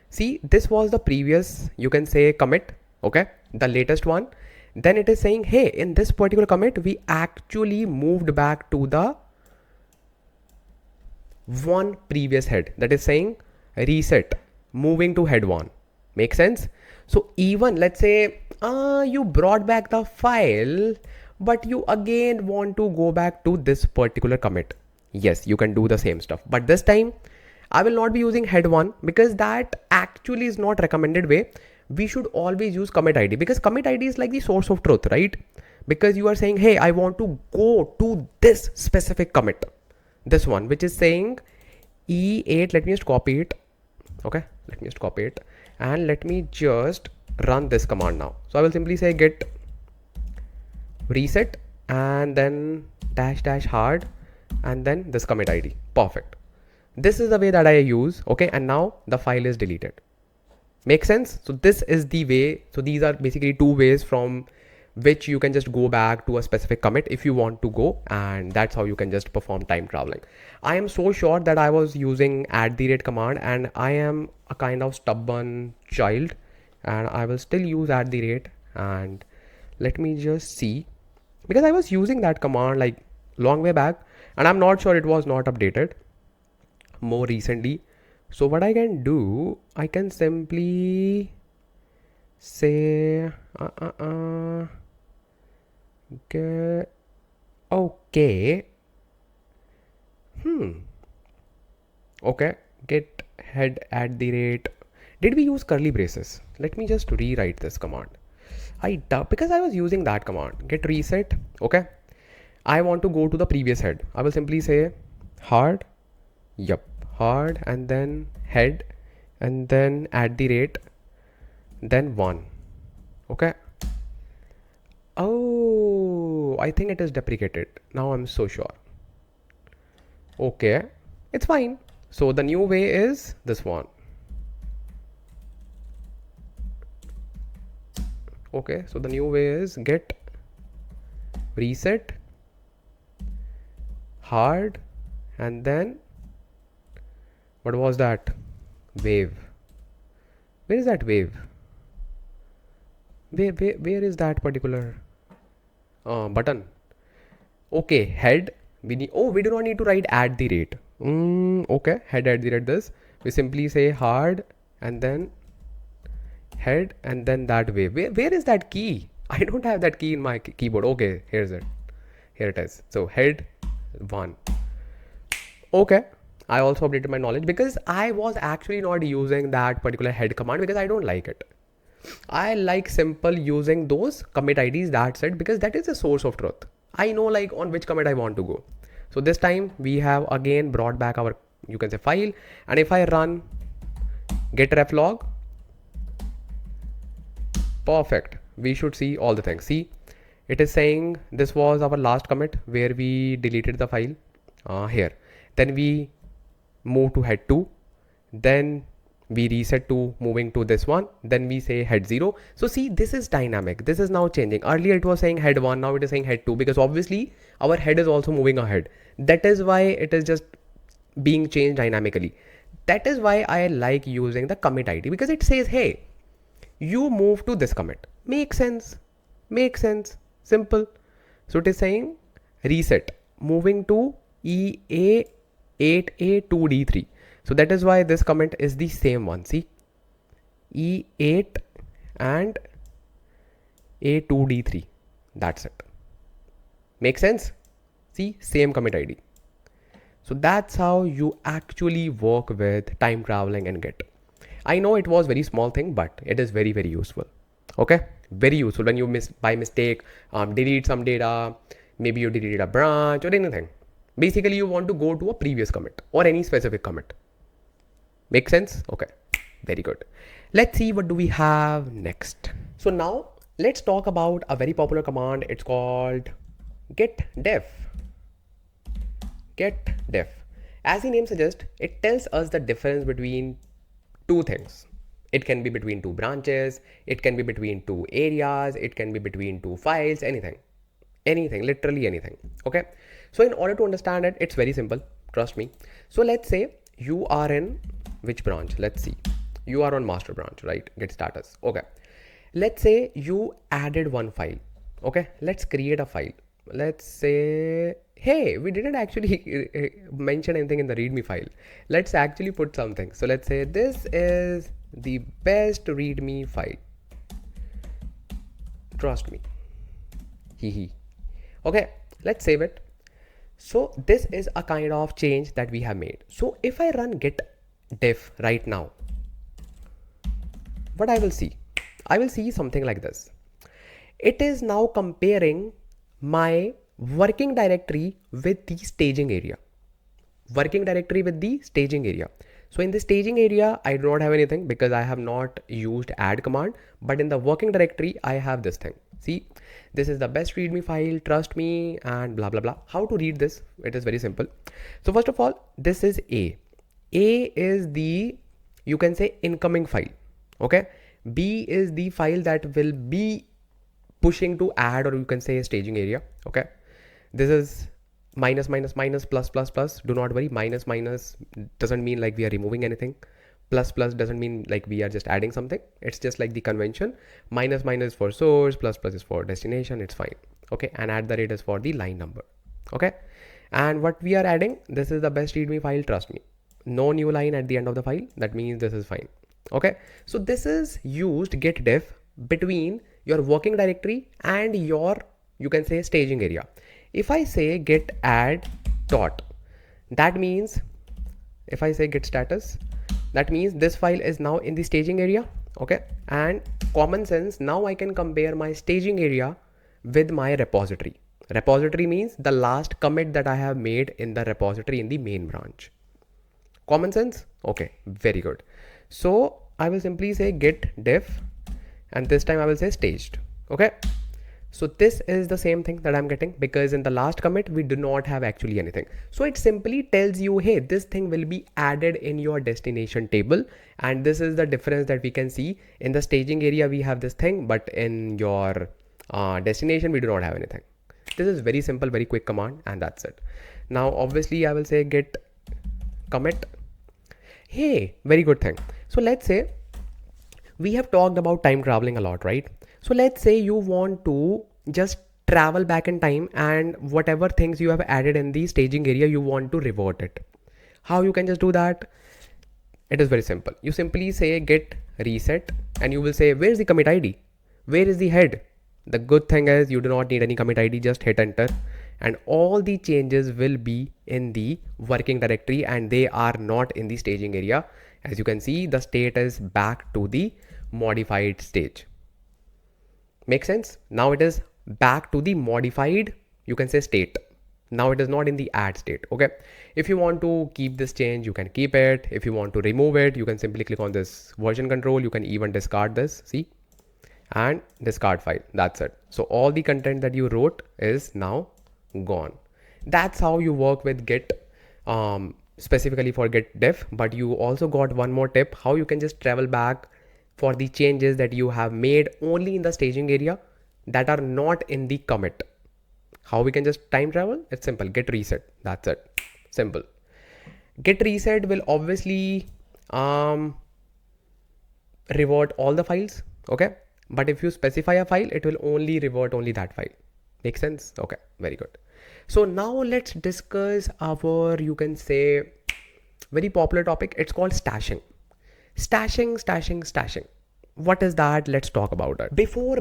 See, this was the previous, you can say commit. Okay, the latest one. Then it is saying, hey, in this particular commit, we actually moved back to the 1 previous head. That is saying reset, moving to head 1. Make sense? So even let's say you brought back the file, but you again want to go back to this particular commit. Yes, you can do the same stuff, but this time I will not be using head 1, because that actually is not recommended way. We should always use commit ID, because commit ID is like the source of truth, right? Because you are saying, hey, I want to go to this specific commit, this one, which is saying E8. Let me just copy it. Okay, let me just copy it, and let me just run this command now. So I will simply say git reset, and then dash hard and then this commit ID. Perfect. This is the way that I use. Okay, and now the file is deleted. Make sense? So this is the way. So these are basically two ways from which you can just go back to a specific commit if you want to go, and that's how you can just perform time traveling. I am so sure that I was using @ command, and I am a kind of stubborn child, and I will still use @ and let me just see, because I was using that command like long way back, and I'm not sure it was not updated more recently. So what I can do, I can simply say get, okay, okay, get head @ did we use curly braces? Let me just rewrite this command. Because I was using that command, get reset. Okay, I want to go to the previous head. I will simply say hard, yep, hard, and then head, and then @ then 1. Okay. Oh, I think it is deprecated. Now I'm so sure. Okay, it's fine. So the new way is this one. Okay, so the new way is get reset hard, and then what was that? Wave. Where is that wave? Where is that particular button? Okay, head. We need, oh, we do not need to write @ okay, head @ this. We simply say hard and then head and then that wave. Where is that key? I don't have that key in my keyboard. Okay, here's it. Here it is. So head 1. Okay. I also updated my knowledge because I was actually not using that particular head command because I don't like it. I like simple using those commit IDs, that's it, because that is the source of truth. I know like on which commit I want to go. So this time we have again brought back our, you can say, file, and if I run git reflog, perfect, we should see all the things. See, it is saying this was our last commit where we deleted the file here. Then we move to head 2, then we reset to moving to this one, then we say head 0. So see, this is dynamic. This is now changing. Earlier it was saying head 1, now it is saying head 2, because obviously our head is also moving ahead. That is why it is just being changed dynamically. That is why I like using the commit ID, because it says, hey, you move to this commit. Makes sense. Makes sense. Simple. So it is saying reset, moving to EA8A2D3. So that is why this commit is the same one. See, E8 and A2D3. That's it. Make sense? See, same commit ID. So that's how you actually work with time traveling and Git. I know it was very small thing, but it is very, very useful. Okay, very useful when you by mistake delete some data, maybe you deleted a branch or anything. Basically, you want to go to a previous commit or any specific commit. Make sense? Okay, very good. Let's see what do we have next. So now let's talk about a very popular command. It's called git def. Git def. As the name suggests, it tells us the difference between two things. It can be between two branches, it can be between two areas, it can be between two files, anything, literally anything. Okay, so in order to understand it, it's very simple, trust me. So let's say you are in which branch? Let's see, you are on master branch, right? Git status. Okay, let's say you added one file. Okay, let's create a file. Let's say, hey, we didn't actually mention anything in the readme file. Let's actually put something. So let's say this is the best readme file. Trust me. Okay, let's save it. So this is a kind of change that we have made. So if I run git def right now, what I will see something like this. It is now comparing my working directory with the staging area. So in the staging area, I do not have anything because I have not used add command, but in the working directory, I have this thing. See, this is the best readme file, trust me, and blah blah blah. How to read this? It is very simple. So first of all, this is A is the, you can say, incoming file. Okay, B is the file that will be pushing to add, or you can say, staging area. Okay, this is minus minus minus plus plus plus. Do not worry, minus minus doesn't mean like we are removing anything. Plus plus doesn't mean like we are just adding something. It's just like the convention. Minus minus for source, plus plus is for destination. It's fine. Okay, and at the rate is for the line number. Okay, and what we are adding, this is the best readme file, trust me. No new line at the end of the file. That means this is fine. Okay, so this is used git diff between your working directory and your, you can say, staging area. If I say git add dot, that means if I say git status, that means this file is now in the staging area. Okay, and common sense, now I can compare my staging area with my repository. Repository means the last commit that I have made in the repository in the main branch. Common sense? Okay, very good. So I will simply say git diff, and this time I will say staged. Okay, so this is the same thing that I'm getting, because in the last commit we do not have actually anything. So it simply tells you, hey, this thing will be added in your destination table, and this is the difference that we can see. In the staging area we have this thing, but in your destination we do not have anything. This is very simple, very quick command, and that's it. Now obviously I will say git commit. Hey, very good thing. So let's say we have talked about time traveling a lot, right? So let's say you want to just travel back in time, and whatever things you have added in the staging area, you want to revert it. How you can just do that? It is very simple. You simply say git reset, and you will say, where's the commit ID? Where is the head? The good thing is you do not need any commit ID, just hit enter, and all the changes will be in the working directory, and they are not in the staging area. As you can see, the state is back to the modified stage. Make sense? Now it is back to the modified, you can say, state. Now it is not in the add state. Okay, if you want to keep this change, you can keep it. If you want to remove it, you can simply click on this version control. You can even discard this, see, and discard file. That's it. So all the content that you wrote is now gone. That's how you work with Git, specifically for git diff. But you also got one more tip, how you can just travel back for the changes that you have made only in the staging area that are not in the commit. How we can just time travel? It's simple, git reset. That's it, simple. Git reset will obviously revert all the files. Okay, but if you specify a file, it will only revert only that file. Make sense? Okay, very good. So now let's discuss our, you can say, very popular topic. It's called stashing. Stashing. What is that? Let's talk about it. Before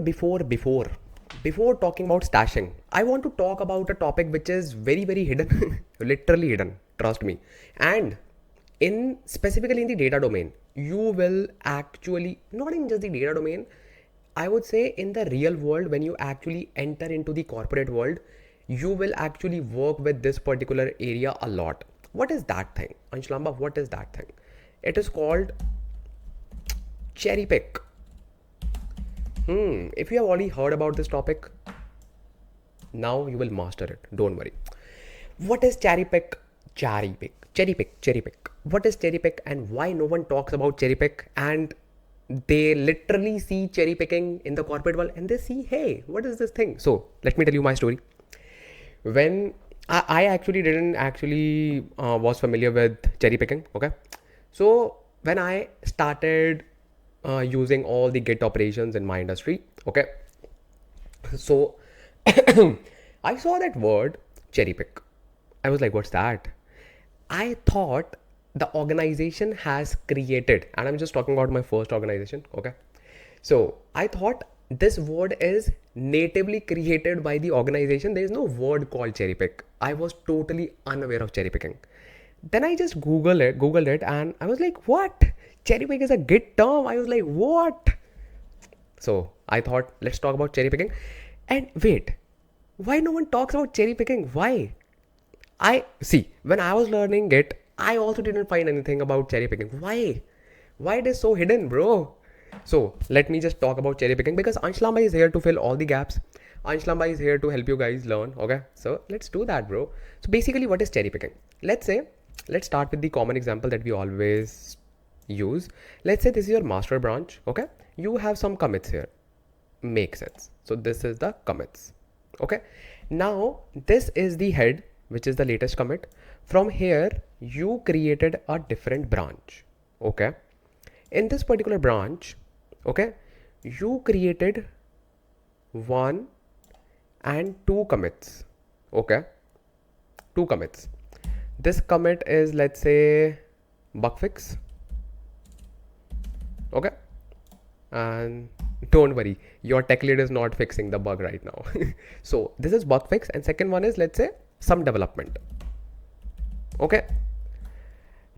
talking about stashing, I want to talk about a topic which is very, very hidden, literally hidden, trust me. And in specifically in the data domain, you will actually, not in just the data domain, I would say in the real world, when you actually enter into the corporate world, you will actually work with this particular area a lot. What is that thing? Anshlamba, what is that thing? It is called cherry pick. If you have already heard about this topic, now you will master it. Don't worry. What is cherry pick? Cherry pick. What is cherry pick, and why no one talks about cherry pick? And they literally see cherry picking in the corporate world, and they see, hey, what is this thing? So let me tell you my story. When I actually didn't was familiar with cherry picking. Okay, so when I started using all the Git operations in my industry, okay, so I saw that word cherry pick. I was like, what's that? I thought the organization has created, and I'm just talking about my first organization, okay, so I thought this word is natively created by the organization. There is no word called cherry pick. I was totally unaware of cherry picking. Then I just googled it, and I was like, what? Cherry pick is a Git term. I was like, what? So I thought, let's talk about cherry picking. And wait, why no one talks about cherry picking? Why? When I was learning Git, I also didn't find anything about cherry picking. Why it is so hidden, bro? So let me just talk about cherry picking, because Ansh Lamba is here to fill all the gaps. Ansh is here to help you guys learn. Okay, so let's do that, bro. So basically, what is cherry picking? Let's start with the common example that we always use. Let's say this is your master branch. Okay, you have some commits here. Makes sense. So this is the commits. Okay, now this is the head, which is the latest commit. From here, you created a different branch. Okay, in this particular branch, okay, you created 1 and 2 commits. Okay, 2 commits. This commit is, let's say, bug fix. Okay, and don't worry, your tech lead is not fixing the bug right now. So this is bug fix, and second one is, let's say, some development. Okay,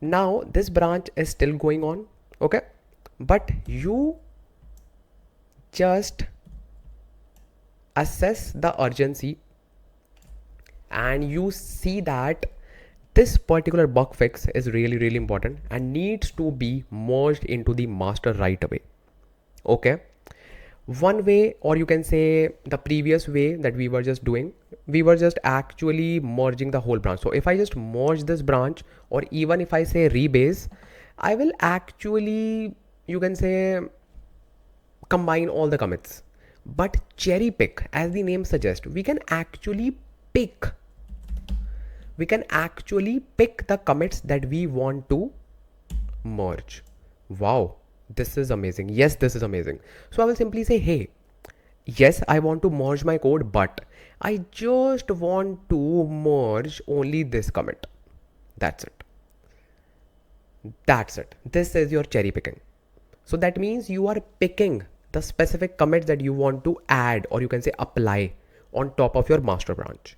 now this branch is still going on. Okay, but you just assess the urgency and you see that this particular bug fix is really important and needs to be merged into the master right away. Okay, one way, or you can say the previous way that we were just doing, we were just actually merging the whole branch. So if I just merge this branch, or even if I say rebase, I will actually, you can say, combine all the commits. But cherry pick, as the name suggests, we can actually pick the commits that we want to merge. Wow, this is amazing. Yes, this is amazing. So I will simply say, hey, yes, I want to merge my code, but I just want to merge only this commit. That's it. That's it. This is your cherry picking. So that means you are picking the specific commits that you want to add, or you can say apply on top of your master branch.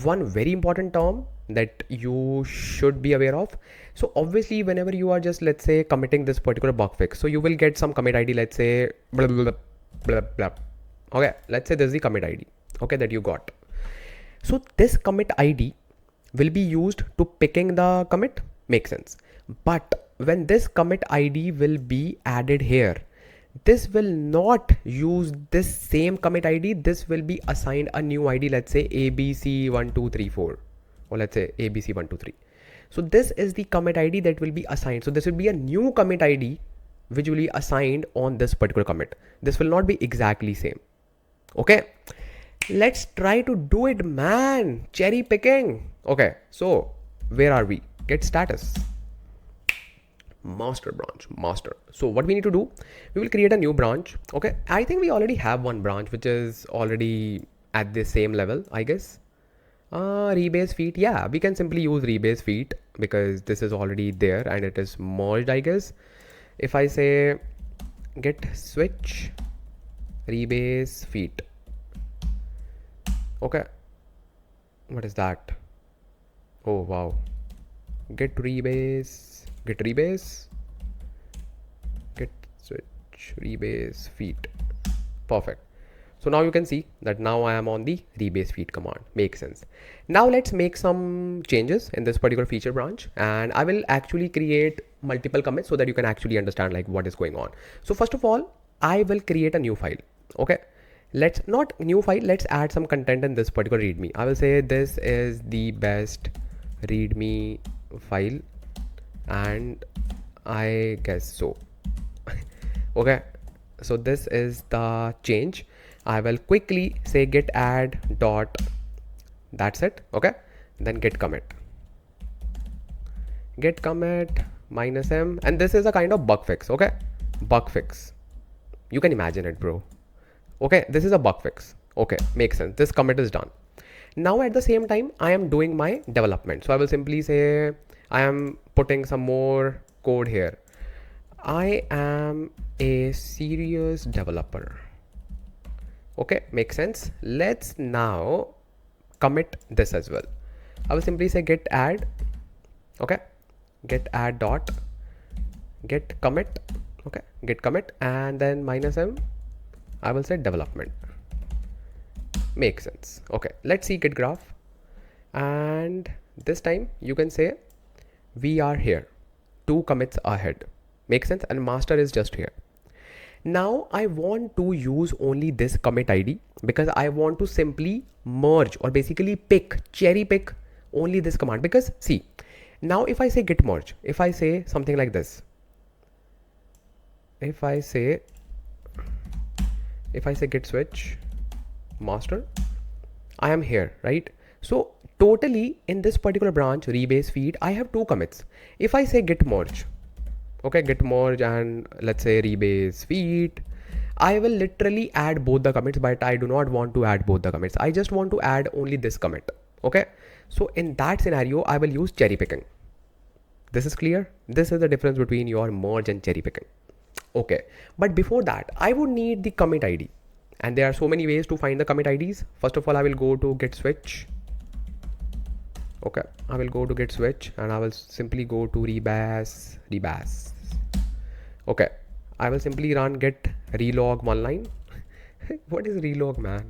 One very important term that you should be aware of. So obviously, whenever you are just, let's say, committing this particular bug fix, so you will get some commit ID, let's say, blah, blah, blah, blah. Okay, let's say this is the commit ID, okay, that you got. So this commit ID will be used to picking the commit. Makes sense. But when this commit ID will be added here, this will not use this same commit ID. This will be assigned a new ID, let's say ABC1234, or let's say ABC123. So this is the commit ID that will be assigned. So this will be a new commit ID which will be assigned on this particular commit. This will not be exactly same. Okay, let's try to do it, man. Cherry picking. Okay, so where are we? Git status. Master branch, master. So what we need to do, we will create a new branch. Okay, I think we already have one branch which is already at the same level, I guess. Rebase feet. Yeah, we can simply use rebase feet because this is already there and it is merged, I guess. If I say git switch rebase feet. Okay, what is that? Oh wow, git rebase, git rebase, git switch rebase feet. Perfect. So now you can see that now I am on the rebase feet command. Makes sense. Now let's make some changes in this particular feature branch, and I will actually create multiple commits so that you can actually understand like what is going on. So first of all, I will create a new file. Okay, let's not new file, let's add some content in this particular readme. I will say this is the best readme file, and I guess so. Okay, so this is the change. I will quickly say git add dot, that's it. Okay, then git commit -m, and this is a kind of bug fix. Okay, bug fix, you can imagine it, bro. Okay, this is a bug fix. Okay, makes sense. This commit is done. Now at the same time, I am doing my development. So I will simply say I am putting some more code here. I am a serious developer. Okay, makes sense. Let's now commit this as well. I will simply say git add. Okay, git add dot git commit. Okay, git commit, and then -m, I will say development. Makes sense. Okay, let's see git graph, and this time you can say we are here 2 commits ahead. Makes sense. And master is just here. Now I want to use only this commit ID because I want to simply merge or basically cherry pick only this command. Because see, now if I say git merge, if I say something like this, if I say git switch master, I am here, right? So totally in this particular branch rebase feed, I have two commits. If I say git merge, okay, git merge and let's say rebase feed, I will literally add both the commits, but I do not want to add both the commits. I just want to add only this commit. Okay. So in that scenario, I will use cherry picking. This is clear. This is the difference between your merge and cherry picking. Okay. But before that, I would need the commit ID. And there are so many ways to find the commit IDs. First of all, I will go to git switch. Okay. I will go to git switch and I will simply go to rebase. Okay. I will simply run git relog one line. What is relog, man?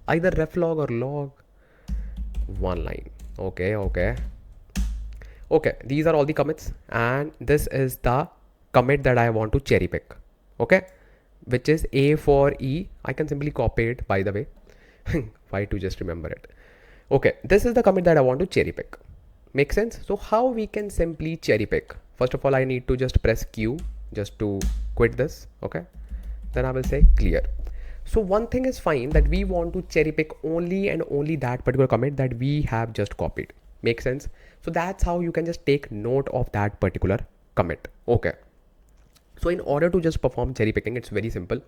Either reflog or log. One line. Okay. These are all the commits, and this is the commit that I want to cherry pick. Okay. Which is A for E. I can simply copy it, by the way. Why to just remember it? Okay. This is the commit that I want to cherry pick. Make sense? So how we can simply cherry pick? First of all, I need to just press Q just to quit this. Okay. Then I will say clear. So one thing is fine, that we want to cherry pick only and only that particular commit that we have just copied. Make sense? So that's how you can just take note of that particular commit. Okay. So in order to just perform cherry picking, it's very simple.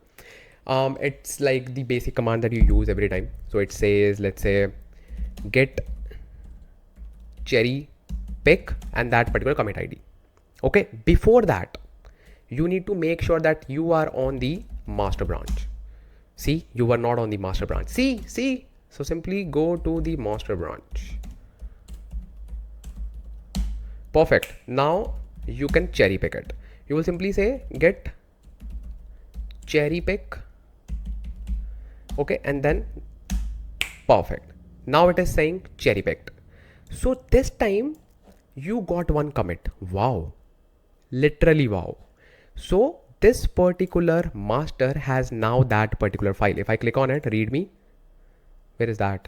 It's like the basic command that you use every time. So it says, let's say git cherry pick and that particular commit ID. Okay. Before that, you need to make sure that you are on the master branch. See, you were not on the master branch. See. So simply go to the master branch. Perfect. Now you can cherry pick it. You will simply say git cherry pick. Okay. And then perfect. Now it is saying cherry picked. So this time you got one commit. Wow. Literally wow. So this particular master has now that particular file. If I click on it, readme, where is that?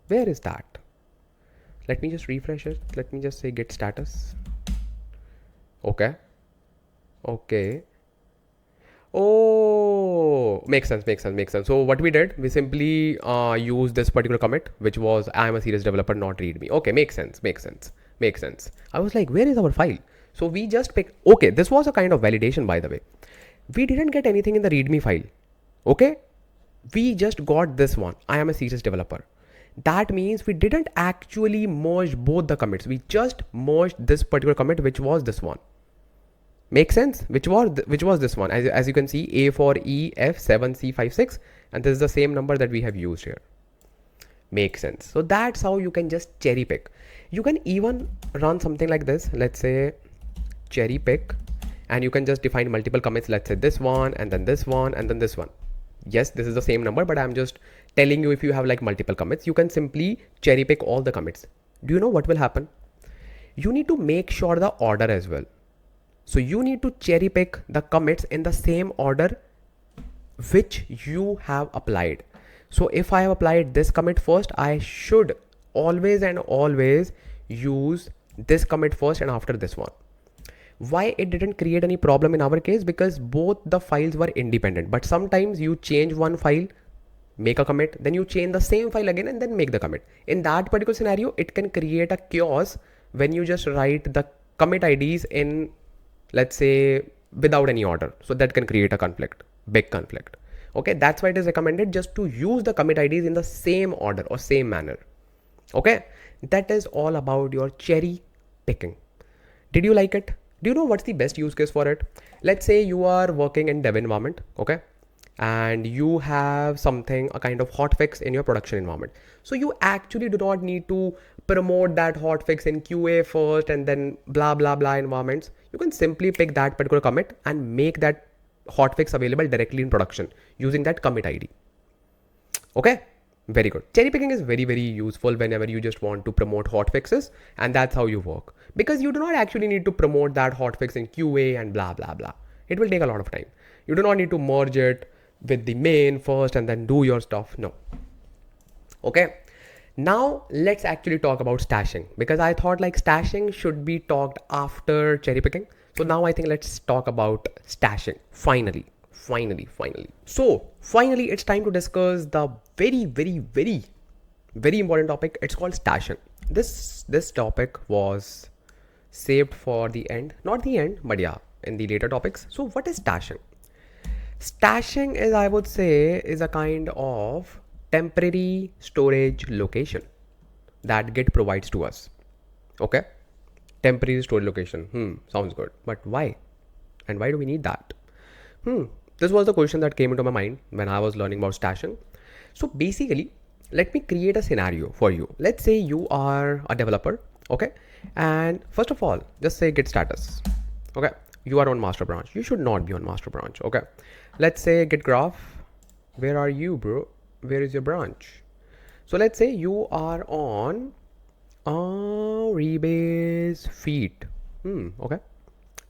Where is that? Let me just refresh it. Let me just say git status. Okay. Oh, makes sense. So what we did, we simply use this particular commit, which was I am a serious developer, not readme. Okay, makes sense. I was like, where is our file? So we just picked, okay, this was a kind of validation, by the way. We didn't get anything in the readme file. Okay. We just got this one. I am a serious developer. That means we didn't actually merge both the commits. We just merged this particular commit, which was this one. Make sense? Which was this one. As you can see, A for E, F, 7C56. And this is the same number that we have used here. Makes sense. So that's how you can just cherry pick. You can even run something like this. Let's say cherry pick, and you can just define multiple commits. Let's say this one and then this one and then this one. Yes, this is the same number, but I'm just telling you, if you have like multiple commits, you can simply cherry pick all the commits. Do you know what will happen? You need to make sure the order as well. So you need to cherry pick the commits in the same order which you have applied. So if I have applied this commit first, I should always use this commit first and after this one. Why it didn't create any problem in our case? Because both the files were independent, but sometimes you change one file, make a commit, then you change the same file again and then make the commit. In that particular scenario, it can create a chaos when you just write the commit IDs in, let's say, without any order. So that can create a conflict, big conflict. Okay. That's why it is recommended just to use the commit IDs in the same order or same manner. Okay. That is all about your cherry picking. Did you like it? Do you know what's the best use case for it? Let's say you are working in dev environment, okay? And you have something, a kind of hotfix in your production environment. So you actually do not need to promote that hotfix in QA first and then blah, blah, blah environments. You can simply pick that particular commit and make that hotfix available directly in production using that commit ID. Okay? Very good. Cherry picking is very, very useful whenever you just want to promote hotfixes, and that's how you work, because you do not actually need to promote that hotfix in QA and blah, blah, blah. It will take a lot of time. You do not need to merge it with the main first and then do your stuff. No. Okay. Now let's actually talk about stashing, because I thought like stashing should be talked after cherry picking. So now I think let's talk about stashing. Finally. So finally, it's time to discuss the very important topic. It's called stashing. This topic was saved for the end, not the end, but yeah, in the later topics. So what is stashing? Stashing is, I would say, is a kind of temporary storage location that Git provides to us. Okay, temporary storage location. Sounds good, but why? And why do we need that? This was the question that came into my mind when I was learning about stashing. So basically, let me create a scenario for you. Let's say you are a developer, okay? And first of all, just say git status, okay? You are on master branch. You should not be on master branch, okay? Let's say git graph. Where are you, bro? Where is your branch? So let's say you are on rebase feed. Okay.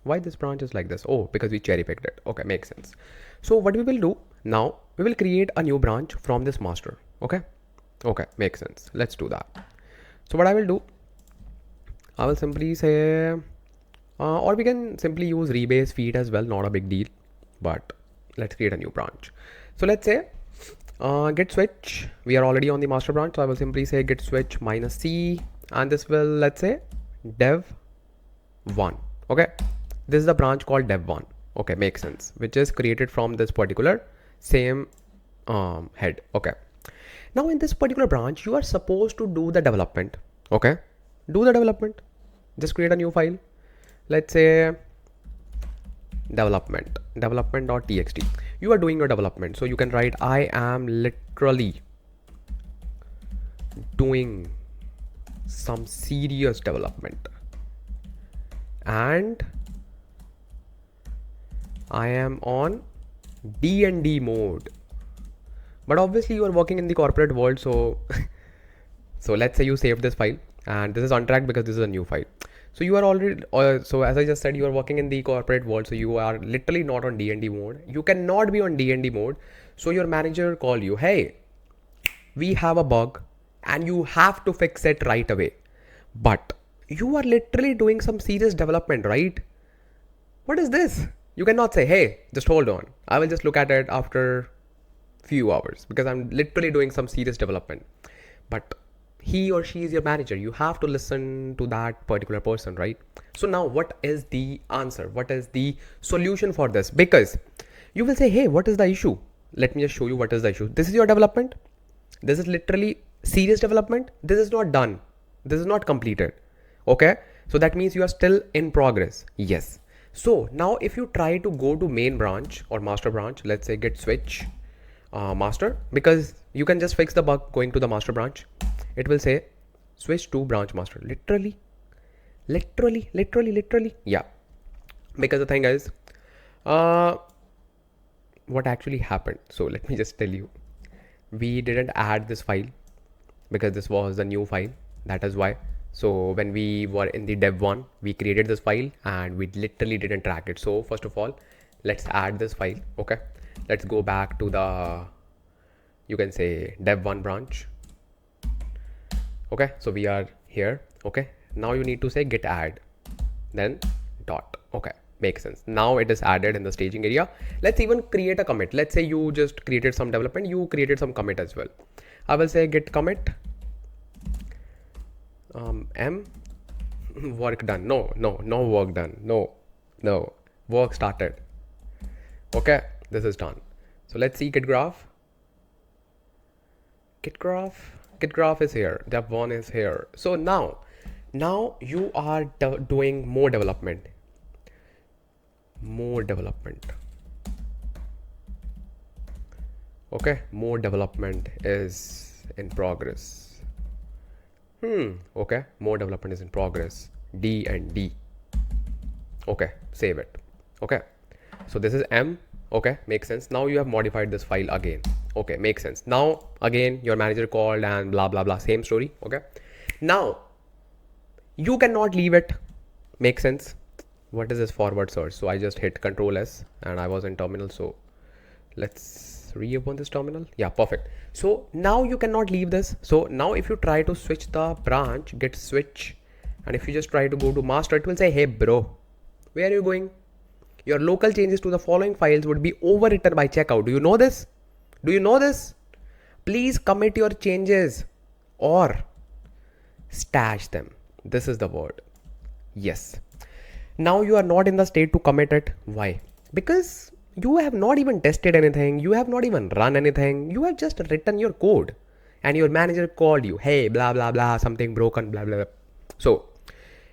Why this branch is like this? Oh, because we cherry picked it. Okay, makes sense. So what we will do now, we will create a new branch from this master. Okay. Okay, makes sense. Let's do that. So what I will do, I will simply say, or we can simply use rebase feed as well. Not a big deal, but let's create a new branch. So let's say git switch. We are already on the master branch. So I will simply say git switch -c, and this will, let's say, dev1. Okay. This is the branch called dev1. Okay, makes sense, which is created from this particular same head. Okay. Now in this particular branch, you are supposed to do the development. Okay. Do the development. Just create a new file. Let's say development.txt. You are doing your development. So you can write, I am literally doing some serious development. And I am on D&D mode, but obviously you are working in the corporate world. So, so let's say you save this file, and this is untracked because this is a new file. So you are already, so as I just said, you are working in the corporate world. So you are literally not on D&D mode. You cannot be on D&D mode. So your manager call you, hey, we have a bug and you have to fix it right away. But you are literally doing some serious development, right? What is this? You cannot say, hey, just hold on. I will just look at it after few hours because I'm literally doing some serious development. But he or she is your manager. You have to listen to that particular person, right? So now what is the answer? What is the solution for this? Because you will say, hey, what is the issue? Let me just show you what is the issue. This is your development. This is literally serious development. This is not done. This is not completed. Okay. So that means you are still in progress. Yes. So now if you try to go to main branch or master branch, let's say git switch master, because you can just fix the bug going to the master branch. It will say switch to branch master. Literally. Yeah. Because the thing is, what actually happened? So let me just tell you, we didn't add this file because this was the new file. That is why. So when we were in the dev1, we created this file and we literally didn't track it. So first of all, let's add this file. Okay. Let's go back to the, you can say dev1 branch. Okay. So we are here. Okay. Now you need to say git add, then dot. Okay. Makes sense. Now it is added in the staging area. Let's even create a commit. Let's say you just created some development. You created some commit as well. I will say git commit. M work done. No work done. No work started. Okay, this is done. So let's see git graph. Git graph is here. Dev1 is here. So now you are doing more development. Okay, more development is in progress. Okay, more development is in progress. D and D. Okay, save it. Okay, so this is M. Okay, makes sense. Now you have modified this file again. Okay, makes sense. Now again your manager called and blah blah blah, same story. Okay, now you cannot leave it. Makes sense. what is this forward search? So I just hit Control S and I was in terminal. So let's reopen this terminal. Yeah, perfect. So now you cannot leave this. So now if you try to switch the branch, git switch, and if you just try to go to master, it will say, hey bro, where are you going? Your local changes to the following files would be overwritten by checkout. Do you know this? Do you know this? Please commit your changes or stash them. This is the word. Yes. Now you are not in the state to commit it. Why? Because you have not even tested anything. You have not even run anything. You have just written your code and your manager called you. Hey, blah, blah, blah, something broken, blah, blah, blah. So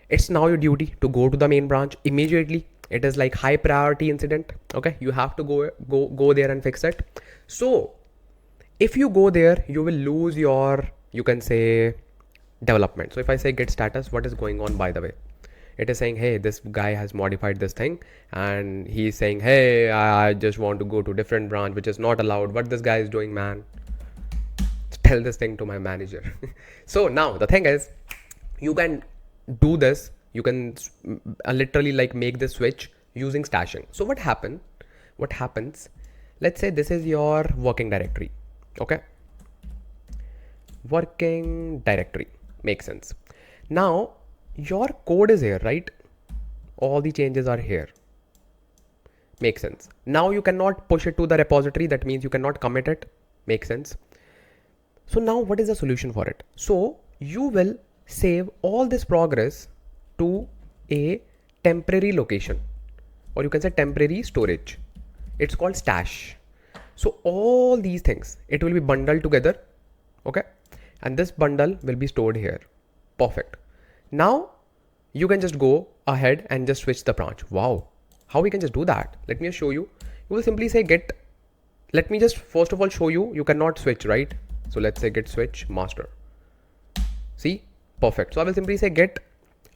it's now your duty to go to the main branch immediately. It is like high priority incident. Okay. You have to go there and fix it. So if you go there, you will lose your, you can say, development. So if I say git status, what is going on, by the way? It is saying, hey, this guy has modified this thing, and he's saying, hey, I just want to go to different branch, which is not allowed. What this guy is doing, man? Tell this thing to my manager. So now the thing is, you can do this. You can literally like make this switch using stashing. So what happens? Let's say this is your working directory. Okay. Working directory makes sense. Now your code is here, right? All the changes are here. Makes sense. Now you cannot push it to the repository. That means you cannot commit it. Makes sense. So now what is the solution for it? So you will save all this progress to a temporary location, or you can say temporary storage. It's called stash. So all these things, it will be bundled together. Okay. And this bundle will be stored here. Perfect. Now you can just go ahead and just switch the branch. Wow. How we can just do that? Let me show you. You will simply say git. Let me just first of all show you. You cannot switch, right? So let's say git switch master. See? Perfect. So I will simply say git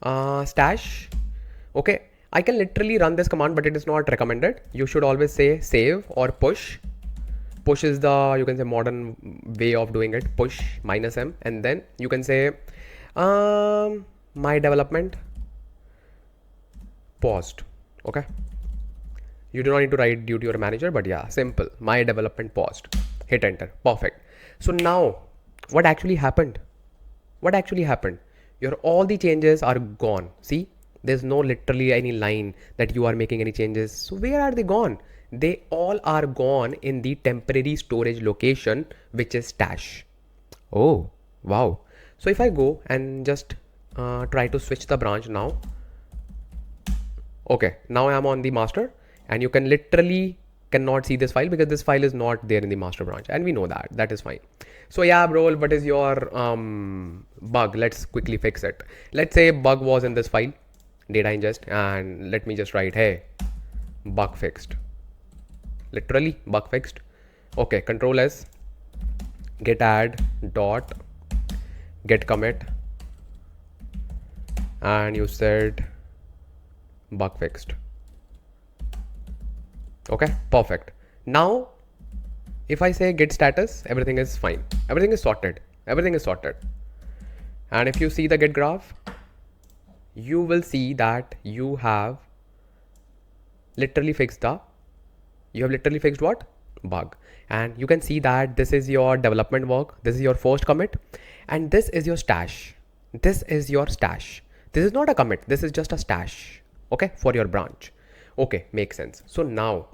stash. Okay. I can literally run this command, but it is not recommended. You should always say save or push. Push is the, you can say, modern way of doing it. Push -m, and then you can say my development paused. Okay. You do not need to write due to your manager, but yeah, simple. My development paused. Hit enter. Perfect. So now what actually happened? What actually happened? Your all the changes are gone. See, there's no literally any line that you are making any changes. So where are they gone? They all are gone in the temporary storage location, which is stash. Oh, wow. So if I go and just try to switch the branch now. Okay, now I'm on the master, and you can literally cannot see this file because this file is not there in the master branch, and we know that. That is fine. So yeah, bro, what is your bug? Let's quickly fix it. Let's say bug was in this file, data ingest, and let me just write, hey, bug fixed. Literally bug fixed. Okay, control S, git add dot git commit, and you said bug fixed. Okay, perfect. Now if I say git status, everything is fine. Everything is sorted. Everything is sorted. And if you see the git graph, you will see that you have literally fixed what? Bug. And you can see that this is your development work. This is your first commit, and this is your stash. This is your stash. This is not a commit. This is just a stash. Okay, for your branch. Okay, makes sense. So now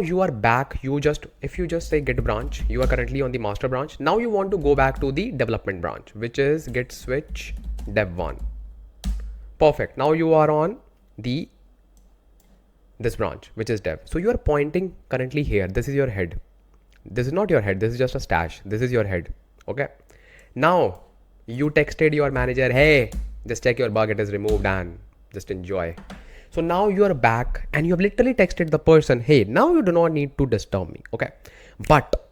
you are back. If you just say git branch, you are currently on the master branch. Now you want to go back to the development branch, which is git switch dev1. Perfect. Now you are on this branch, which is dev. So you are pointing currently here. This is your head. This is not your head. This is just a stash. This is your head. Okay. Now you texted your manager, hey, just check your bug. It is removed and just enjoy. So now you are back and you have literally texted the person, hey, now you do not need to disturb me. Okay. But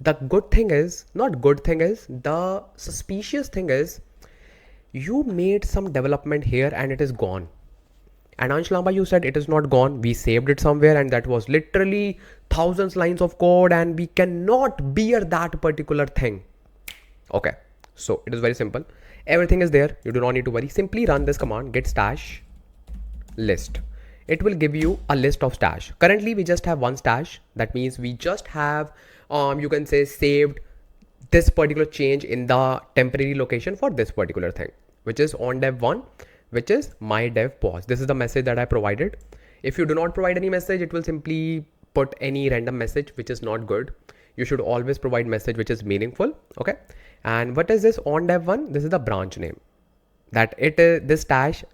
the the suspicious thing is you made some development here and it is gone. And Ansh Lamba, you said it is not gone. We saved it somewhere, and that was literally thousands lines of code, and we cannot bear that particular thing. Okay. So it is very simple. Everything is there. You do not need to worry. Simply run this command, git stash list. It will give you a list of stash. Currently, we just have one stash. That means we just have, you can say, saved this particular change in the temporary location for this particular thing, which is on dev1, which is my dev pause. This is the message that I provided. If you do not provide any message, it will simply put any random message, which is not good. You should always provide message which is meaningful. Okay. And what is this on dev1? This is the branch name. That it is, this stash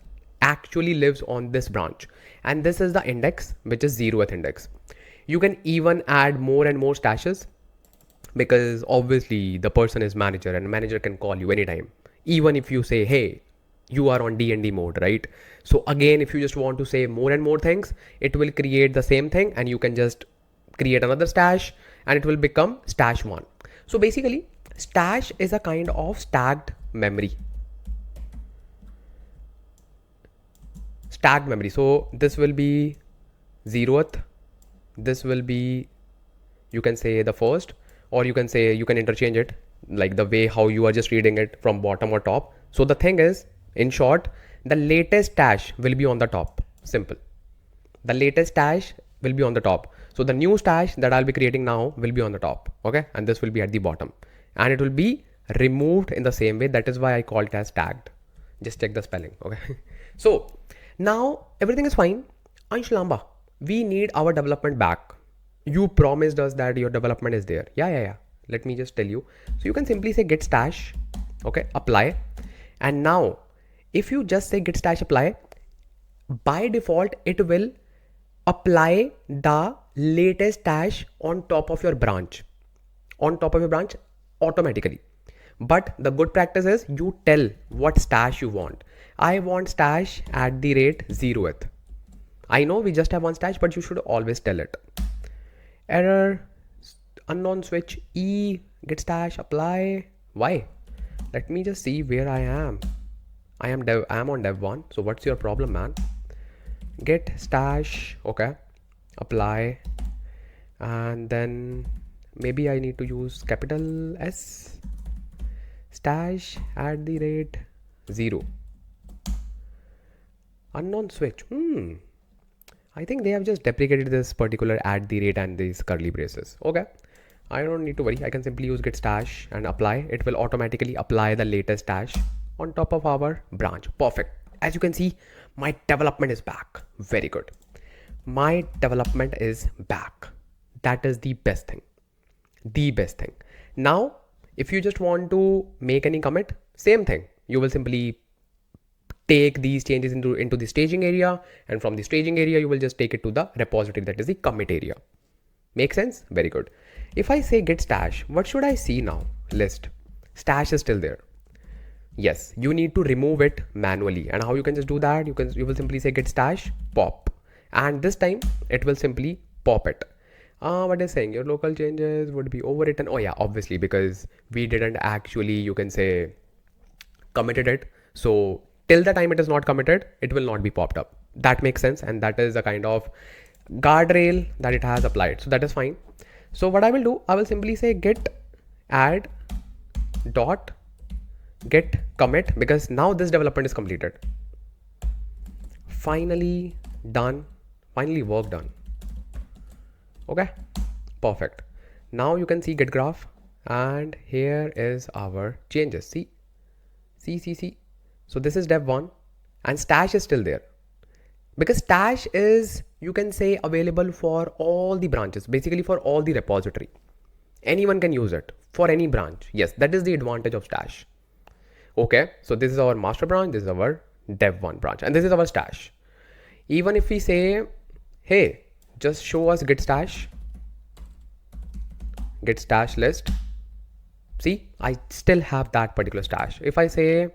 actually lives on this branch, and this is the index, which is 0th index. You can even add more and more stashes, because obviously the person is manager and manager can call you anytime, even if you say, hey, you are on D&D mode, right? So again, if you just want to say more and more things, it will create the same thing, and you can just create another stash and it will become stash 1. So basically, stash is a kind of stacked memory. Stacked memory. So this will be 0th. This will be, you can say, the first, or you can say, you can interchange it like the way how you are just reading it from bottom or top. So the thing is, in short, the latest stash will be on the top. Simple. The latest stash will be on the top. So the new stash that I'll be creating now will be on the top. Okay. And this will be at the bottom, and it will be removed in the same way. That is why I call it as tagged. Just check the spelling. Okay. So now everything is fine. Ansh Lamba, we need our development back. You promised us that your development is there. Yeah. Let me just tell you. So you can simply say git stash. Okay. Apply. And now if you just say git stash apply, by default, it will apply the latest stash on top of your branch, automatically. But the good practice is you tell what stash you want. I want stash at the rate 0th. I know we just have one stash, but you should always tell it. Error, unknown switch, git stash apply. Why? Let me just see where I am. I am on dev1. So what's your problem, man? Git stash, okay, apply, and then maybe I need to use capital S. Stash at the rate 0. Unknown switch. I think they have just deprecated this particular at the rate and these curly braces. Okay, I don't need to worry. I can simply use git stash and apply. It will automatically apply the latest stash on top of our branch. Perfect. As you can see, my development is back. Very good. My development is back. That is the best thing. The best thing. Now, if you just want to make any commit, same thing. You will simply take these changes into the staging area, and from the staging area, you will just take it to the repository, that is the commit area. Make sense? Very good. If I say git stash, what should I see now? List. Stash is still there. Yes, you need to remove it manually. And how you can just do that? You will simply say git stash pop, and this time it will simply pop it. What is saying? Your local changes would be overwritten. Oh yeah, obviously, because we didn't actually, you can say, committed it. So till the time it is not committed, it will not be popped up. That makes sense, and that is a kind of guardrail that it has applied. So that is fine. So what I will do, I will simply say git add dot git commit, because now this development is completed. Finally done. Finally work done. Okay, perfect. Now you can see git graph, and here is our changes. See. So this is dev1, and stash is still there, because stash is, you can say, available for all the branches, basically for all the repository. Anyone can use it for any branch. Yes, that is the advantage of stash. Okay, so this is our master branch, this is our dev1 branch, and this is our stash. Even if we say, hey, just show us git stash list. See, I still have that particular stash. If I say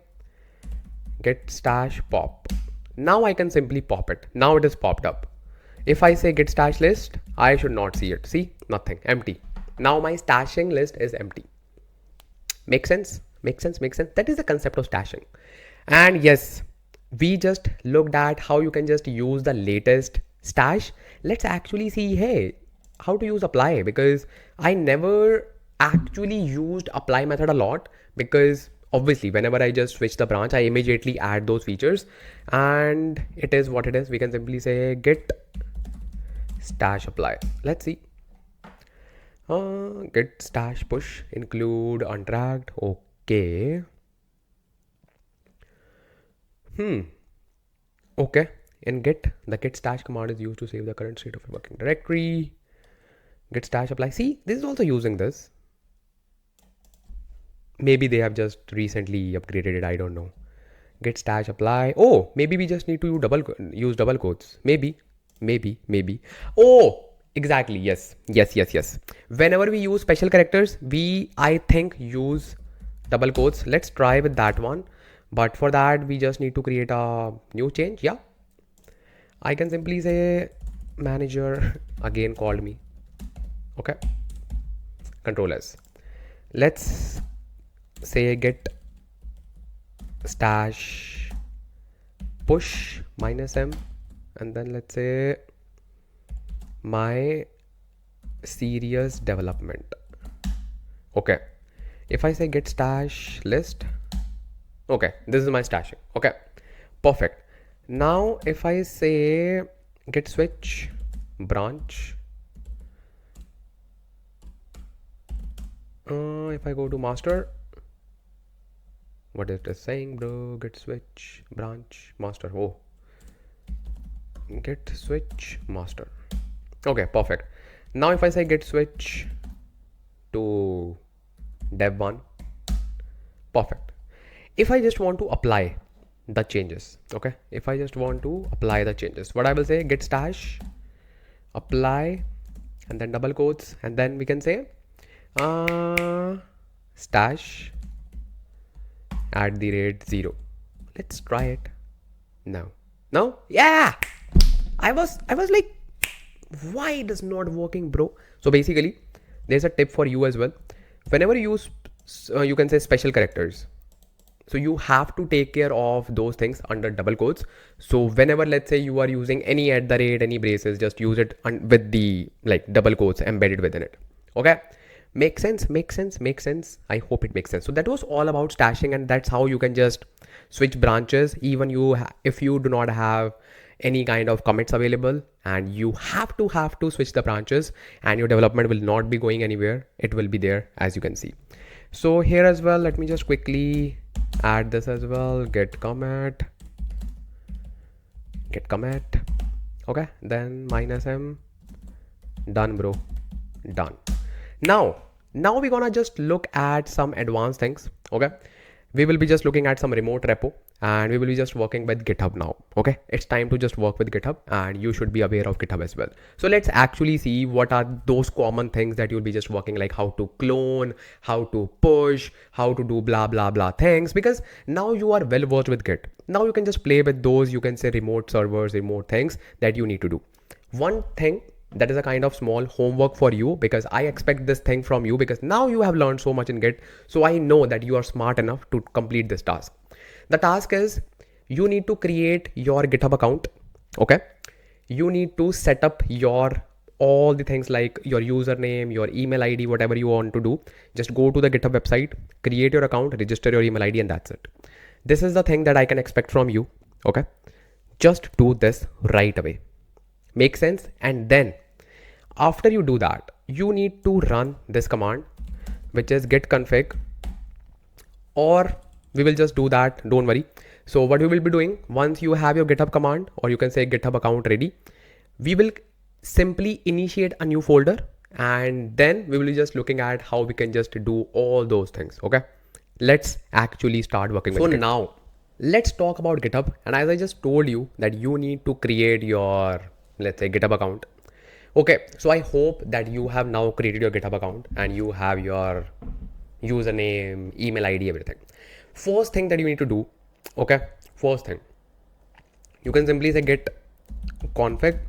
git stash pop, now I can simply pop it. Now it is popped up. If I say git stash list, I should not see it. See, nothing, empty. Now my stashing list is empty. Make sense? Make sense? That is the concept of stashing. And yes, we just looked at how you can just use the latest stash. Let's actually see, hey, how to use apply, because I never actually used apply method a lot, because obviously whenever I just switch the branch, I immediately add those features, and it is what it is. We can simply say git stash apply. Let's see. Git stash push include untracked. Okay. Okay. In Git, the git stash command is used to save the current state of your working directory. Git stash apply. See, this is also using this. Maybe they have just recently upgraded it. I don't know. Git stash apply. Oh, maybe we just need to use double quotes. Maybe. Oh, exactly. Yes. Whenever we use special characters, I think use double quotes. Let's try with that one. But for that, we just need to create a new change. Yeah. I can simply say manager again called me. Okay. Control S. Let's say git stash push -m, and then let's say my serious development. Okay. If I say git stash list, okay, this is my stashing. Okay, perfect. Now if I say git switch branch, if I go to master, what is it saying, bro? Git switch branch master. Oh, git switch master. Okay, perfect. Now if I say git switch to dev1, perfect. If I just want to apply the changes, okay, if I just want to apply the changes, what I will say, git stash apply, and then double quotes, and then we can say stash @0. Let's try it now. Yeah, I was like, why it is not working, bro? So basically there's a tip for you as well. Whenever you use you can say special characters, so you have to take care of those things under double quotes. So whenever, let's say, you are using any @ any braces, just use it with the like double quotes embedded within it. Okay, makes sense. I hope it makes sense. So that was all about stashing, and that's how you can just switch branches even if you do not have any kind of commits available, and you have to switch the branches, and your development will not be going anywhere. It will be there, as you can see. So here as well, let me just quickly add this as well. Git commit. Okay, then -m. Done, bro. Done. Now we're gonna just look at some advanced things. Okay, we will be just looking at some remote repo, and we will be just working with GitHub now. Okay, it's time to just work with GitHub, and you should be aware of GitHub as well. So let's actually see what are those common things that you'll be just working, like how to clone, how to push, how to do blah blah blah things, because now you are well versed with Git. Now you can just play with those, you can say, remote servers, remote things that you need to do. One thing that is a kind of small homework for you, because I expect this thing from you, because now you have learned so much in Git. So I know that you are smart enough to complete this task. The task is, you need to create your GitHub account. Okay, you need to set up all the things like your username, your email ID, whatever you want to do. Just go to the GitHub website, create your account, register your email ID, and that's it. This is the thing that I can expect from you. Okay, just do this right away. Make sense? And then after you do that, you need to run this command, which is git config, or we will just do that, don't worry. So what we will be doing, once you have your GitHub command, or you can say GitHub account ready, we will simply initiate a new folder, and then we will be just looking at how we can just do all those things. Okay, let's actually start working with Git. So now let's talk about GitHub. And as I just told you that you need to create your, let's say, GitHub account. Okay, so I hope that you have now created your GitHub account, and you have your username, email ID, everything. First thing that you need to do, okay, first thing, you can simply say git config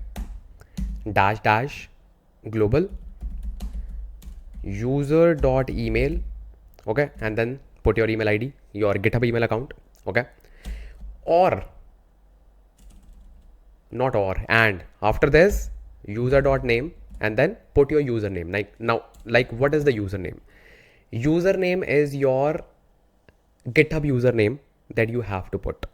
-- global user.email. Okay, and then put your email ID, your GitHub email account. Okay, or not or, and after this, user.name, and then put your username. Like what is the username? Username is your GitHub username that you have to put.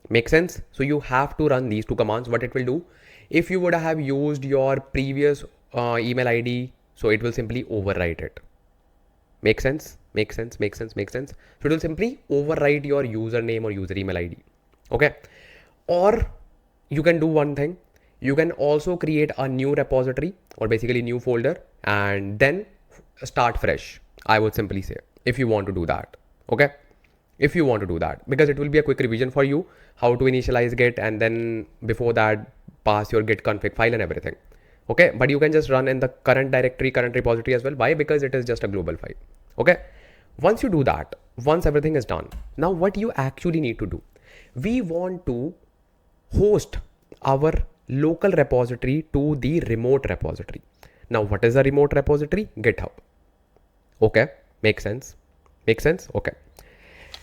Make sense? So you have to run these two commands. What it will do, if you would have used your previous email ID, so it will simply overwrite it. Make sense? Make sense? Make sense? Make sense? So it will simply overwrite your username or user email ID. Okay. Or you can do one thing. You can also create a new repository or basically new folder and then start fresh. I would simply say, if you want to do that. Okay. If you want to do that, because it will be a quick revision for you, how to initialize Git, and then before that pass your Git config file and everything. Okay. But you can just run in the current directory, current repository as well. Why? Because it is just a global file. Okay. Once you do that, once everything is done, now what you actually need to do, we want to host our local repository to the remote repository. Now, what is a remote repository? GitHub. Okay. Makes sense. Makes sense. Okay.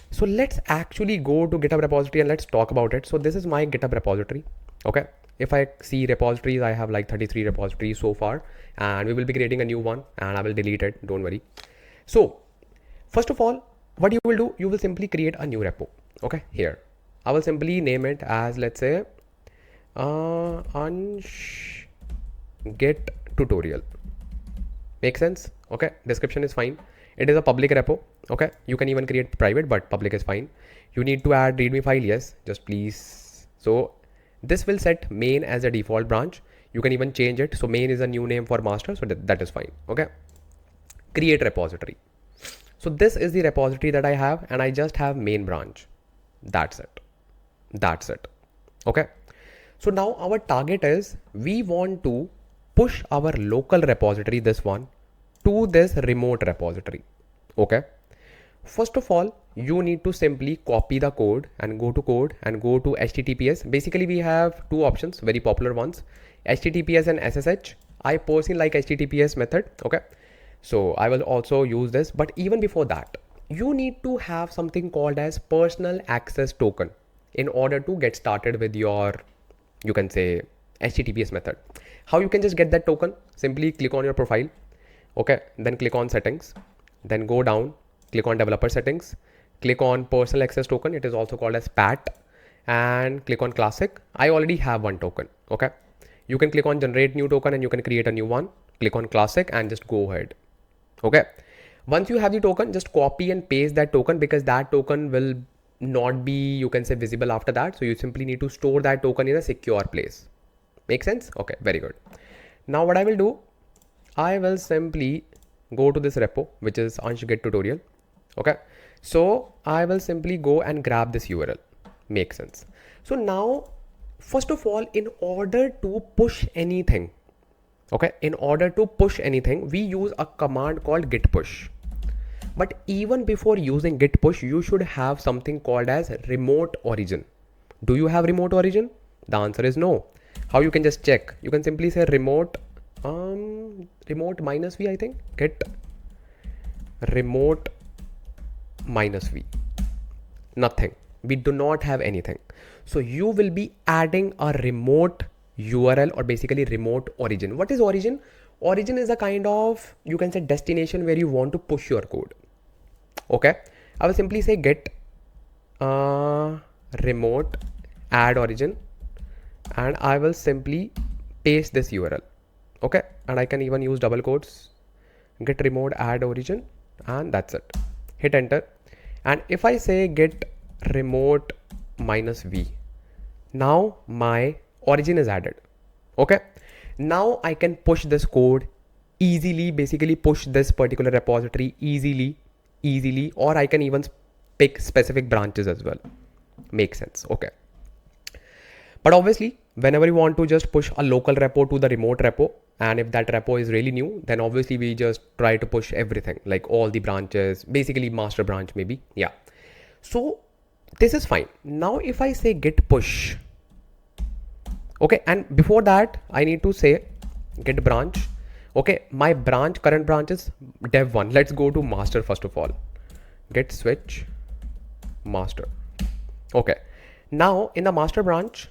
So let's actually go to GitHub repository and let's talk about it. So this is my GitHub repository. Okay. If I see repositories, I have like 33 repositories so far, and we will be creating a new one and I will delete it. Don't worry. So first of all, what you will do, you will simply create a new repo. Okay. Here, I will simply name it as, let's say, Ansh Git tutorial. Make sense? Okay. Description is fine. It is a public repo. Okay. You can even create private, but public is fine. You need to add readme file. Yes, just please. So this will set main as a default branch. You can even change it. So main is a new name for master. So that is fine. Okay. Create repository. So this is the repository that I have, and I just have main branch. That's it. That's it. Okay. So now our target is, we want to push our local repository, this one, to this remote repository. Okay. First of all, you need to simply copy the code and go to code and go to HTTPS. Basically, we have two options, very popular ones, HTTPS and SSH. I personally like HTTPS method. Okay. So I will also use this, but even before that, you need to have something called as personal access token in order to get started with your, you can say, HTTPS method. How you can just get that token? Simply click on your profile. Okay. Then click on settings, then go down, click on developer settings, click on personal access token. It is also called as PAT, and click on classic. I already have one token. Okay. You can click on generate new token and you can create a new one. Click on classic and just go ahead. Okay. Once you have the token, just copy and paste that token, because that token will not be, you can say, visible after that. So you simply need to store that token in a secure place. Make sense? Okay, very good. Now what I will do, I will simply go to this repo, which is Ansh Git tutorial. Okay. So I will simply go and grab this URL. Makes sense. So now, first of all, in order to push anything, okay, in order to push anything, we use a command called git push. But even before using git push, you should have something called as remote origin. Do you have remote origin? The answer is no. How you can just check? You can simply say remote minus v, I think. Git remote minus v. Nothing. We do not have anything. So you will be adding a remote URL, or basically remote origin. What is origin? Origin is a kind of, you can say, destination where you want to push your code. Okay. I will simply say git remote add origin, and I will simply paste this URL. Okay. And I can even use double quotes, git remote add origin, and that's it. Hit enter. And if I say git remote minus v, now my origin is added. Okay. Now I can push this code easily, basically push this particular repository easily, or I can even pick specific branches as well. Makes sense. Okay. But obviously, whenever you want to just push a local repo to the remote repo, and if that repo is really new, then obviously we just try to push everything, like all the branches, basically master branch maybe. Yeah. So this is fine. Now if I say git push, okay, and before that I need to say git branch. Okay, my branch, current branch is dev1. Let's go to master first of all. Git switch master. Okay. Now in the master branch,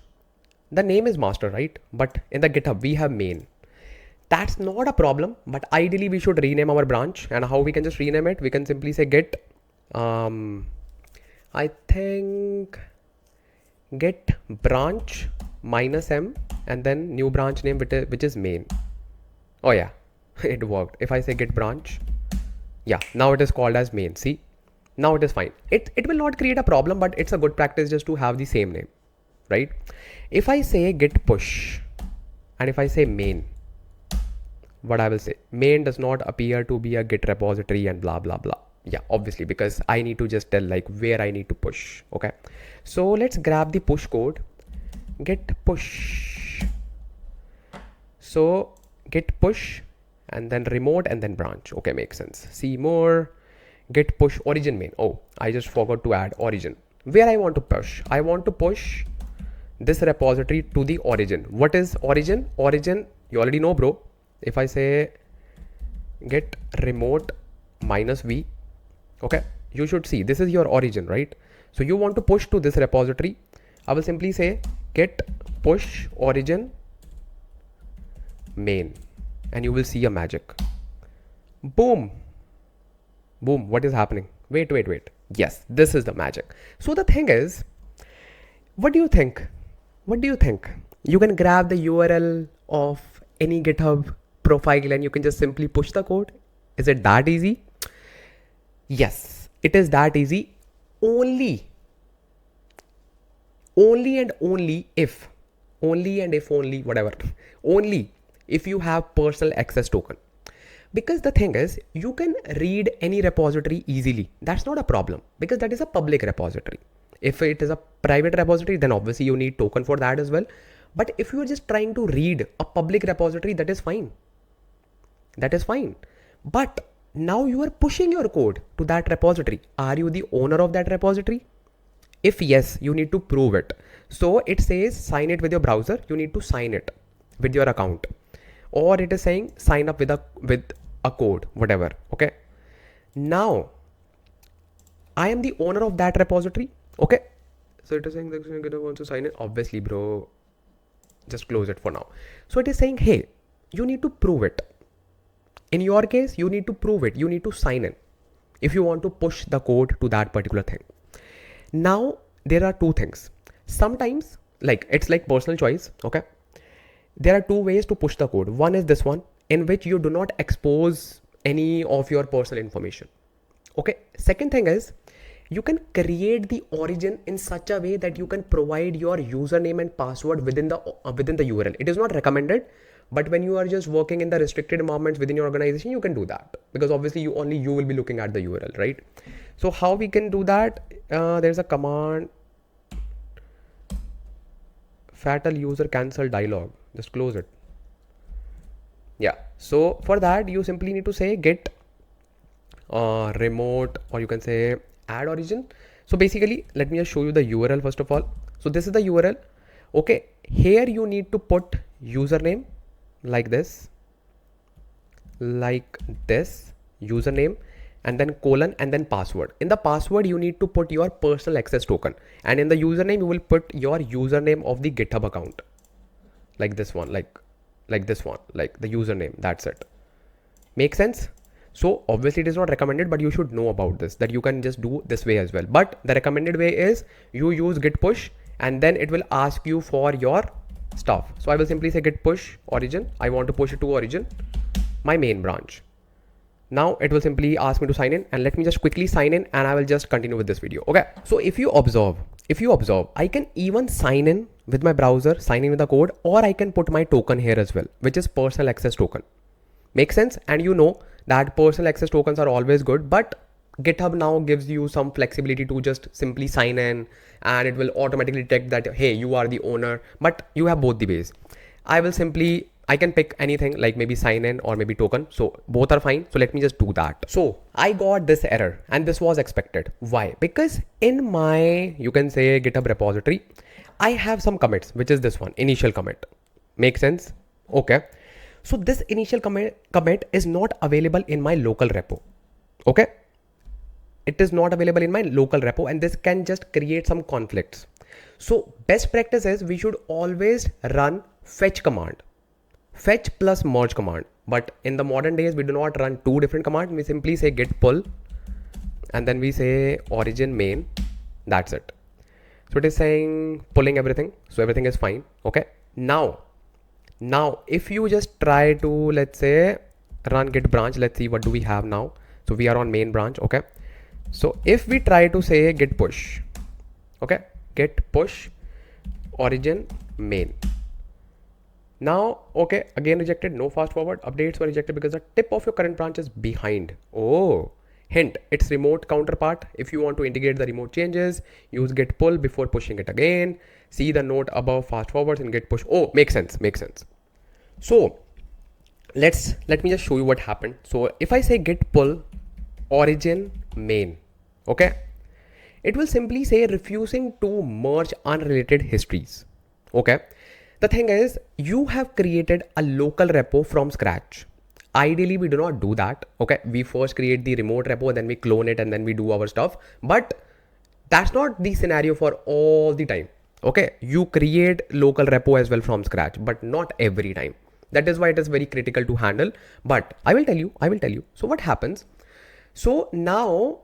the name is master, right? But in the GitHub, we have main. That's not a problem, but ideally we should rename our branch. And how we can just rename it? We can simply say git I think git branch -m and then new branch name which is main. Oh yeah, it worked. If I say git branch, yeah, now it is called as main. See, now it is fine. It will not create a problem, but it's a good practice just to have the same name, right? If I say git push and if I say main, what I will say, main does not appear to be a git repository and blah blah blah. Yeah, obviously, because I need to just tell like where I need to push. Okay, so let's grab the push code, git push. So git push and then remote and then branch. Okay, makes sense. See more, git push origin main. Oh, I just forgot to add origin. Where I want to push? I want to push this repository to the origin. What is origin? Origin, you already know, bro. If I say git remote -v, okay, you should see this is your origin, right? So you want to push to this repository. I will simply say git push origin main and you will see a magic. Boom. Boom. What is happening? Wait. Yes, this is the magic. So the thing is, what do you think? You can grab the URL of any GitHub profile and you can just simply push the code. Is it that easy? Yes, it is that easy. Only if you have personal access token. Because the thing is, you can read any repository easily. That's not a problem because that is a public repository. If it is a private repository, then obviously you need token for that as well. But if you're just trying to read a public repository, that is fine. But now you are pushing your code to that repository. Are you the owner of that repository? If yes, you need to prove it. So it says sign it with your browser. You need to sign it with your account, or it is saying sign up with a code, whatever. Okay. Now I am the owner of that repository. Okay. So it is saying that GitHub wants to sign in. Obviously, bro, just close it for now. So it is saying, hey, you need to prove it. In your case, you need to prove it. You need to sign in if you want to push the code to that particular thing. Now, there are two things. Sometimes, like it's like personal choice. Okay. There are two ways to push the code. One is this one, in which you do not expose any of your personal information. Okay. Second thing is, you can create the origin in such a way that you can provide your username and password within the URL. It is not recommended, but when you are just working in the restricted environments within your organization, you can do that because obviously you will be looking at the URL, right? So how we can do that? There's a command, fatal user cancel dialog. Just close it. Yeah. So for that, you simply need to say git remote, or you can say add origin. So basically, let me just show you the URL first of all. So this is the URL. Okay. Here you need to put username like this, username, and then colon and then password. In the password, you need to put your personal access token, and in the username, you will put your username of the GitHub account, like this one, like this one, like the username. That's it. Make sense? So obviously it is not recommended, but you should know about this, that you can just do this way as well. But the recommended way is you use git push and then it will ask you for your stuff. So I will simply say git push origin. I want to push it to origin, my main branch. Now it will simply ask me to sign in, and let me just quickly sign in and I will just continue with this video. Okay. So if you observe, I can even sign in with my browser, sign in with the code, or I can put my token here as well, which is personal access token. Make sense? And you know that personal access tokens are always good, but GitHub now gives you some flexibility to just simply sign in and it will automatically detect that, hey, you are the owner, but you have both the ways. I can pick anything like maybe sign in or maybe token. So both are fine. So let me just do that. So I got this error and this was expected. Why? Because in my, you can say GitHub repository, I have some commits, which is this one, initial commit. Make sense? Okay. So this initial commit is not available in my local repo. Okay. It is not available in my local repo, and this can just create some conflicts. So best practice is we should always run fetch command, fetch plus merge command. But in the modern days, we do not run two different commands. We simply say git pull and then we say origin main. That's it. So it is saying pulling everything. So everything is fine. Okay. Now if you just try to, let's say, run git branch, let's see what do we have now. So we are on main branch. Okay. So if we try to say git push, okay, git push origin main. Now, okay, again rejected, no fast forward, updates were rejected because the tip of your current branch is behind. Oh, hint, it's remote counterpart. If you want to integrate the remote changes, use git pull before pushing it again. See the note above fast forwards in git push. Oh, makes sense. So let me just show you what happened. So if I say git pull origin main, okay, it will simply say refusing to merge unrelated histories. Okay. The thing is, you have created a local repo from scratch. Ideally, we do not do that. Okay. We first create the remote repo, then we clone it, and then we do our stuff. But that's not the scenario for all the time. Okay. You create local repo as well from scratch, but not every time. That is why it is very critical to handle. But I will tell you. So what happens? So now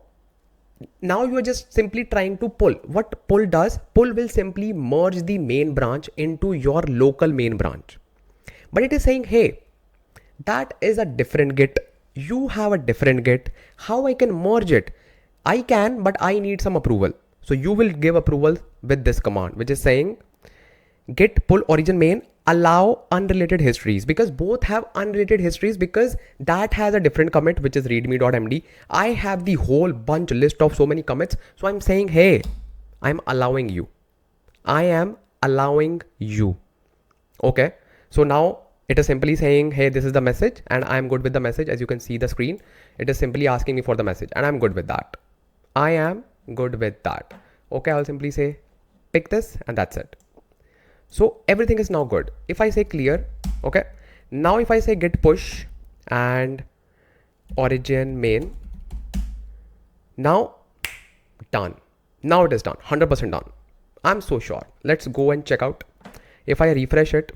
you are just simply trying to pull. What pull does? Pull will simply merge the main branch into your local main branch. But it is saying, hey, that is a different Git. You have a different Git. How I can merge it? I can, but I need some approval. So you will give approval with this command, which is saying git pull origin main, allow unrelated histories, because both have unrelated histories, because that has a different commit, which is readme.md. I have the whole bunch list of so many commits. So I'm saying, hey, I'm allowing you. I am allowing you. Okay. So now it is simply saying, hey, this is the message, and I'm good with the message. As you can see the screen, it is simply asking me for the message, and I'm good with that. I am good with that. Okay. I'll simply say pick this, and that's it. So everything is now good. If I say clear, okay. Now if I say git push and origin main, now done. Now it is done, 100% done. I'm so sure. Let's go and check out. If I refresh it,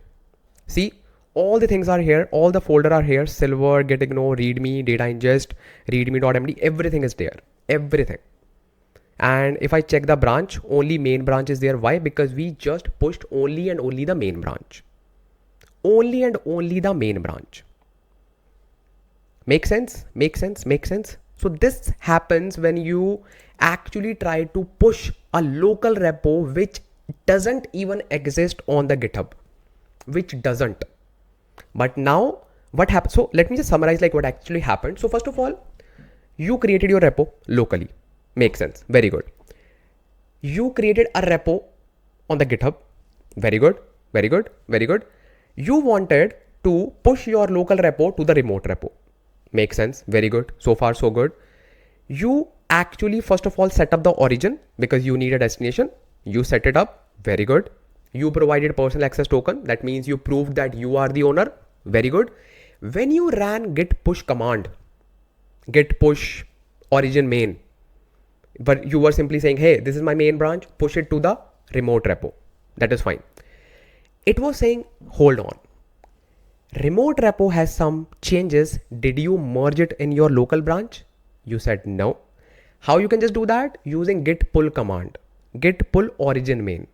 see, all the things are here. All the folder are here. Silver, Gitignore, readme, data ingest, readme.md, everything is there. Everything. And if I check the branch, only main branch is there. Why? Because we just pushed only and only the main branch. Only and only the main branch. Make sense? So this happens when you actually try to push a local repo which doesn't even exist on the GitHub. But now what happens? So let me just summarize like what actually happened. So first of all, you created your repo locally. Makes sense. Very good. You created a repo on the GitHub. Very good. You wanted to push your local repo to the remote repo. Makes sense. Very good. So far, so good. You actually, first of all, set up the origin because you need a destination. You set it up. Very good. You provided personal access token. That means you proved that you are the owner. Very good. When you ran git push command, git push origin main, but you were simply saying, hey, this is my main branch, push it to the remote repo. That is fine. It was saying, hold on. Remote repo has some changes. Did you merge it in your local branch? You said no. How you can just do that? Using git pull command. Git pull origin main.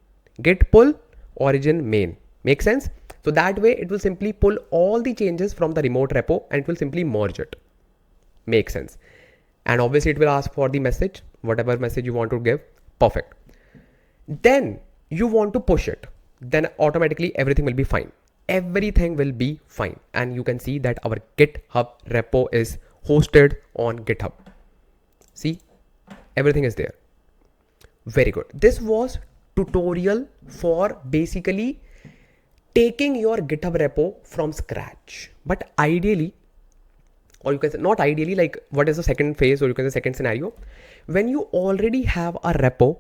Git pull origin main. Make sense? So that way it will simply pull all the changes from the remote repo and it will simply merge it. Make sense? And obviously it will ask for the message, whatever message you want to give. Perfect. Then you want to push it. Then automatically everything will be fine. Everything will be fine. And you can see that our GitHub repo is hosted on GitHub. See, everything is there. Very good. This was tutorial for basically taking your GitHub repo from scratch. But ideally, or you can say not ideally, like what is the second phase, or you can say second scenario, when you already have a repo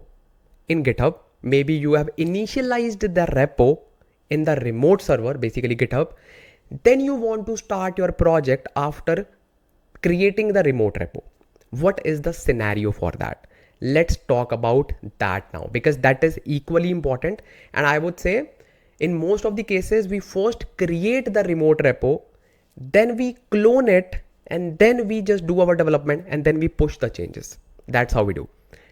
in GitHub, maybe you have initialized the repo in the remote server, basically GitHub, then you want to start your project after creating the remote repo. What is the scenario for that? Let's talk about that now, because that is equally important. And I would say in most of the cases, we first create the remote repo, then we clone it, and then we just do our development, and then we push the changes. That's how we do.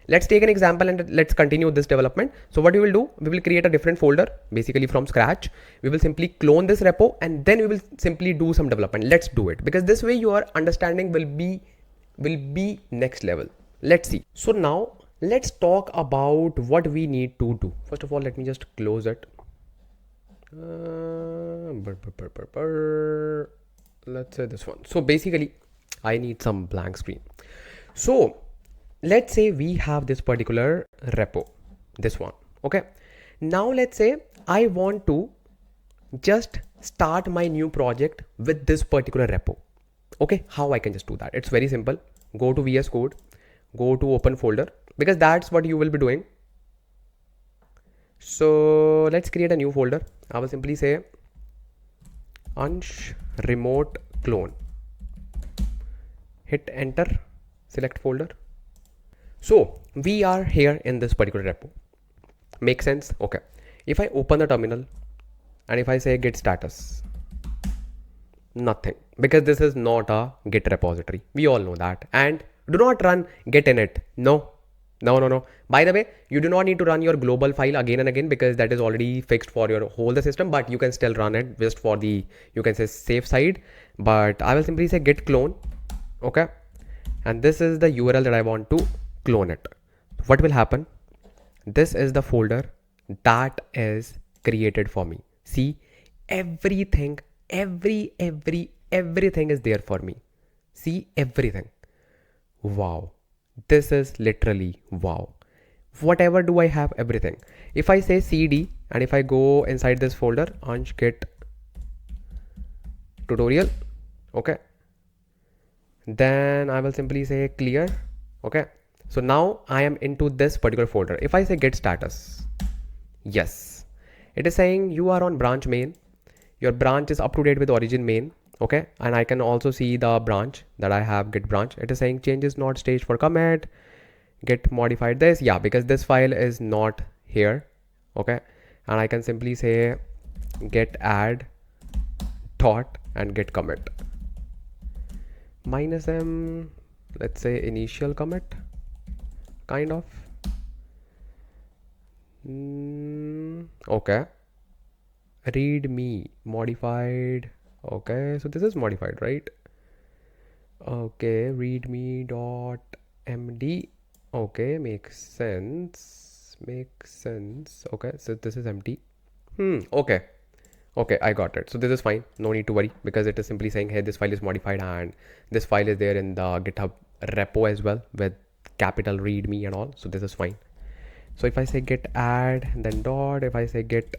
Let's take an example and let's continue this development. So what we will do, we will create a different folder basically from scratch. We will simply clone this repo and then we will simply do some development. Let's do it, because this way your understanding will be next level. Let's see. So now let's talk about what we need to do. First of all, let me just close it. Let's say this one. So basically I need some blank screen. So let's say we have this particular repo, this one. Okay. Now let's say I want to just start my new project with this particular repo. Okay. How I can just do that? It's very simple. Go to VS Code, go to open folder, because that's what you will be doing. So let's create a new folder. I will simply say Ansh remote clone. Hit enter, select folder. So we are here in this particular repo. Make sense? Okay. If I open the terminal and if I say git status, nothing, because this is not a Git repository. We all know that. And do not run git init. No. By the way, you do not need to run your global file again and again, because that is already fixed for your whole the system, but you can still run it just for the, you can say, safe side. But I will simply say git clone. Okay. And this is the URL that I want to clone it. What will happen? This is the folder that is created for me. See, everything, everything is there for me. See, everything. Wow. This is literally wow. Whatever do I have, everything. If I say cd and if I go inside this folder, Ansh git tutorial. Okay. Then I will simply say clear. Okay. So now I am into this particular folder. If I say git status, yes, it is saying you are on branch main. Your branch is up to date with origin main. Okay. And I can also see the branch that I have, git branch. It is saying changes not staged for commit, git modified this. Yeah, because this file is not here. Okay. And I can simply say git add dot and git commit minus m, let's say initial commit. Kind of. Okay. Readme modified. Okay, so this is modified, right? Okay, readme.md. Okay, makes sense. Okay, so this is empty. Okay, I got it. So this is fine. No need to worry, because it is simply saying, hey, this file is modified and this file is there in the GitHub repo as well with capital readme and all. So this is fine. So if I say git add then dot, if I say git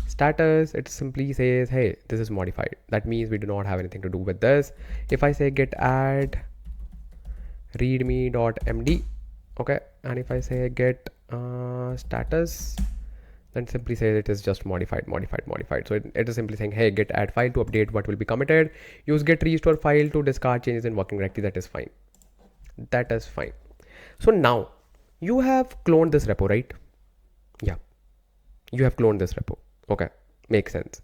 status, it simply says, hey, this is modified. That means we do not have anything to do with this. If I say git add readme.md, okay, and if I say git status, then simply say it is just modified. So it is simply saying, hey, git add file to update what will be committed. Use git restore file to discard changes in working directory. That is fine. So now you have cloned this repo, right? Yeah, you have cloned this repo. Okay, makes sense.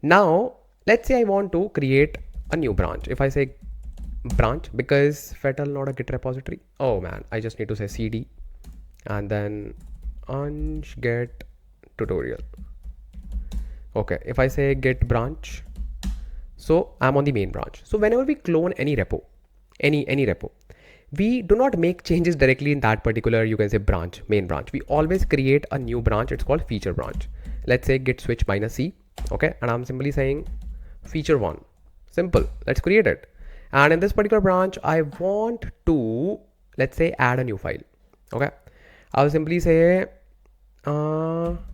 Now let's say I want to create a new branch. If I say branch, because fatal not a git repository. Oh man, I just need to say cd and then Ansh get tutorial. Okay, if I say git branch, so I'm on the main branch. So whenever we clone any repo, any repo, we do not make changes directly in that particular, you can say, branch, main branch. We always create a new branch. It's called feature branch. Let's say git switch -c. Okay, and I'm simply saying feature one. Simple. Let's create it. And in this particular branch, I want to, let's say, add a new file. Okay, I'll simply say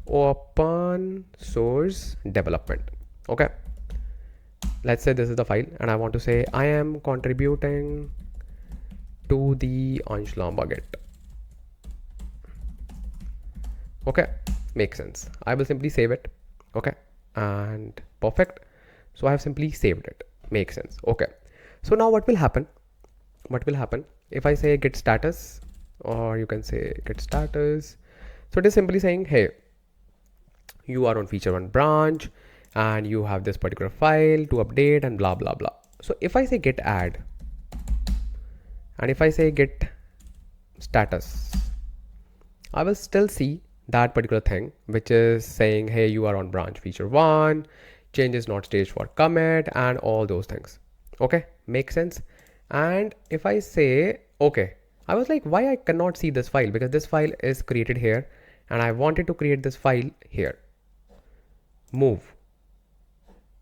open source development. Okay, let's say this is the file and I want to say I am contributing to the Ansh Git. Okay, makes sense. I will simply save it. Okay, and perfect. So I have simply saved it. Makes sense. Okay, so now what will happen? If I say git status, or you can say git status, so it is simply saying, hey, you are on feature one branch and you have this particular file to update and blah blah blah. So if I say git add And if I say git status, I will still see that particular thing, which is saying, hey, you are on branch feature 1, change is not staged for commit, and all those things. Okay, makes sense. And if I say, okay, I was like, why I cannot see this file? Because this file is created here and I wanted to create this file here. Move.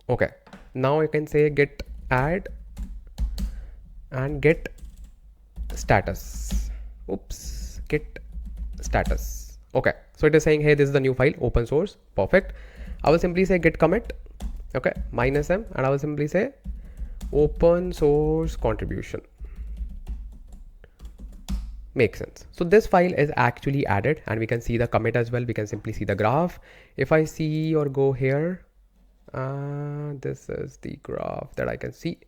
Okay, now I can say git add and git status. Oops, git status. Okay, so it is saying, hey, this is the new file, open source. Perfect. I will simply say git commit. Okay, -m, and I will simply say open source contribution. Makes sense. So this file is actually added and we can see the commit as well. We can simply see the graph. If I see or go here, this is the graph that I can see.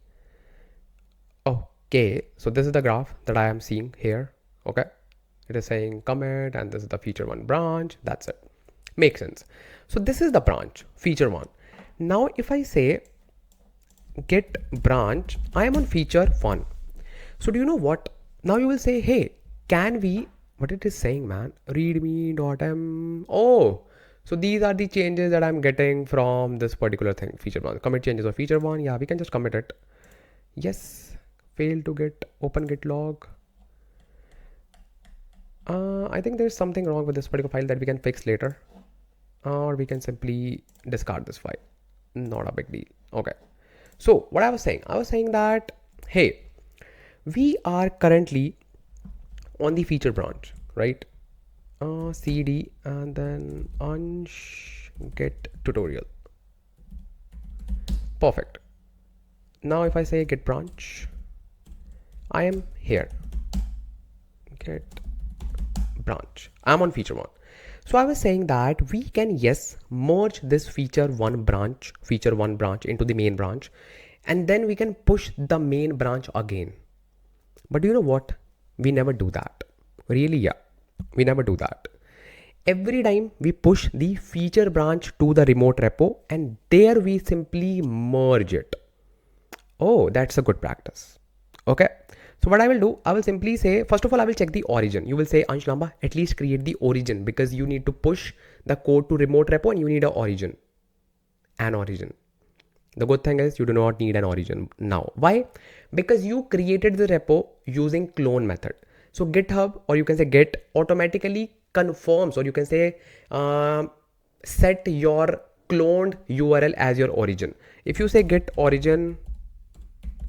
Okay, so this is the graph that I am seeing here. Okay, it is saying commit and this is the feature 1 branch. That's it. Makes sense. So this is the branch feature 1. Now if I say git branch, I am on feature 1. So do you know what? Now you will say, hey, can we, what it is saying, man, readme.m. Oh, so these are the changes that I'm getting from this particular thing, feature 1. Commit changes of feature 1. Yeah, we can just commit it. Yes, fail to get open git log. I think there's something wrong with this particular file that we can fix later, or we can simply discard this file. Not a big deal. Okay. So what I was saying that, hey, we are currently on the feature branch, right? CD and then Ansh git tutorial. Perfect. Now if I say git branch, I am here. Git branch. I'm on feature 1. So I was saying that we can, yes, merge this feature 1 branch into the main branch, and then we can push the main branch again. But do you know what? We never do that. Really, yeah, we never do that. Every time we push the feature branch to the remote repo and there we simply merge it. Oh, that's a good practice. Okay. So what I will do, I will simply say, first of all, I will check the origin. You will say, Ansh Lamba, at least create the origin, because you need to push the code to remote repo and you need an origin. The good thing is you do not need an origin now. Why? Because you created the repo using clone method. So GitHub, or you can say Git, automatically confirms, or you can say set your cloned URL as your origin. If you say git origin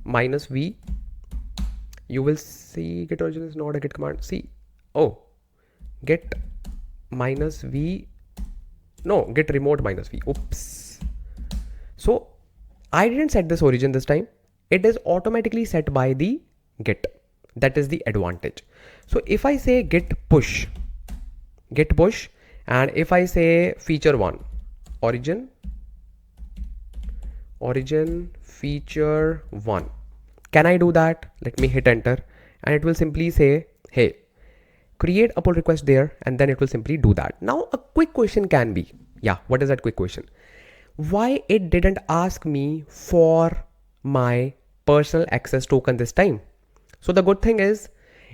-v, you will see git origin is not a git command. See, oh, git -v, no, git remote -v. Oops. So I didn't set this origin this time. It is automatically set by the Git. That is the advantage. So if I say git push, and if I say feature 1, origin feature 1, can I do that? Let me hit enter and it will simply say, hey, create a pull request there, and then it will simply do that. Now a quick question can be, yeah, what is that quick question? Why it didn't ask me for my personal access token this time? So the good thing is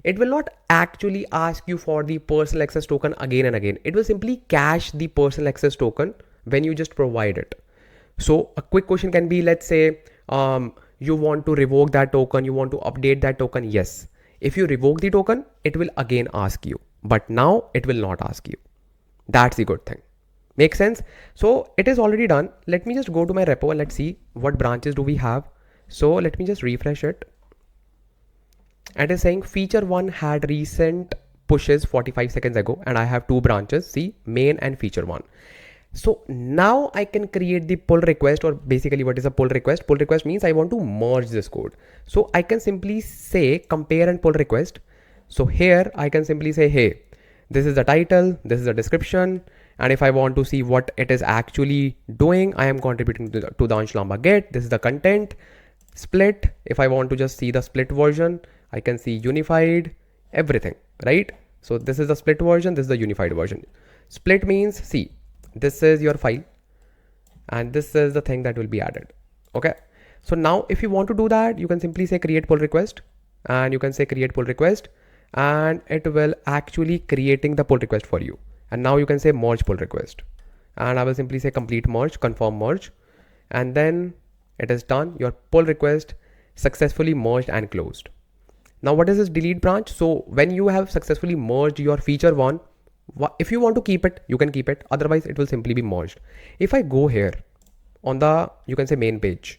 it will not actually ask you for the personal access token again and again. It will simply cache the personal access token when you just provide it. So a quick question can be, let's say you want to revoke that token, you want to update that token. Yes. If you revoke the token, it will again ask you, but now it will not ask you. That's the good thing. Make sense? So it is already done. Let me just go to my repo and let's see what branches do we have. So let me just refresh it. And it is saying feature 1 had recent pushes 45 seconds ago, and I have 2 branches, see, main and feature 1. So now I can create the pull request, or basically what is a pull request? Pull request means I want to merge this code. So I can simply say compare and pull request. So here I can simply say, hey, this is the title, this is the description. And if I want to see what it is actually doing, I am contributing to the Ansh Lamba Git. This is the content split. If I want to just see the split version, I can see unified, everything, right? So this is the split version, this is the unified version. Split means, see, this is your file and this is the thing that will be added. Okay. So now if you want to do that, you can simply say create pull request. and you can say create pull request, and it will actually creating the pull request for you. And now you can say merge pull request, and I will simply say complete merge, confirm merge, and then it is done. Your pull request successfully merged and closed. Now what is this delete branch? So when you have successfully merged your feature one, if you want to keep it, you can keep it. Otherwise it will simply be merged. If I go here on the, you can say main page,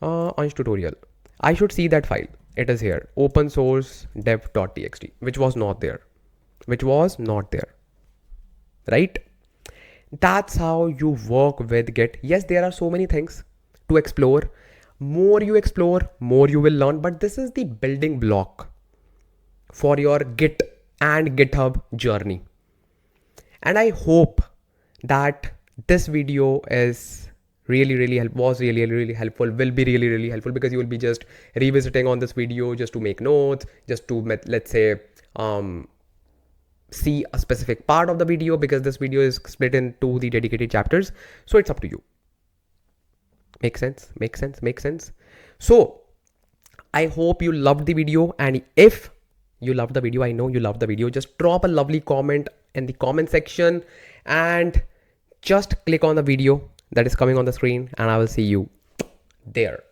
Ansh tutorial, I should see that file. It is here, open source dev.txt, which was not there, right? That's how you work with Git. Yes, there are so many things to explore. More you explore, more you will learn, but this is the building block for your Git and GitHub journey. And I hope that this video is really helpful, will be really helpful, because you will be just revisiting on this video just to make notes, just to, let's say, see a specific part of the video, because this video is split into the dedicated chapters. So it's up to you. Make sense? So I hope you loved the video, and if you loved the video, I know you loved the video, just drop a lovely comment in the comment section and just click on the video that is coming on the screen, and I will see you there.